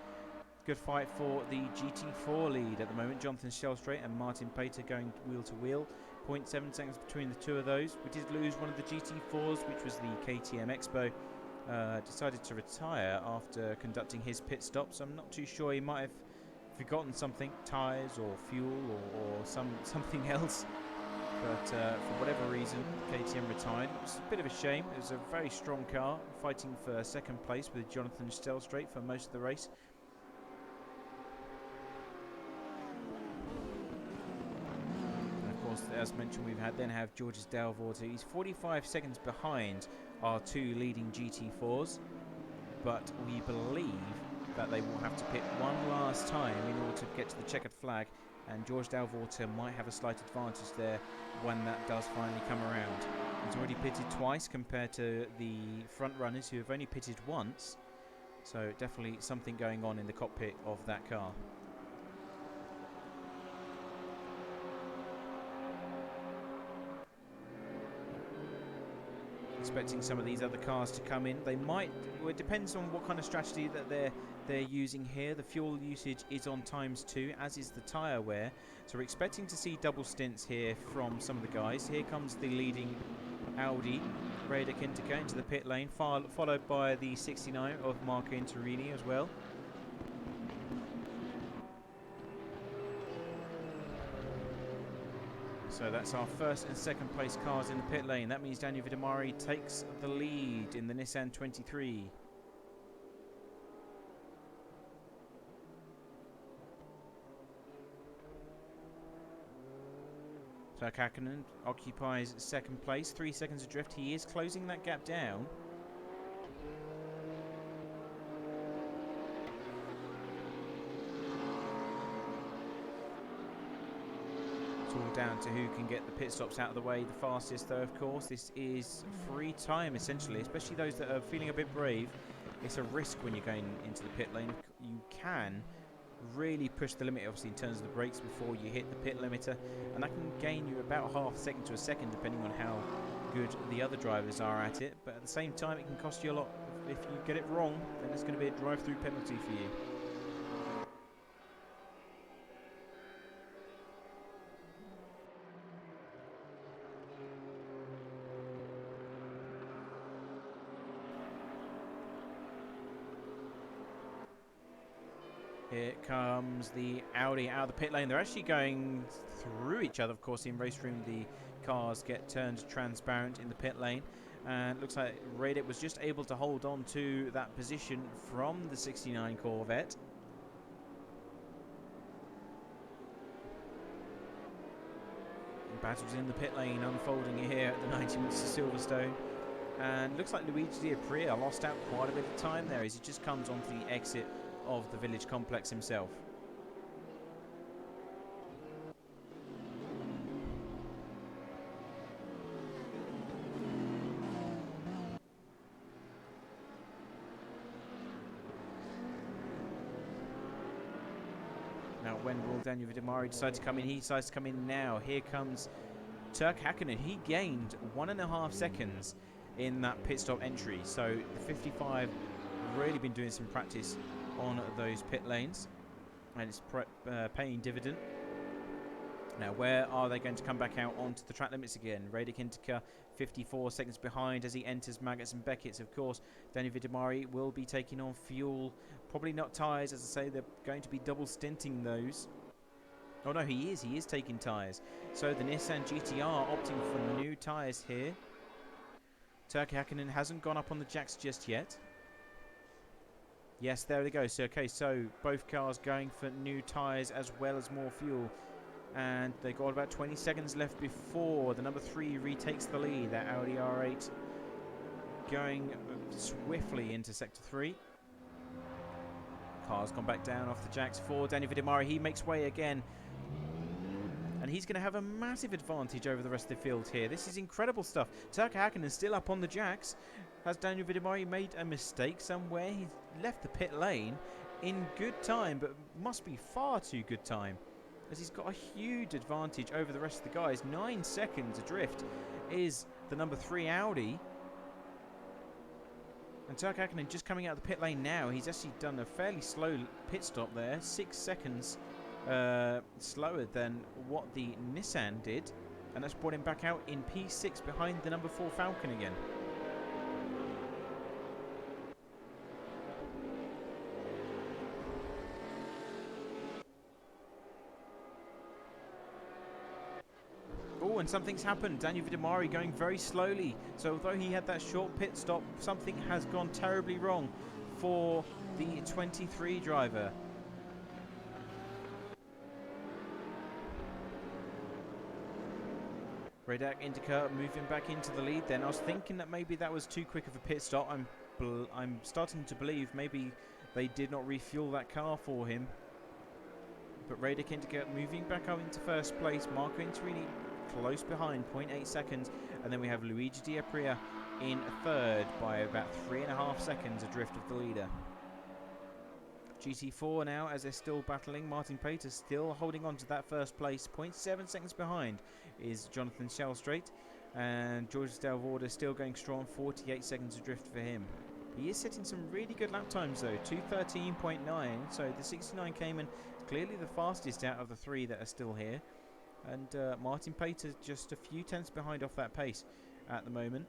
Speaker 1: Good fight for the GT4 lead at the moment. Jonathan Shellstrait and Martin Pater going wheel to wheel. 0.7 seconds between the two of those. We did lose one of the GT4s, which was the KTM Expo. Decided to retire after conducting his pit stop, so I'm not too sure. He might have forgotten something, tyres or fuel or something else. But for whatever reason, KTM retired. It was a bit of a shame. It was a very strong car, fighting for second place with Jonathan Shellstrait for most of the race. And of course, as mentioned, we have Georges Dalvorte. He's 45 seconds behind our 2 leading GT4s, but we believe that they will have to pit one last time in order to get to the checkered flag. And George Dalvorte might have a slight advantage there when that does finally come around. He's already pitted twice compared to the front runners who have only pitted once. So definitely something going on in the cockpit of that car. Expecting some of these other cars to come in. They might, well, it depends on what kind of strategy that they're using here. The fuel usage is on ×2, as is the tyre wear. So we're expecting to see double stints here from some of the guys. Here comes the leading Audi, Radek Indica, into the pit lane, followed by the 69 of Marco Interini as well. So that's our first and second place cars in the pit lane. That means Daniel Vidamari takes the lead in the Nissan 23. So Hakkinen occupies second place, 3 seconds adrift. He is closing that gap down. All down to who can get the pit stops out of the way the fastest, though. Of course, this is free time essentially, especially those that are feeling a bit brave. It's a risk when you're going into the pit lane. You can really push the limit, obviously, in terms of the brakes before you hit the pit limiter, and that can gain you about half a second to a second depending on how good the other drivers are at it. But at the same time, it can cost you a lot. If you get it wrong, then it's going to be a drive-through penalty for you. Here comes the Audi out of the pit lane. They're actually going through each other, of course. In Raceroom, the cars get turned transparent in the pit lane. And it looks like Radek was just able to hold on to that position from the 69 Corvette. Battles in the pit lane unfolding here at the 90 minutes of Silverstone. And looks like Luigi lost out quite a bit of time there as he just comes onto the exit of the village complex himself. Now, when will Daniel Vidimari decide to come in? He decides to come in now. Here comes Turk Häkkinen. He gained 1.5 seconds in that pit stop entry. So the 55 really been doing some practice on those pit lanes, and it's paying dividend. Now, where are they going to come back out onto the track limits again? Radek Intica 54 seconds behind as he enters Maggots and Beckett's. Of course, Daniel Vidimari will be taking on fuel. Probably not tyres, as I say, they're going to be double stinting those. Oh no, he is taking tyres. So the Nissan GTR opting for new tyres here. Turk Häkkinen hasn't gone up on the jacks just yet. Yes, there they go. So, okay, so both cars going for new tyres as well as more fuel. And they got about 20 seconds left before the number 3 retakes the lead. That Audi R8 going swiftly into Sector 3. Car's gone back down off the jacks for Daniel Vidimari. He makes way again. And he's going to have a massive advantage over the rest of the field here. This is incredible stuff. Turk Häkkinen still up on the jacks. Has Daniel Vidimari made a mistake somewhere? He's left the pit lane in good time, but must be far too good time, as he's got a huge advantage over the rest of the guys. 9 seconds adrift is the number 3 Audi. And Turk Häkkinen just coming out of the pit lane now. He's actually done a fairly slow pit stop there. 6 seconds slower than what the Nissan did. And that's brought him back out in P6 behind the number 4 Falcon again. Oh, and something's happened. Daniel Vidimari going very slowly. So although he had that short pit stop, something has gone terribly wrong for the 23 driver. Radek Intica moving back into the lead then. I was thinking that maybe that was too quick of a pit stop. I'm starting to believe maybe they did not refuel that car for him. But Radek Intica moving back up into first place. Marco Interini close behind, 0.8 seconds. And then we have Luigi D'Apria in third by about 3.5 seconds adrift of the leader. GT4 now, as they're still battling. Martin Pater still holding on to that first place. 0.7 seconds behind is Jonathan Shellstraight. And George Delvorda still going strong, 48 seconds adrift for him. He is setting some really good lap times though, 2:13.9. So the 69 Cayman is clearly the fastest out of the 3 that are still here. And Martin Pater just a few tenths behind off that pace at the moment.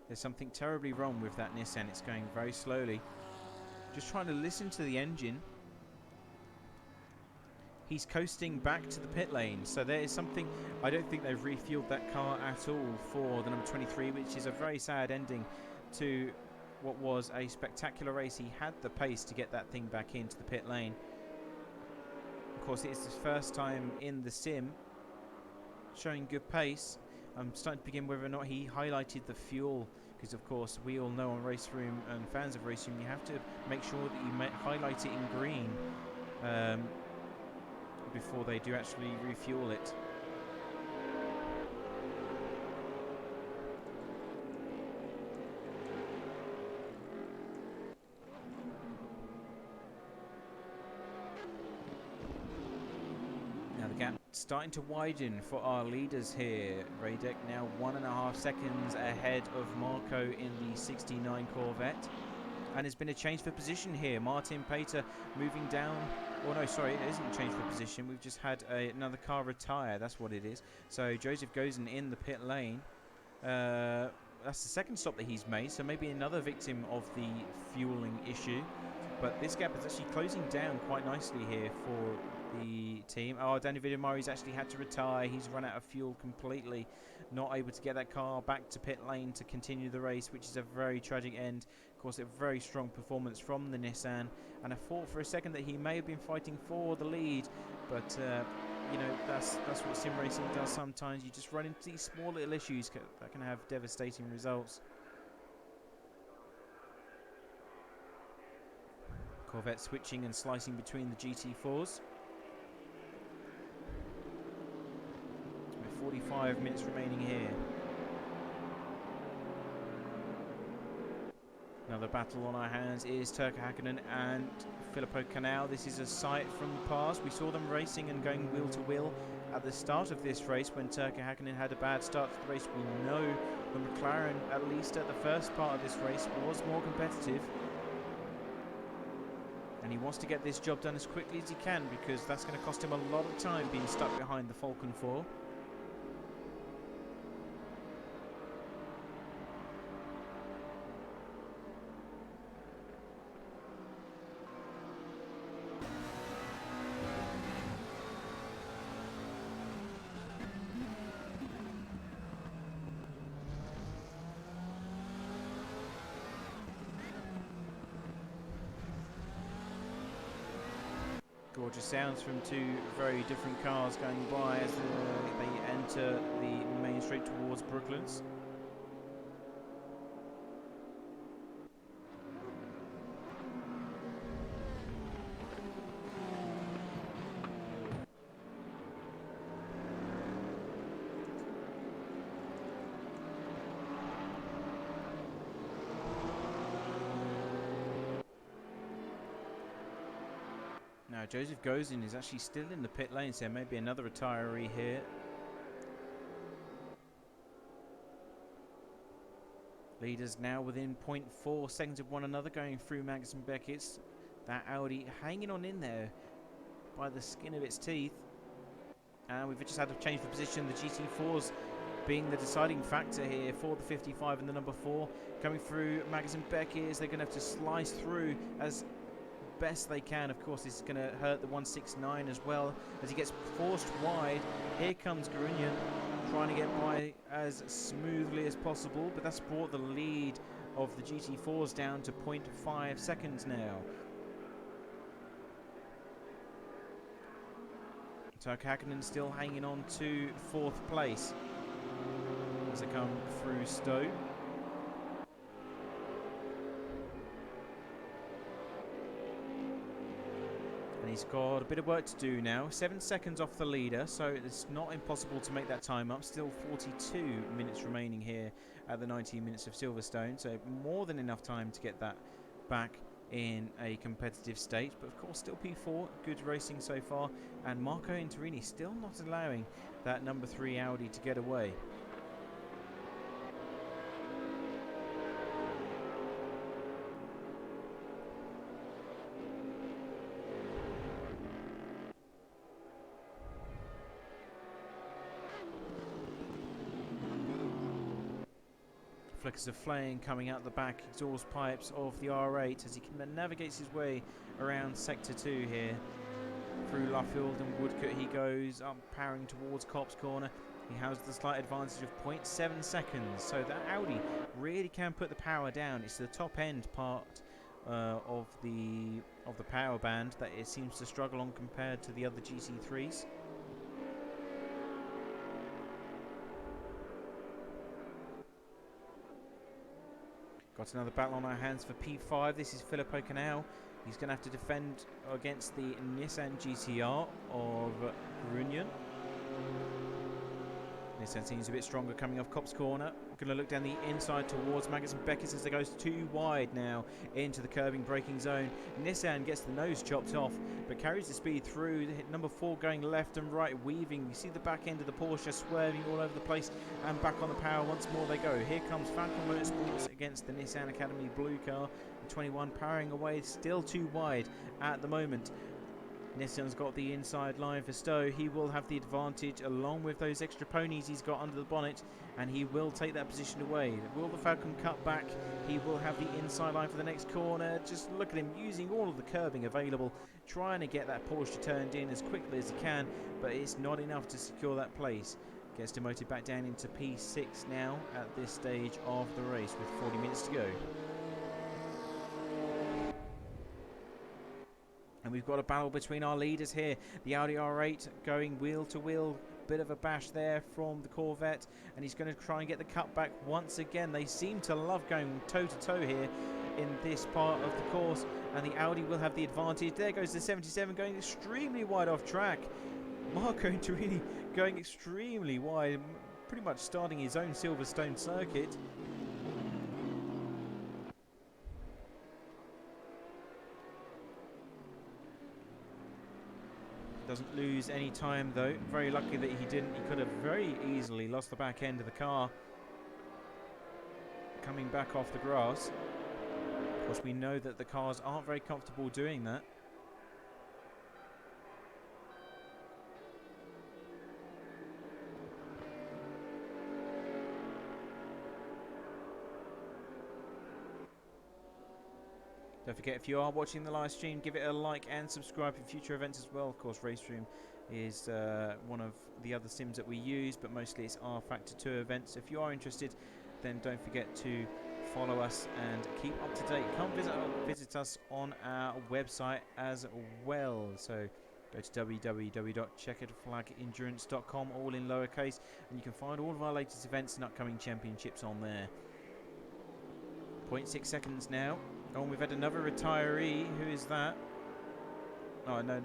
Speaker 1: There's something terribly wrong with that Nissan. It's going very slowly. Just trying to listen to the engine. He's coasting back to the pit lane. So there is something. I don't think they've refueled that car at all for the number 23, which is a very sad ending to what was a spectacular race. He had the pace to get that thing back into the pit lane. Of course, it is his first time in the sim, showing good pace. I'm starting to begin whether or not he highlighted the fuel, because of course we all know on Raceroom and fans of Raceroom, you have to make sure that you highlight it in green before they do actually refuel it. Now the gap starting to widen for our leaders here. Radek now 1.5 seconds ahead of Marco in the 69 Corvette. And there's been a change for position here. Martin Pater moving down. Oh no, sorry, it isn't a change for position. We've just had another car retire. That's what it is. So Joseph Gozen in the pit lane. that's the second stop that he's made, so maybe another victim of the fueling issue. But this gap is actually closing down quite nicely here for the team. Oh, Danny Murray's actually had to retire. He's run out of fuel completely, not able to get that car back to pit lane to continue the race, which is a very tragic end. Of course, a very strong performance from the Nissan, and I thought for a second that he may have been fighting for the lead, but you know, that's what sim racing does sometimes. You just run into these small little issues that can have devastating results. Corvette switching and slicing between the GT4s. 45 minutes remaining here. Another battle on our hands is Turkka Häkkinen and Filippo Canal. This is a sight from the past. We saw them racing and going wheel to wheel at the start of this race when Turkka Häkkinen had a bad start to the race. We know the McLaren, at least at the first part of this race, was more competitive. And he wants to get this job done as quickly as he can, because that's going to cost him a lot of time being stuck behind the Falcon 4. Gorgeous sounds from two very different cars going by as they enter the main straight towards Brooklands. Now Joseph Gozin is actually still in the pit lane, so maybe another retiree here. Leaders now within 0.4 seconds of one another going through Magnus and Beckett's. That Audi hanging on in there by the skin of its teeth. And we've just had a change of position. The GT4s being the deciding factor here for the 55 and the number 4. Coming through Magnus and Beckett's. They're going to have to slice through as best they can. Of course, this is going to hurt the 169 as well as he gets forced wide. Here comes Grunion trying to get by as smoothly as possible, but that's brought the lead of the GT4s down to 0.5 seconds now. Turkka Häkkinen still hanging on to 4th place as they come through Stowe. And he's got a bit of work to do now. 7 seconds off the leader, so it's not impossible to make that time up. Still 42 minutes remaining here at the 90 minutes of Silverstone, so more than enough time to get that back in a competitive state. But of course, still P4, good racing so far. And Marco Interini still not allowing that number 3 Audi to get away. Flickers of flame coming out the back exhaust pipes of the R8 as he navigates his way around Sector 2 here. Through Luffield and Woodcote he goes, up powering towards Copse Corner. He has the slight advantage of 0.7 seconds, so that Audi really can put the power down. It's the top end part of the power band that it seems to struggle on compared to the other GT3s. Got another battle on our hands for P5. This is Filippo Canal. He's going to have to defend against the Nissan GTR of Grunion. Nissan seems a bit stronger coming off Copse Corner. Going to look down the inside towards Magnus and Beckett as they goes too wide now into the curbing braking zone. Nissan gets the nose chopped off but carries the speed through. Number 4 going left and right, weaving. You see the back end of the Porsche swerving all over the place, and back on the power once more they go. Here comes Falcon Motorsports against the Nissan Academy blue car. The 21 powering away, still too wide at the moment. Nissan's got the inside line for Stowe. He will have the advantage along with those extra ponies he's got under the bonnet, and he will take that position away. Will the Falcon cut back? He will have the inside line for the next corner. Just look at him using all of the curbing available, trying to get that Porsche turned in as quickly as he can, but it's not enough to secure that place. Gets demoted back down into P6 now at this stage of the race with 40 minutes to go. And we've got a battle between our leaders here. The Audi R8 going wheel to wheel. Bit of a bash there from the Corvette. And he's going to try and get the cutback once again. They seem to love going toe to toe here in this part of the course. And the Audi will have the advantage. There goes the 77 going extremely wide off track. Marco Interini going extremely wide. Pretty much starting his own Silverstone circuit. Doesn't lose any time though. Very lucky that he didn't. He could have very easily lost the back end of the car coming back off the grass. Of course, we know that the cars aren't very comfortable doing that. Don't forget, if you are watching the live stream, give it a like and subscribe for future events as well. Of course, Raceroom is one of the other sims that we use, but mostly it's our Factor 2 events. If you are interested, then don't forget to follow us and keep up to date. Come visit us on our website as well. So go to www.checkeredflagendurance.com, all in lowercase, and you can find all of our latest events and upcoming championships on there. 0.6 seconds now. Oh, and we've had another retiree. Who is that? Oh, no,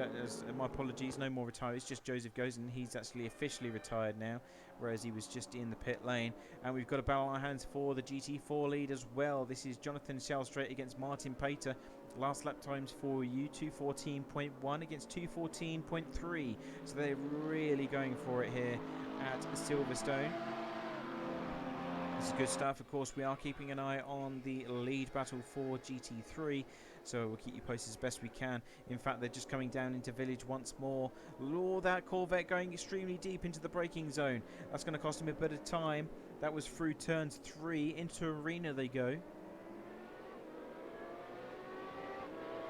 Speaker 1: my apologies. No more retirees. Just Joseph Gozen. He's actually officially retired now, whereas he was just in the pit lane. And we've got a battle on our hands for the GT4 lead as well. This is Jonathan Shellstraight against Martin Pater. Last lap times for you, 2:14.1 against 2:14.3. So they're really going for it here at Silverstone. This is good stuff. Of course, we are keeping an eye on the lead battle for GT3, so we'll keep you posted as best we can. In fact, they're just coming down into Village once more. Oh, that Corvette going extremely deep into the braking zone. That's going to cost him a bit of time. That was through turns 3. Into Arena they go.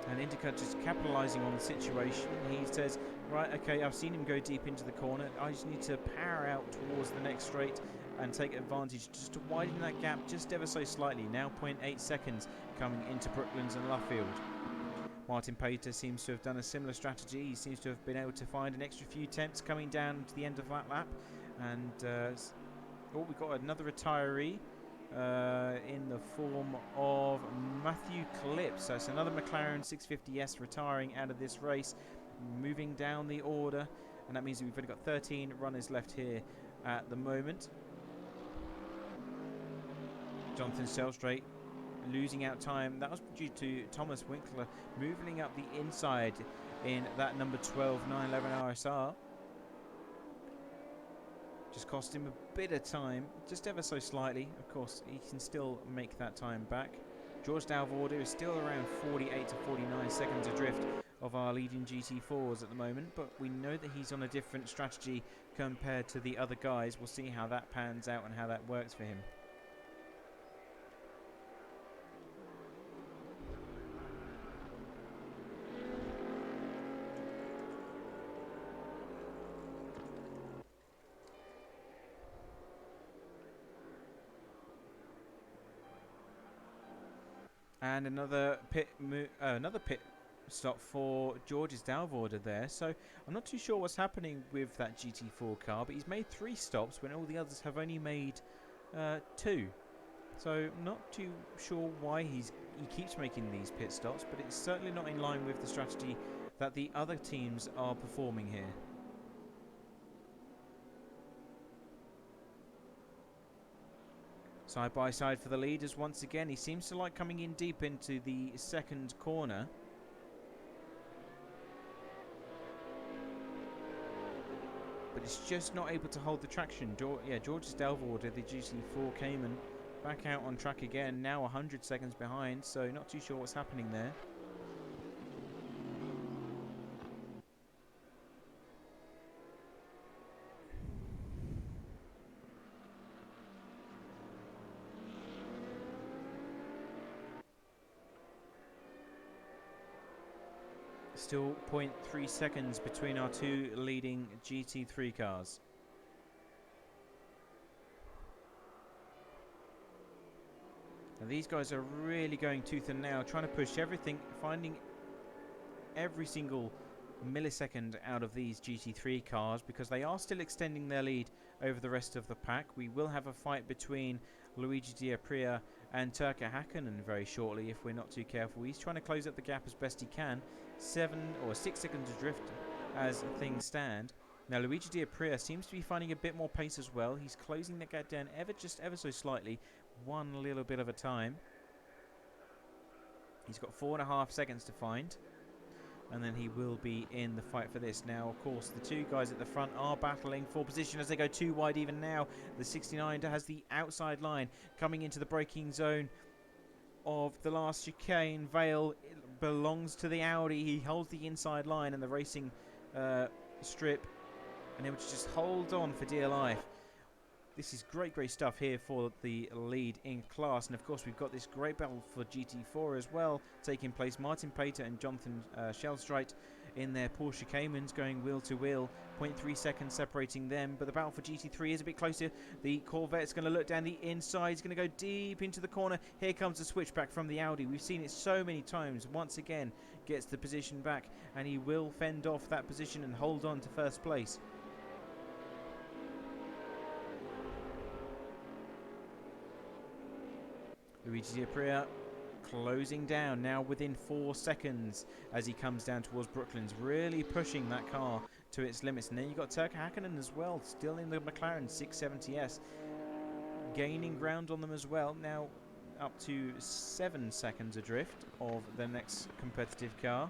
Speaker 1: And Indica just capitalising on the situation. He says, right, okay, I've seen him go deep into the corner. I just need to power out towards the next straight and take advantage just to widen that gap just ever so slightly. Now 0.8 seconds coming into Brooklands and Luffield. Martin Pater seems to have done a similar strategy. He seems to have been able to find an extra few tenths coming down to the end of that lap. And oh, we've got another retiree in the form of Matthew Clips. So it's another McLaren 650S retiring out of this race, moving down the order. And that means that we've only got 13 runners left here at the moment. Jonathan Shellstraight losing out time. That was due to Thomas Winkler moving up the inside in that number 12 911 RSR. Just cost him a bit of time, just ever so slightly. Of course, he can still make that time back. George Dalvorder is still around 48 to 49 seconds adrift of our leading GT4s at the moment, but we know that he's on a different strategy compared to the other guys. We'll see how that pans out and how that works for him. And another pit stop for George's Dalvorder there. So I'm not too sure what's happening with that GT4 car, but he's made 3 stops when all the others have only made 2. So not too sure why he keeps making these pit stops, but it's certainly not in line with the strategy that the other teams are performing here. Side by side for the leaders once again. He seems to like coming in deep into the second corner. But it's just not able to hold the traction. George's Dalvorder, the GT4 Cayman, back out on track again. Now 100 seconds behind, so not too sure what's happening there. Still 0.3 seconds between our two leading GT3 cars. Now these guys are really going tooth and nail, trying to push everything, finding every single millisecond out of these GT3 cars, because they are still extending their lead over the rest of the pack. We will have a fight between Luigi D'Apria and Turka Hakkinen very shortly if we're not too careful. He's trying to close up the gap as best he can. 7 or 6 seconds adrift as things stand. Now Luigi D'Apria seems to be finding a bit more pace as well. He's closing the gap down ever so slightly, one little bit of a time. He's got 4.5 seconds to find, and then he will be in the fight for this. Now, of course, the two guys at the front are battling for position as they go too wide even now. The 69 has the outside line coming into the braking zone of the last chicane. Vale belongs to the Audi. He holds the inside line and the racing strip, and able to just hold on for dear life. This is great stuff here for the lead in class. And of course, we've got this great battle for GT4 as well taking place. Martin Pater and Jonathan Shellstrite in their Porsche Caymans going wheel to wheel. 0.3 seconds separating them. But the battle for GT3 is a bit closer. The Corvette's going to look down the inside. He's going to go deep into the corner. Here comes the switchback from the Audi. We've seen it so many times. Once again, gets the position back. And he will fend off that position and hold on to first place. Luigi D'Apria closing down now within 4 seconds as he comes down towards Brooklands, really pushing that car to its limits. And then you've got Turka Hakkinen as well, still in the McLaren 670S, gaining ground on them as well. Now up to 7 seconds adrift of the next competitive car.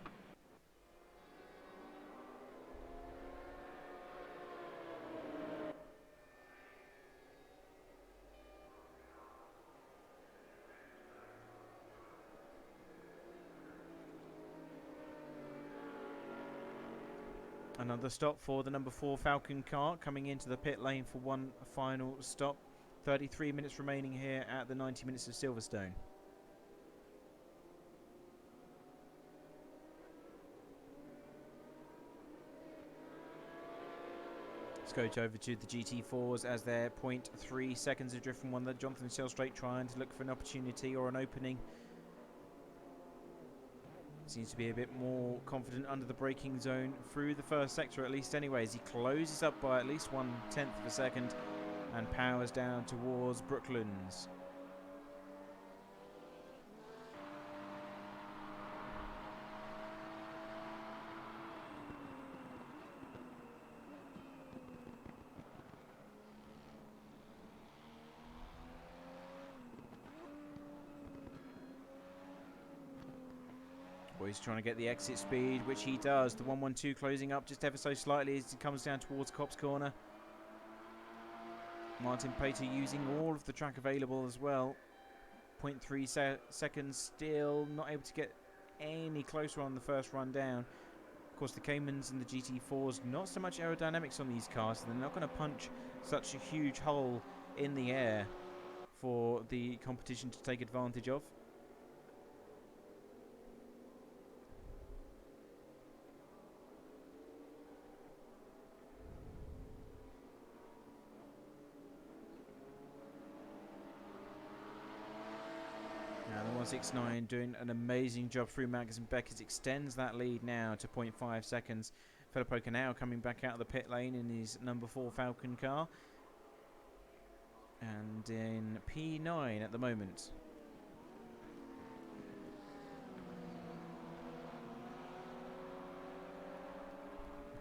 Speaker 1: Another stop for the number 4 Falcon car coming into the pit lane for one final stop. 33 minutes remaining here at the 90 minutes of Silverstone. Let's go over to the GT4s as they're 0.3 seconds adrift from one. That Jonathan Shellstrate trying to look for an opportunity or an opening. Seems to be a bit more confident under the braking zone through the first sector, at least anyway, as he closes up by at least 1/10 of a second and powers down towards Brooklands. He's trying to get the exit speed, which he does. The 112 closing up just ever so slightly as he comes down towards Copse Corner. Martin Pater using all of the track available as well. 0.3 seconds still not able to get any closer on the first run down. Of course, the Caymans and the GT4s, not so much aerodynamics on these cars, so they're not going to punch such a huge hole in the air for the competition to take advantage of. Now the 169 doing an amazing job through Magnussen Beckers, extends that lead now to 0.5 seconds. Filippo Canal coming back out of the pit lane in his number 4 Falcon car. And in P9 at the moment.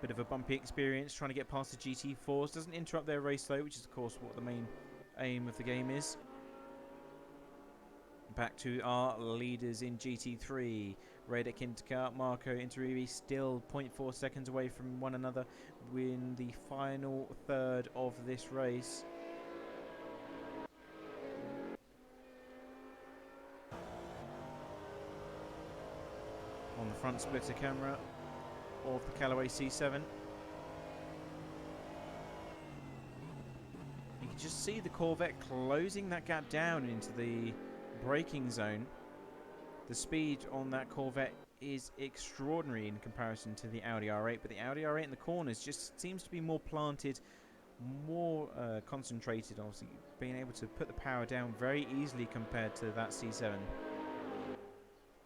Speaker 1: Bit of a bumpy experience trying to get past the GT4s. Doesn't interrupt their race though, which is of course what the main aim of the game is. Back to our leaders in GT3. Radek Intica, Marco Interibi still 0.4 seconds away from one another in the final third of this race. On the front splitter camera of the Callaway C7. You can just see the Corvette closing that gap down into the braking zone. The speed on that Corvette is extraordinary in comparison to the Audi R8, but the Audi R8 in the corners just seems to be more planted, more concentrated, obviously being able to put the power down very easily compared to that C7.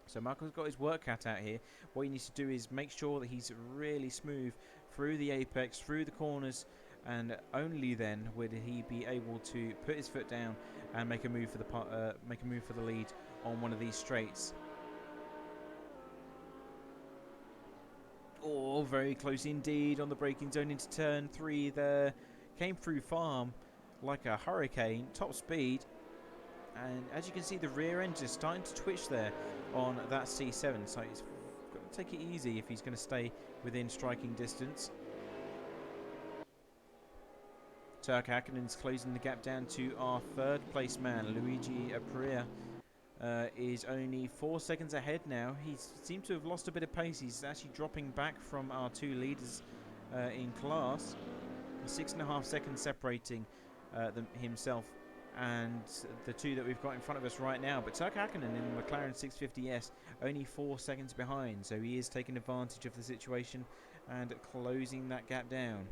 Speaker 1: So Michael's got his work cut out here. What he needs to do is make sure that he's really smooth through the apex, through the corners, and only then would he be able to put his foot down and make a move for the lead on one of these straights. Oh, very close indeed on the braking zone into turn 3 there. Came through farm like a hurricane, top speed. And as you can see, the rear end is starting to twitch there on that C7. So he's got to take it easy if he's going to stay within striking distance. Turk Hakkinen's closing the gap down to our third place man, Luigi Aprilia. Is only 4 seconds ahead now. He seemed to have lost a bit of pace. He's actually dropping back from our two leaders in class. 6.5 seconds separating himself and the two that we've got in front of us right now. But Turk Hakkinen in the McLaren 650S only 4 seconds behind. So he is taking advantage of the situation and closing that gap down.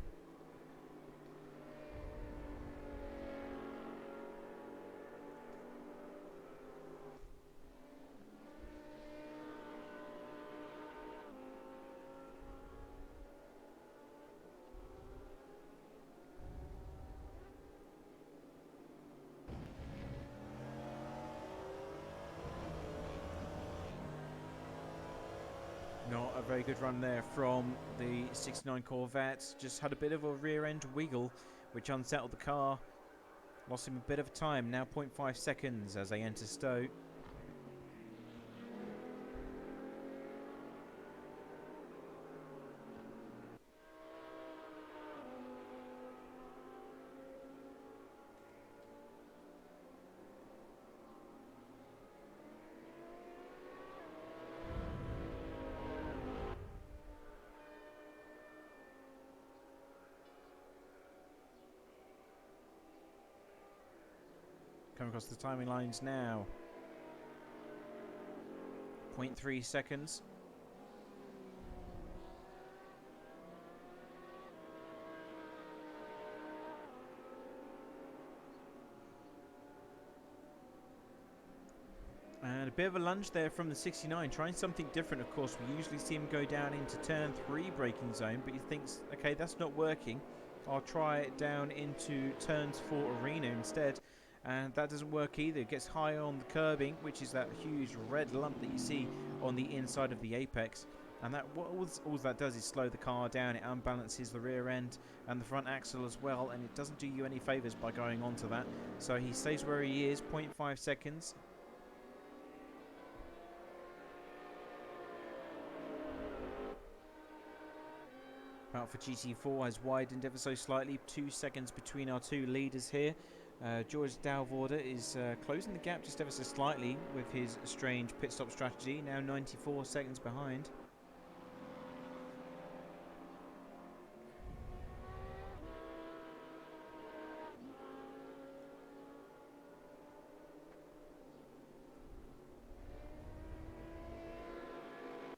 Speaker 1: Not a very good run there from the 69 Corvette. Just had a bit of a rear end wiggle which unsettled the car. Lost him a bit of time. Now 0.5 seconds as they enter Stowe. Coming across the timing lines now. 0.3 seconds. And a bit of a lunge there from the 69, trying something different. Of course, we usually see him go down into turn 3 braking zone, but he thinks, okay, that's not working. I'll try it down into turns 4 arena instead. And that doesn't work either. It gets higher on the curbing, which is that huge red lump that you see on the inside of the apex. And that all that does is slow the car down. It unbalances the rear end and the front axle as well, and it doesn't do you any favours by going onto that. So he stays where he is, 0.5 seconds. Out for GT4 has widened ever so slightly, 2 seconds between our two leaders here. George Dalvorder is closing the gap just ever so slightly with his strange pit stop strategy, now 94 seconds behind.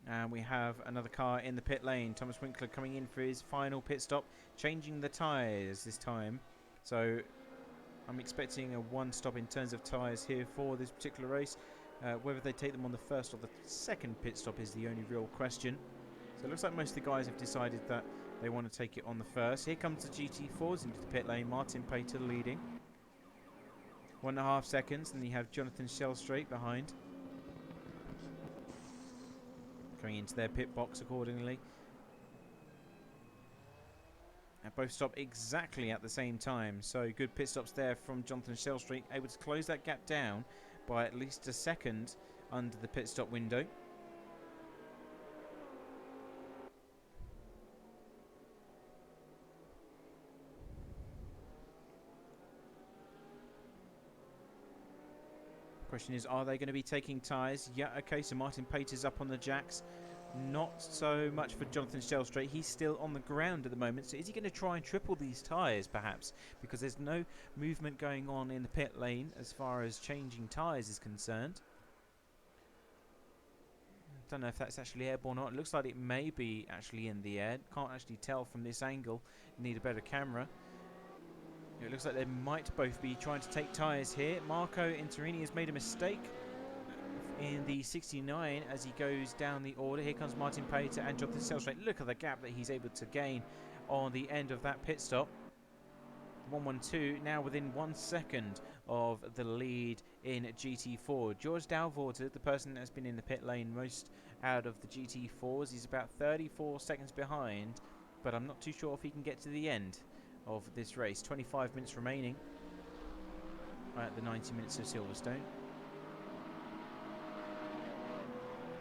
Speaker 1: And we have another car in the pit lane. Thomas Winkler coming in for his final pit stop, changing the tyres this time. So I'm expecting a one stop in terms of tyres here for this particular race. Whether they take them on the first or the second pit stop is the only real question. So it looks like most of the guys have decided that they want to take it on the first. Here comes the GT4s into the pit lane. Martin Pater leading. 1.5 seconds, and you have Jonathan Shellstraight behind. Coming into their pit box accordingly. And both stop exactly at the same time. So good pit stops there from Jonathan Shellstraight, able to close that gap down by at least a second under the pit stop window. Question is, are they going to be taking tyres? Yeah, okay, so Martin Pater's up on the jacks. Not so much for Jonathan Shellstraight. He's still on the ground at the moment. So is he going to try and triple these tyres, perhaps? Because there's no movement going on in the pit lane as far as changing tyres is concerned. don't know if that's actually airborne or not. It looks like it may be actually in the air. Can't actually tell from this angle. Need a better camera. It looks like they might both be trying to take tyres here. Marco Interini has made a mistake in the 69 as he goes down the order. Here comes Martin Pater and Jonathan Selstrate. Look at the gap that he's able to gain on the end of that pit stop. 112 now within 1 second of the lead in GT4. George Dalvorter, the person that's been in the pit lane most out of the GT4s, he's about 34 seconds behind, but I'm not too sure if he can get to the end of this race. 25 minutes remaining at the 90 minutes of Silverstone.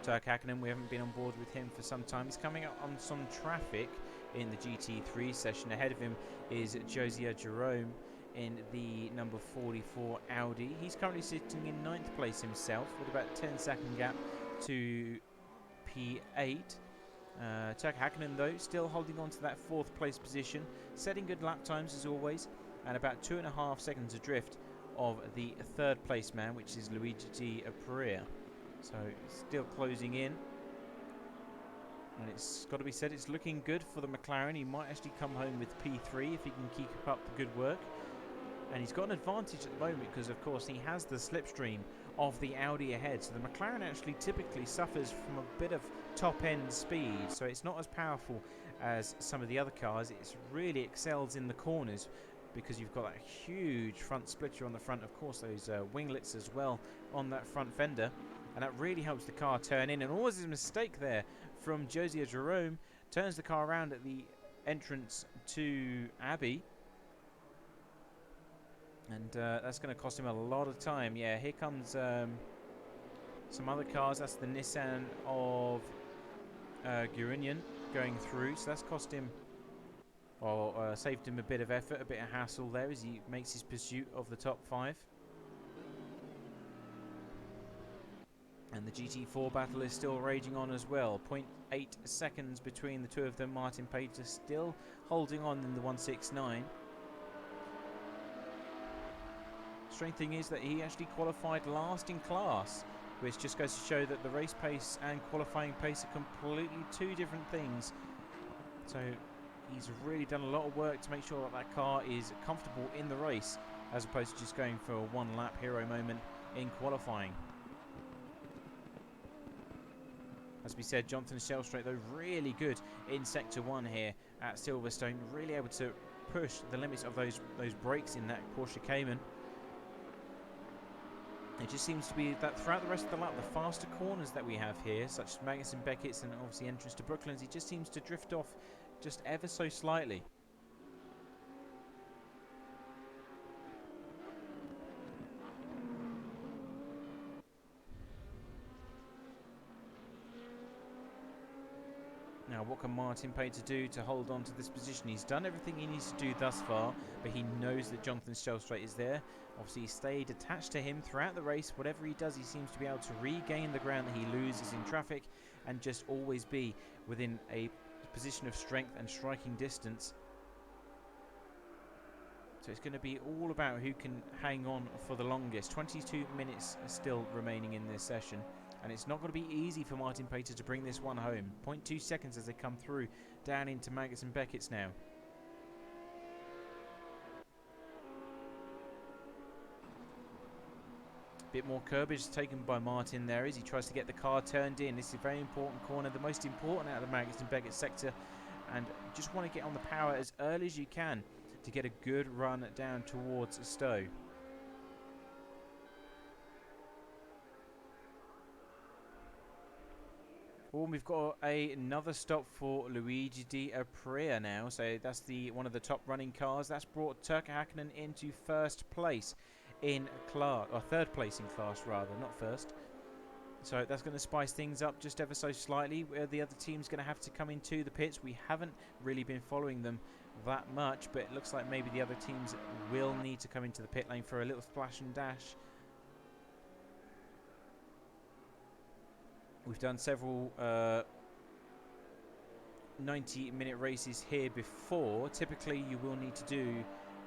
Speaker 1: Turk Hakkinen, we haven't been on board with him for some time. He's coming up on some traffic in the GT3 session. Ahead of him is Josiah Jerome in the number 44 Audi. He's currently sitting in 9th place himself with about a 10-second gap to P8. Turk Hakkinen, though, still holding on to that 4th place position, setting good lap times as always, and about 2.5 seconds adrift of the 3rd place man, which is Luigi Aprilia. So still closing in, and it's got to be said, it's looking good for the McLaren. He might actually come home with P3 if he can keep up the good work, and he's got an advantage at the moment because of course he has the slipstream of the Audi ahead. So the McLaren actually typically suffers from a bit of top end speed, so it's not as powerful as some of the other cars. It really excels in the corners because you've got that huge front splitter on the front, of course those winglets as well on that front fender. And that really helps the car turn in. And always a mistake there from Josiah Jerome. Turns the car around at the entrance to Abbey. And that's going to cost him a lot of time. Yeah, here comes some other cars. That's the Nissan of Gurinian going through. So that's cost him, or saved him a bit of effort, a bit of hassle there as he makes his pursuit of the top 5. And the GT4 battle is still raging on as well. 0.8 seconds between the two of them. Martin Pater still holding on in the 169. Strange thing is that he actually qualified last in class, which just goes to show that the race pace and qualifying pace are completely two different things. So he's really done a lot of work to make sure that that car is comfortable in the race, as opposed to just going for a one-lap hero moment in qualifying. As we said, Jonathan Selstrate, though, really good in Sector 1 here at Silverstone. Really able to push the limits of those brakes in that Porsche Cayman. It just seems to be that throughout the rest of the lap, the faster corners that we have here, such as Magnussen, Beckett's and obviously entrance to Brooklands, he just seems to drift off just ever so slightly. Now, what can Martin Pater do to hold on to this position? He's done everything he needs to do thus far, but he knows that Jonathan Selstrate is there. Obviously, he stayed attached to him throughout the race. Whatever he does, he seems to be able to regain the ground that he loses in traffic and just always be within a position of strength and striking distance. So it's going to be all about who can hang on for the longest. 22 minutes still remaining in this session. And it's not going to be easy for Martin Pater to bring this one home. 0.2 seconds as they come through down into Magnussen Beckett's now. Bit more curbage taken by Martin there as he tries to get the car turned in. This is a very important corner, the most important out of the Magnussen Beckett sector. And you just want to get on the power as early as you can to get a good run down towards Stowe. Oh, we've got another stop for Luigi Aprilia now. So that's one of the top running cars. That's brought Turk Hakkinen into first place in class, or third place in class rather, not first. So that's going to spice things up just ever so slightly. The other team's going to have to come into the pits. We haven't really been following them that much, but it looks like maybe the other teams will need to come into the pit lane for a little splash and dash. We've done several 90-minute races here before. Typically, you will need to do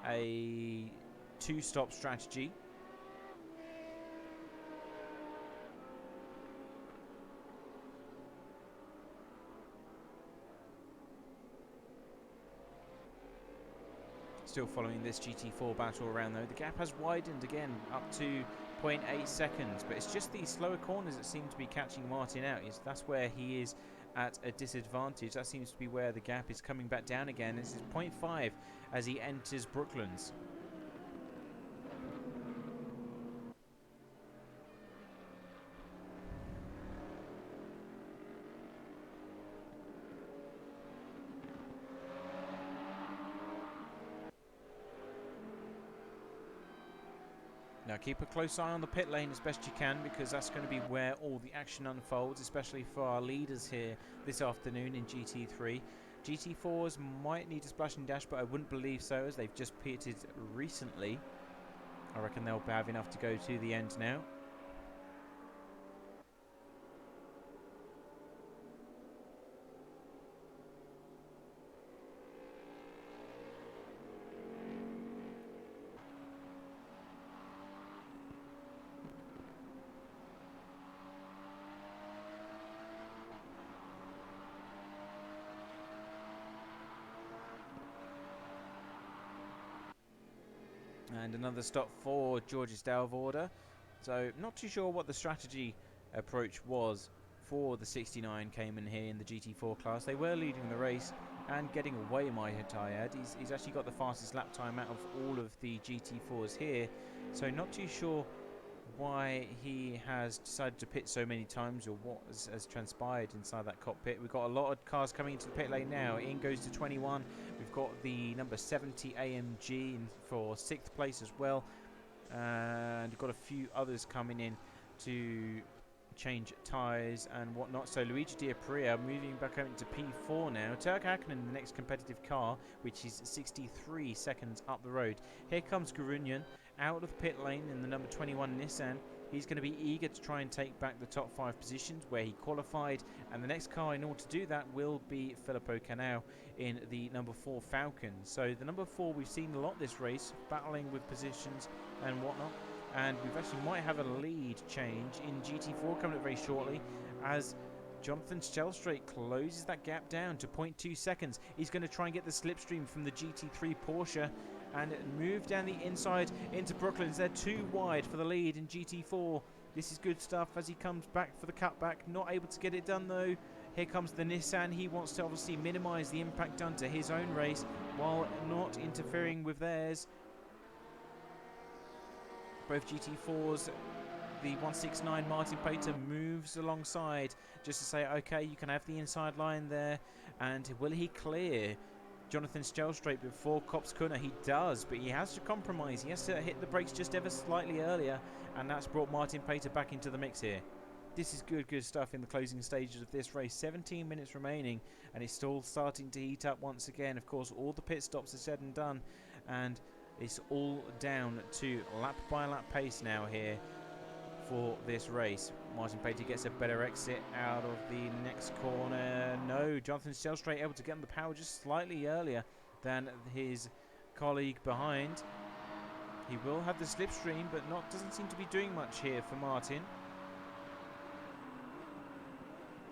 Speaker 1: a two-stop strategy. Still following this GT4 battle around though. The gap has widened again up to 0.8 seconds, but it's just these slower corners that seem to be catching Martin out. That's where he is at a disadvantage. That seems to be where the gap is coming back down again. This is 0.5 as he enters Brooklands. Now keep a close eye on the pit lane as best you can, because that's going to be where all the action unfolds, especially for our leaders here this afternoon in GT3. GT4s might need a splash and dash, but I wouldn't believe so, as they've just pitted recently. I reckon they'll have enough to go to the end now. And another stop for George's Dalvorder. So not too sure what the strategy approach was for the 69 Cayman here in the GT4 class. They were leading the race and getting away, might I add. He's actually got the fastest lap time out of all of the GT4s here. So not too sure why he has decided to pit so many times, or what has transpired inside that cockpit. We've got a lot of cars coming into the pit lane now. In goes to 21. We've got the number 70 AMG for 6th place as well, and we've got a few others coming in to change tyres and whatnot. So Luigi Diapria moving back over to P4 now. Turk Hakkinen, the next competitive car, which is 63 seconds up the road. Here comes Gurunian out of the pit lane in the number 21 Nissan. He's going to be eager to try and take back the top 5 positions where he qualified, and the next car in order to do that will be Filippo Canal in the number 4 Falcon. So the number 4 we've seen a lot this race, battling with positions and whatnot, and we've actually might have a lead change in GT4 coming up very shortly, as Jonathan Stelstrate closes that gap down to 0.2 seconds. He's going to try and get the slipstream from the GT3 Porsche and move down the inside into Brooklands. They're too wide for the lead in GT4. This is good stuff as he comes back for the cutback. Not able to get it done though. Here comes the Nissan. He wants to obviously minimise the impact done to his own race while not interfering with theirs. Both GT4s. The 169 Martin Pater moves alongside just to say, okay, you can have the inside line there. And will he clear Jonathan Stelstrate before Kops Kuna? He does, but he has to compromise. He has to hit the brakes just ever slightly earlier, and that's brought Martin Pater back into the mix here. This is good stuff in the closing stages of this race. 17 minutes remaining, and it's still starting to heat up once again. Of course, all the pit stops are said and done, and it's all down to lap by lap pace now here for this race. Martin Pater gets a better exit out of the next corner. No, Jonathan Stelstrate able to get on the power just slightly earlier than his colleague behind. He will have the slipstream, but doesn't seem to be doing much here for Martin.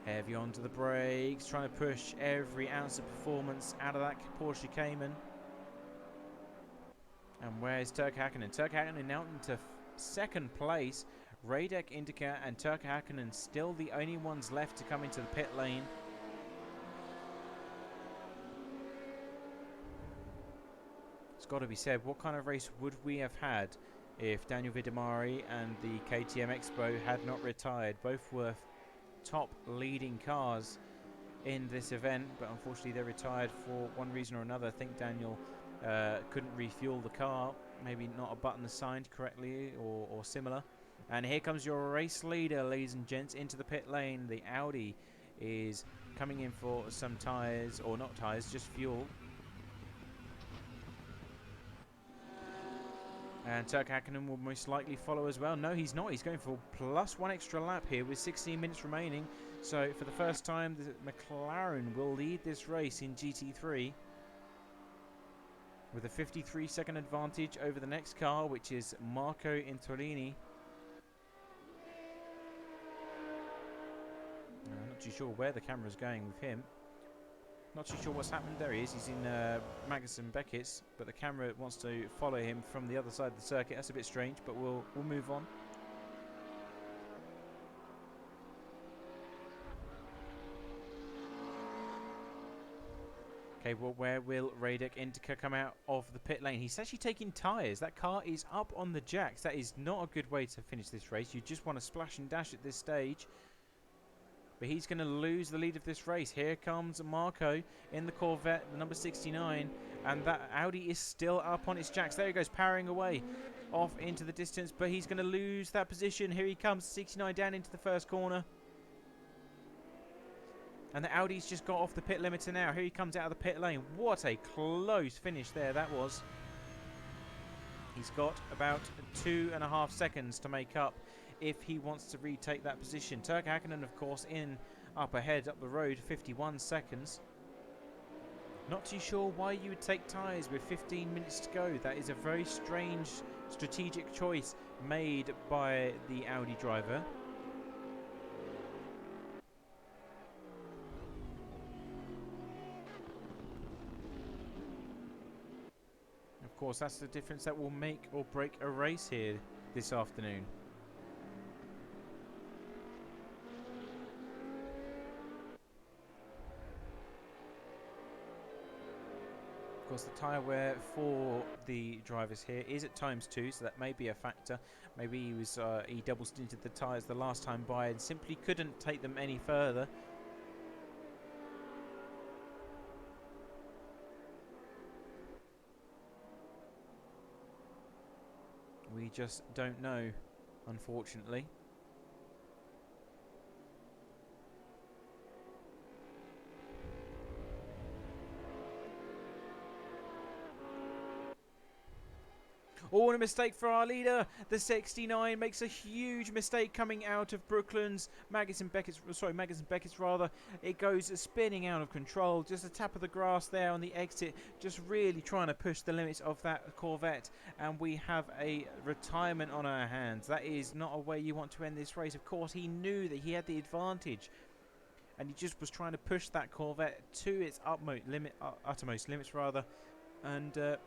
Speaker 1: Heavy onto the brakes, trying to push every ounce of performance out of that Porsche Cayman. And where's Turk Hakkinen? Turk Hakkinen now into 2nd place. Radek Indica and Turk Hakkinen still the only ones left to come into the pit lane. It's got to be said, what kind of race would we have had if Daniel Vidamari and the KTM Expo had not retired? Both were top leading cars in this event, but unfortunately they retired for one reason or another. I think Daniel couldn't refuel the car, maybe not a button assigned correctly or similar. And here comes your race leader, ladies and gents, into the pit lane. The Audi is coming in for some tyres, or not tyres, just fuel. And Turk Hakkinen will most likely follow as well. No, he's not. He's going for +1 extra lap here with 16 minutes remaining. So for the first time, the McLaren will lead this race in GT3 with a 53-second advantage over the next car, which is Marco Intolini. I'm not too sure where the camera's going with him. Not too sure what's happened. There he is. He's in Magnussen-Beckett's, but the camera wants to follow him from the other side of the circuit. That's a bit strange, but we'll move on. Okay, well, where will Radek Indica come out of the pit lane? He's actually taking tyres. That car is up on the jacks. That is not a good way to finish this race. You just want to splash and dash at this stage. But he's going to lose the lead of this race. Here comes Marco in the Corvette, the number 69. And that Audi is still up on its jacks. There he goes, powering away off into the distance. But he's going to lose that position. Here he comes, 69 down into the first corner. And the Audi's just got off the pit limiter now. Here he comes out of the pit lane. What a close finish there that was. He's got about 2.5 seconds to make up if he wants to retake that position. Turk Hakkinen, of course, in up ahead, up the road, 51 seconds. Not too sure why you would take tyres with 15 minutes to go. That is a very strange strategic choice made by the Audi driver. Of course, that's the difference that will make or break a race here this afternoon. Of course, the tyre wear for the drivers here is at ×2, so that may be a factor. Maybe he double stinted the tyres the last time by and simply couldn't take them any further. We just don't know, unfortunately. Oh, and a mistake for our leader. The 69 makes a huge mistake coming out of Brooklyn's Magnussen-Beckett's rather. It goes spinning out of control. Just a tap of the grass there on the exit. Just really trying to push the limits of that Corvette. And we have a retirement on our hands. That is not a way you want to end this race. Of course, he knew that he had the advantage. And he just was trying to push that Corvette to its uttermost limits rather. And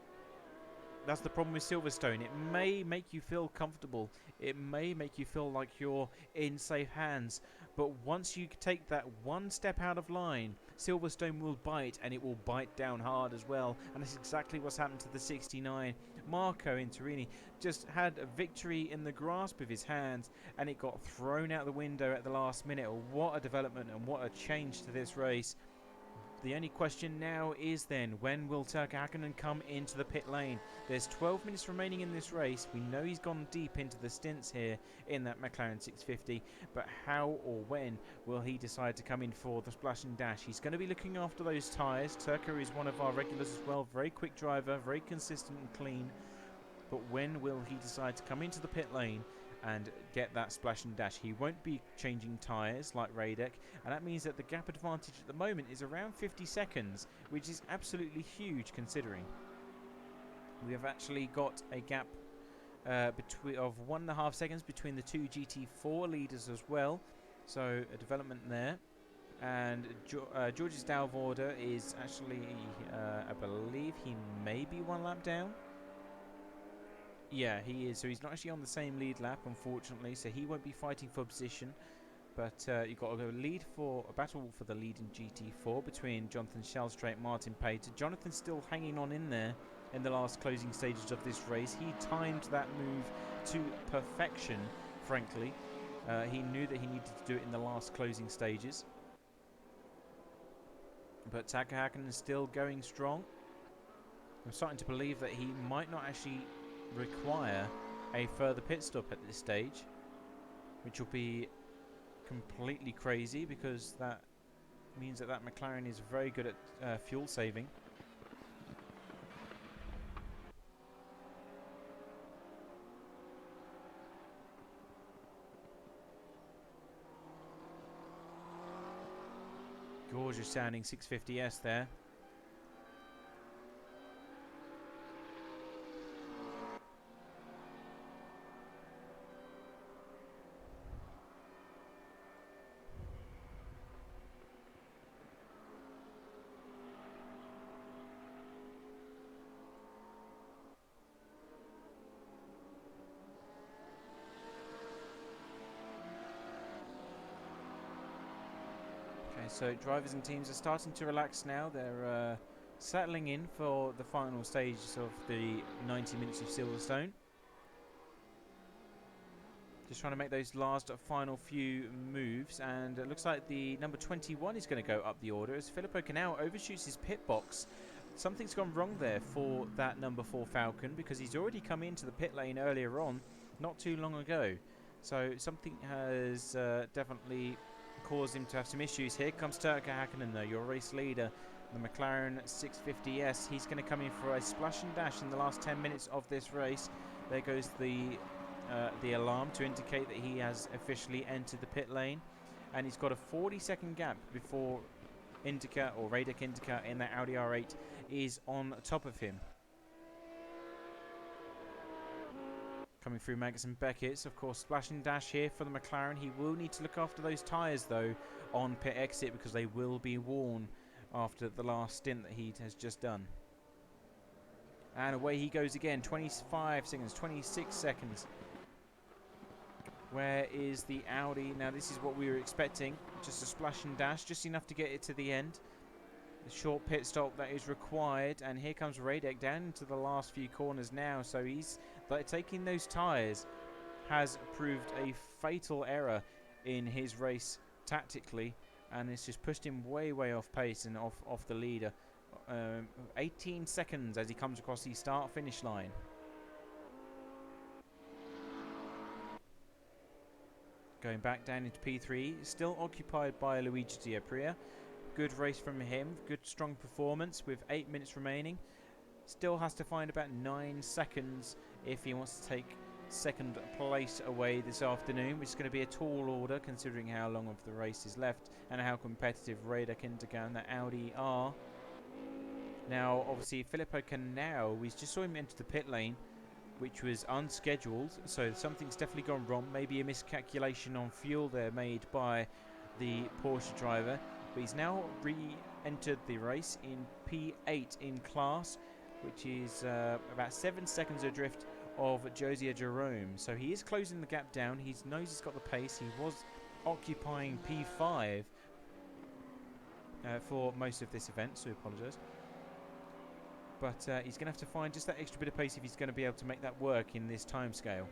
Speaker 1: that's the problem with Silverstone. It may make you feel comfortable. It may make you feel like you're in safe hands. But once you take that one step out of line, Silverstone will bite, and it will bite down hard as well. And that's exactly what's happened to the 69. Marco Interini just had a victory in the grasp of his hands, and it got thrown out the window at the last minute. What a development and what a change to this race. The only question now is then, when will Turk Hakkinen come into the pit lane? There's 12 minutes remaining in this race. We know he's gone deep into the stints here in that McLaren 650, but how or when will he decide to come in for the splash and dash? He's going to be looking after those tyres. Turker is one of our regulars as well. Very quick driver, very consistent and clean. But when will he decide to come into the pit lane and get that splash and dash? He won't be changing tyres like Radek, and that means that the gap advantage at the moment is around 50 seconds, which is absolutely huge considering. We have actually got a gap of 1.5 seconds between the two GT4 leaders as well, so a development there. And George's Dalvorder is actually, I believe he may be 1 lap down. Yeah, he is. So he's not actually on the same lead lap, unfortunately. So he won't be fighting for position. But you've got a battle for the lead in GT4 between Jonathan Shellstrait and Martin Pater. Jonathan's still hanging on in there in the last closing stages of this race. He timed that move to perfection, frankly. He knew that he needed to do it in the last closing stages. But Taka Hakkinen is still going strong. I'm starting to believe that he might not actually require a further pit stop at this stage, which will be completely crazy because that means that McLaren is very good at fuel saving. Gorgeous sounding 650S there. So drivers and teams are starting to relax now. They're settling in for the final stages of the 90 minutes of Silverstone. Just trying to make those last final few moves, and it looks like the number 21 is going to go up the order as Filippo Canal overshoots his pit box. Something's gone wrong there for that number 4 Falcon, because he's already come into the pit lane earlier on, not too long ago. So something has definitely caused him to have some issues. Here comes Turkka Häkkinen though, your race leader, the McLaren 650S. He's going to come in for a splash and dash in the last 10 minutes of this race. There goes the alarm to indicate that he has officially entered the pit lane, and he's got a 40-second gap before Indica or Radek Indica in that Audi R8 is on top of him. Coming through Magnussen Beckett's, of course, splash and dash here for the McLaren. He will need to look after those tyres though on pit exit, because they will be worn after the last stint that he has just done. And away he goes again. 25 seconds, 26 seconds. Where is the Audi? Now this is what we were expecting. Just a splash and dash, just enough to get it to the end. The short pit stop that is required. And here comes Radek down into the last few corners now. So he's taking those tyres has proved a fatal error in his race tactically. And it's just pushed him way off pace and off the leader. 18 seconds as he comes across the start-finish line. Going back down into P3, still occupied by Luigi Di Apria. Good race from him, good strong performance with 8 minutes remaining. Still has to find about 9 seconds if he wants to take second place away this afternoon, which is going to be a tall order considering how long of the race is left and how competitive Radek Indica and the Audi are. Now, obviously, Filippo Canal, we just saw him enter the pit lane, which was unscheduled, so something's definitely gone wrong. Maybe a miscalculation on fuel there made by the Porsche driver. But he's now re-entered the race in P8 in class, which is about 7 seconds adrift of Josiah Jerome. So he is closing the gap down. He knows he's got the pace. He was occupying P5 for most of this event, so I apologise. But he's going to have to find just that extra bit of pace if he's going to be able to make that work in this time scale.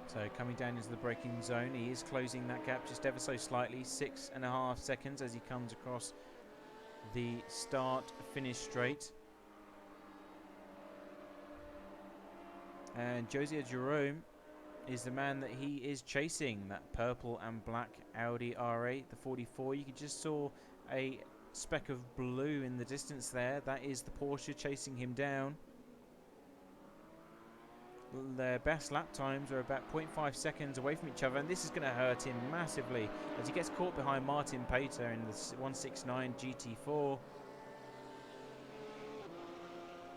Speaker 1: So coming down into the braking zone, he is closing that gap just ever so slightly, 6.5 seconds as he comes across the start-finish straight. And Josiah Jerome is the man that he is chasing, that purple and black Audi R8, the 44. You just saw a speck of blue in the distance there. That is the Porsche chasing him down. Their best lap times are about 0.5 seconds away from each other, and this is going to hurt him massively as he gets caught behind Martin Pater in the 169 GT4.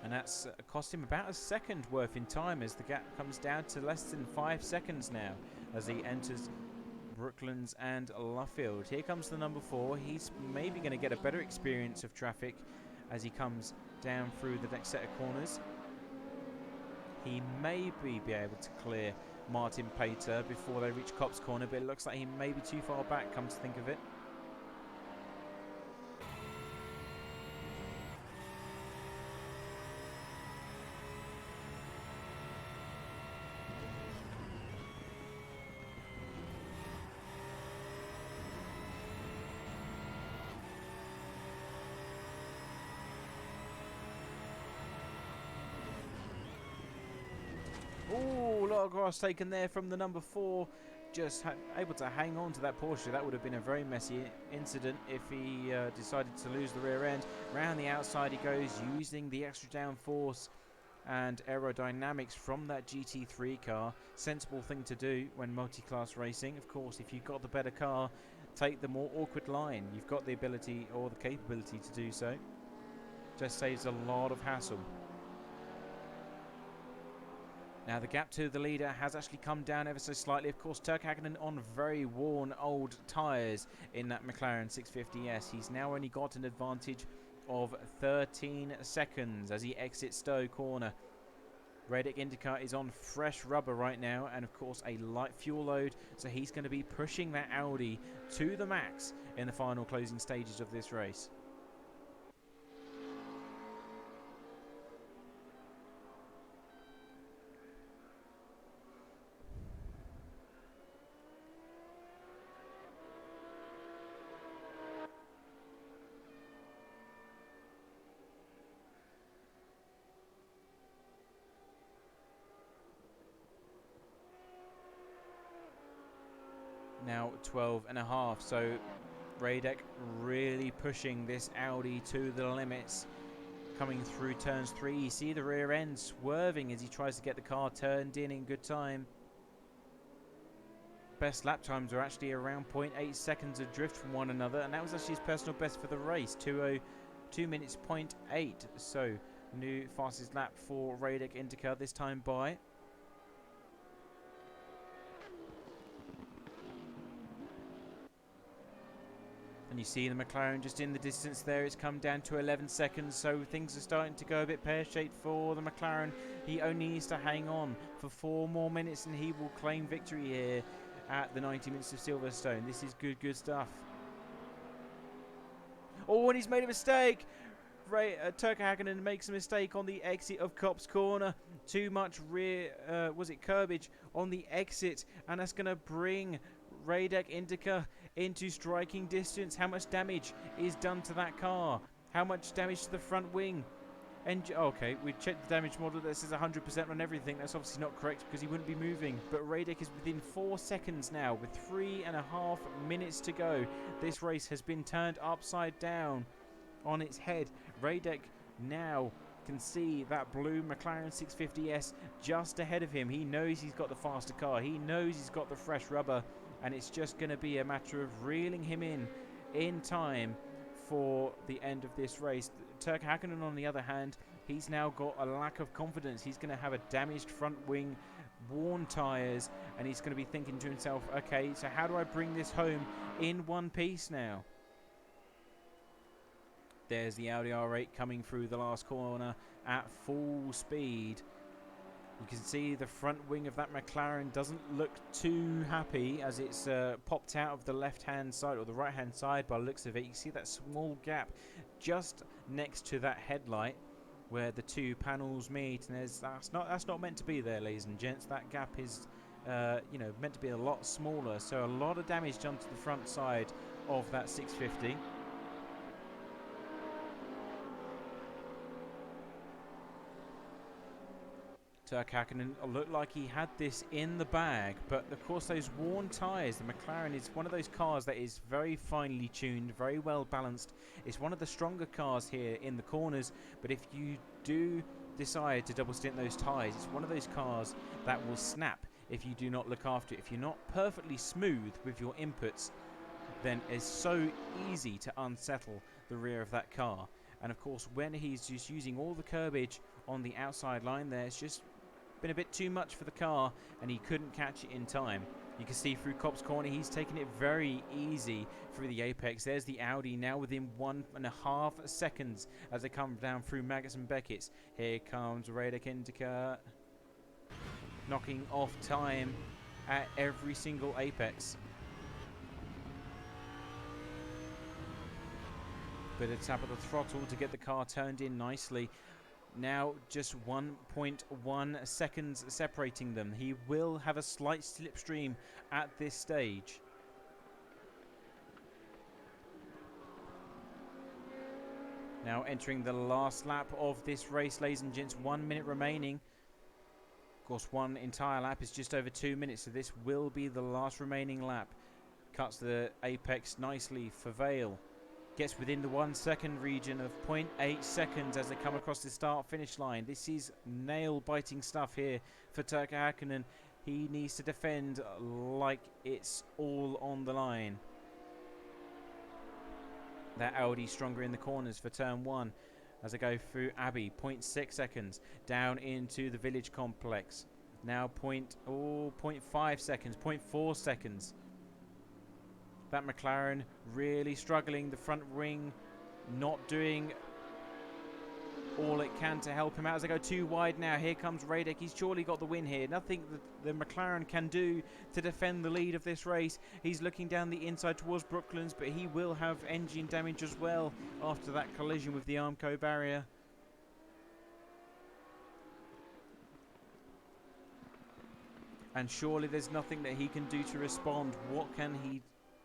Speaker 1: And that's cost him about a second worth in time as the gap comes down to less than 5 seconds now as he enters Brooklands and Luffield. Here comes the number 4. He's maybe going to get a better experience of traffic as he comes down through the next set of corners. He may be able to clear Martin Pater before they reach Copse Corner, but it looks like he may be too far back, come to think of it. Oh, a lot of grass taken there from the number 4. Just able to hang on to that Porsche. That would have been a very messy incident if he decided to lose the rear end. Round the outside he goes, using the extra downforce and aerodynamics from that GT3 car. Sensible thing to do when multi-class racing. Of course, if you've got the better car, take the more awkward line. You've got the ability or the capability to do so. Just saves a lot of hassle. Now the gap to the leader has actually come down ever so slightly. Of course, Turk Hakkinen on very worn old tyres in that McLaren 650S. He's now only got an advantage of 13 seconds as he exits Stowe corner. Radic IndyCar is on fresh rubber right now, and of course a light fuel load, so he's going to be pushing that Audi to the max in the final closing stages of this race. Now 12.5, so Radek really pushing this Audi to the limits. Coming through turns 3, you see the rear end swerving as he tries to get the car turned in good time. Best lap times are actually around 0.8 seconds adrift from one another, and that was actually his personal best for the race, 2 minutes 0.8. So new fastest lap for Radek IndyCar, this time by and you see the McLaren just in the distance there. It's come down to 11 seconds, so things are starting to go a bit pear-shaped for the McLaren. He only needs to hang on for 4 more minutes and he will claim victory here at the 90 minutes of Silverstone. This is good stuff. Oh, and he's made a mistake. Turk Hakkinen makes a mistake on the exit of Copse Corner. Too much rear, curbage on the exit, and that's going to bring Radek IndyCar into striking distance. How much damage is done to that car? How much damage to the front wing? Okay, we checked the damage model that says 100% on everything. That's obviously not correct because he wouldn't be moving. But Radek is within 4 seconds now with 3.5 minutes to go. This race has been turned upside down on its head. Radek now can see that blue McLaren 650S just ahead of him. He knows he's got the faster car. He knows he's got the fresh rubber. And it's just going to be a matter of reeling him in time for the end of this race. Turk Hakkinen, on the other hand, he's now got a lack of confidence. He's going to have a damaged front wing, worn tyres, and he's going to be thinking to himself, okay, so how do I bring this home in one piece now? There's the Audi R8 coming through the last corner at full speed. You can see the front wing of that McLaren doesn't look too happy as it's popped out of the left-hand side or the right-hand side by the looks of it. You see that small gap just next to that headlight where the two panels meet, and that's not meant to be there, ladies and gents. That gap is meant to be a lot smaller, so a lot of damage done to the front side of that 650. Turk Hakkinen looked like he had this in the bag, but of course those worn tyres, the McLaren is one of those cars that is very finely tuned, very well balanced. It's one of the stronger cars here in the corners, but if you do decide to double stint those tyres, it's one of those cars that will snap if you do not look after it. If you're not perfectly smooth with your inputs, then it's so easy to unsettle the rear of that car. And of course, when he's just using all the curbage on the outside line there, it's just been a bit too much for the car and he couldn't catch it in time. You can see through Copse Corner he's taking it very easy through the apex. There's the Audi now within 1.5 seconds as they come down through Maggotts and Beckett's. Here comes Radek IndyCar knocking off time at every single apex. Bit of tap of the throttle to get the car turned in nicely. Now just 1.1 seconds separating them. He will have a slight slipstream at this stage. Now entering the last lap of this race, ladies and gents, 1 minute remaining. Of course, one entire lap is just over 2 minutes, so this will be the last remaining lap. Cuts the apex nicely for Vale. Gets within the 1 second region of 0.8 seconds as they come across the start-finish line. This is nail-biting stuff here for Turk Hakkinen. He needs to defend like it's all on the line. That Audi stronger in the corners for turn 1 as they go through Abbey. 0.6 seconds down into the village complex. Now 0.5 seconds, 0.4 seconds. That McLaren really struggling. The front wing not doing all it can to help him out as they go too wide now. Here comes Radek. He's surely got the win here. Nothing that the McLaren can do to defend the lead of this race. He's looking down the inside towards Brooklands, but he will have engine damage as well after that collision with the Armco barrier. And surely there's nothing that he can do to respond. What can he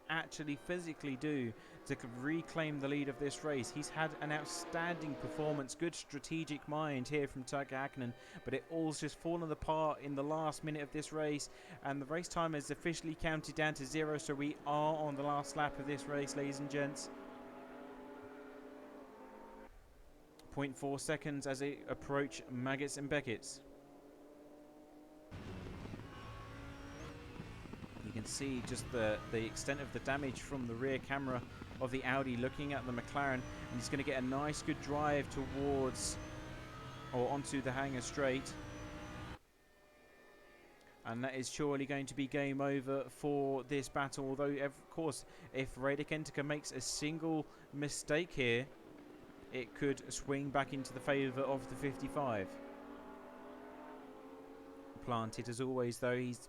Speaker 1: actually physically do to reclaim the lead of this race? He's had an outstanding performance, good strategic mind here from Turkka Hakkinen, but it all's just fallen apart in the last minute of this race, and the race time is officially counted down to 0, so we are on the last lap of this race, ladies and gents. 0.4 seconds as they approach Maggots and Beckett's. You can see just the extent of the damage from the rear camera of the Audi looking at the McLaren, and he's going to get a nice good drive towards or onto the hangar straight, and that is surely going to be game over for this battle. Although of course if Radek Entiker makes a single mistake here, it could swing back into the favour of the 55. Planted as always though. He's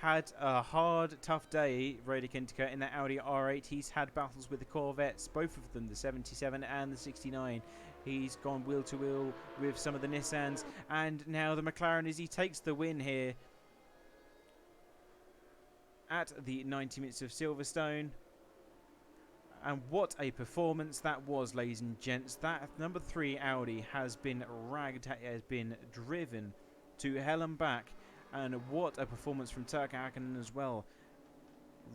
Speaker 1: had a hard, tough day, Radek Entiker, in that Audi R8. He's had battles with the Corvettes, both of them, the 77 and the 69. He's gone wheel to wheel with some of the Nissans, and now the McLaren as he takes the win here at the 90 minutes of Silverstone. And what a performance that was, ladies and gents. That number 3 Audi has been ragged, has been driven to hell and back. And what a performance from Turkka Hakkinen as well.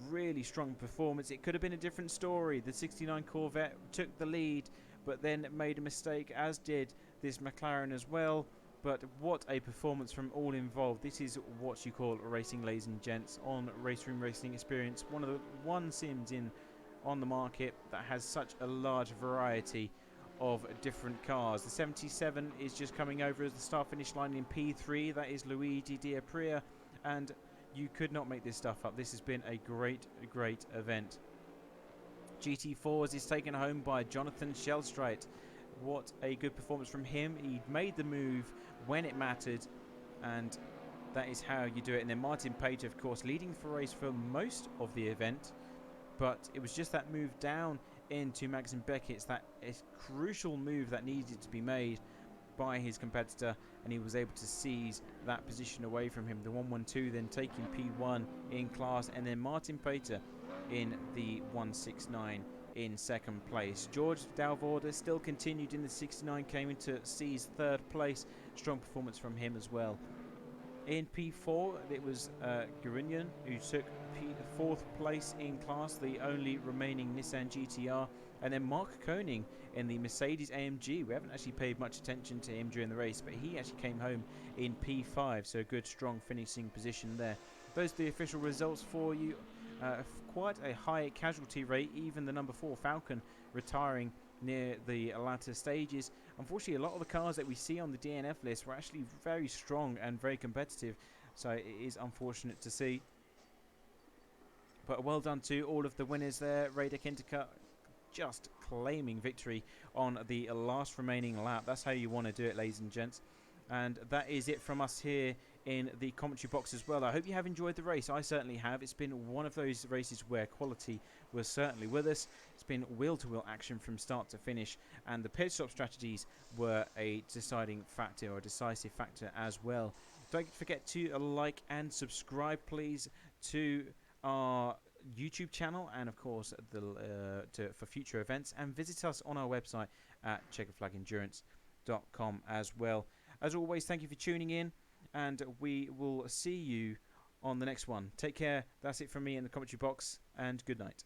Speaker 1: Really strong performance. It could have been a different story. The 69 Corvette took the lead, but then made a mistake, as did this McLaren as well. But what a performance from all involved. This is what you call racing, ladies and gents, on Raceroom Racing Experience. One of the sims on the market that has such a large variety of different cars. The 77 is just coming over as the start finish line in P3. That is Luigi Diapria, and you could not make this stuff up. This has been a great event. GT4s is taken home by Jonathan Shellstrite. What a good performance from him. He made the move when it mattered, and that is how you do it. And then Martin Page, of course, leading the race for most of the event, but it was just that move down into Max and Beckett's, that is crucial move that needed to be made by his competitor, and he was able to seize that position away from him. The 112 then taking P1 in class, and then Martin Pater in the 169 in second place. George Dalvorda still continued in the 69, came in to seize third place. Strong performance from him as well. In P4, it was Gurunian who took fourth place in class, the only remaining Nissan GTR. And then Mark Koenig in the Mercedes AMG. We haven't actually paid much attention to him during the race, but he actually came home in P5, so a good, strong finishing position there. Those are the official results for you. Quite a high casualty rate, even the number 4 Falcon retiring near the latter stages. Unfortunately, a lot of the cars that we see on the DNF list were actually very strong and very competitive, so it is unfortunate to see. But well done to all of the winners there. Radek Entiker just claiming victory on the last remaining lap. That's how you want to do it, ladies and gents. And that is it from us here in the commentary box as well. I hope you have enjoyed the race. I certainly have. It's been one of those races where quality was certainly with us. It's been wheel-to-wheel action from start to finish, and the pit stop strategies were a deciding factor, or a decisive factor as well. Don't forget to like and subscribe, please, to our YouTube channel, and of course for future events, and visit us on our website at checkerflagendurance.com as well. As always, thank you for tuning in, and we will see you on the next one. Take care. That's it from me in the commentary box, and good night.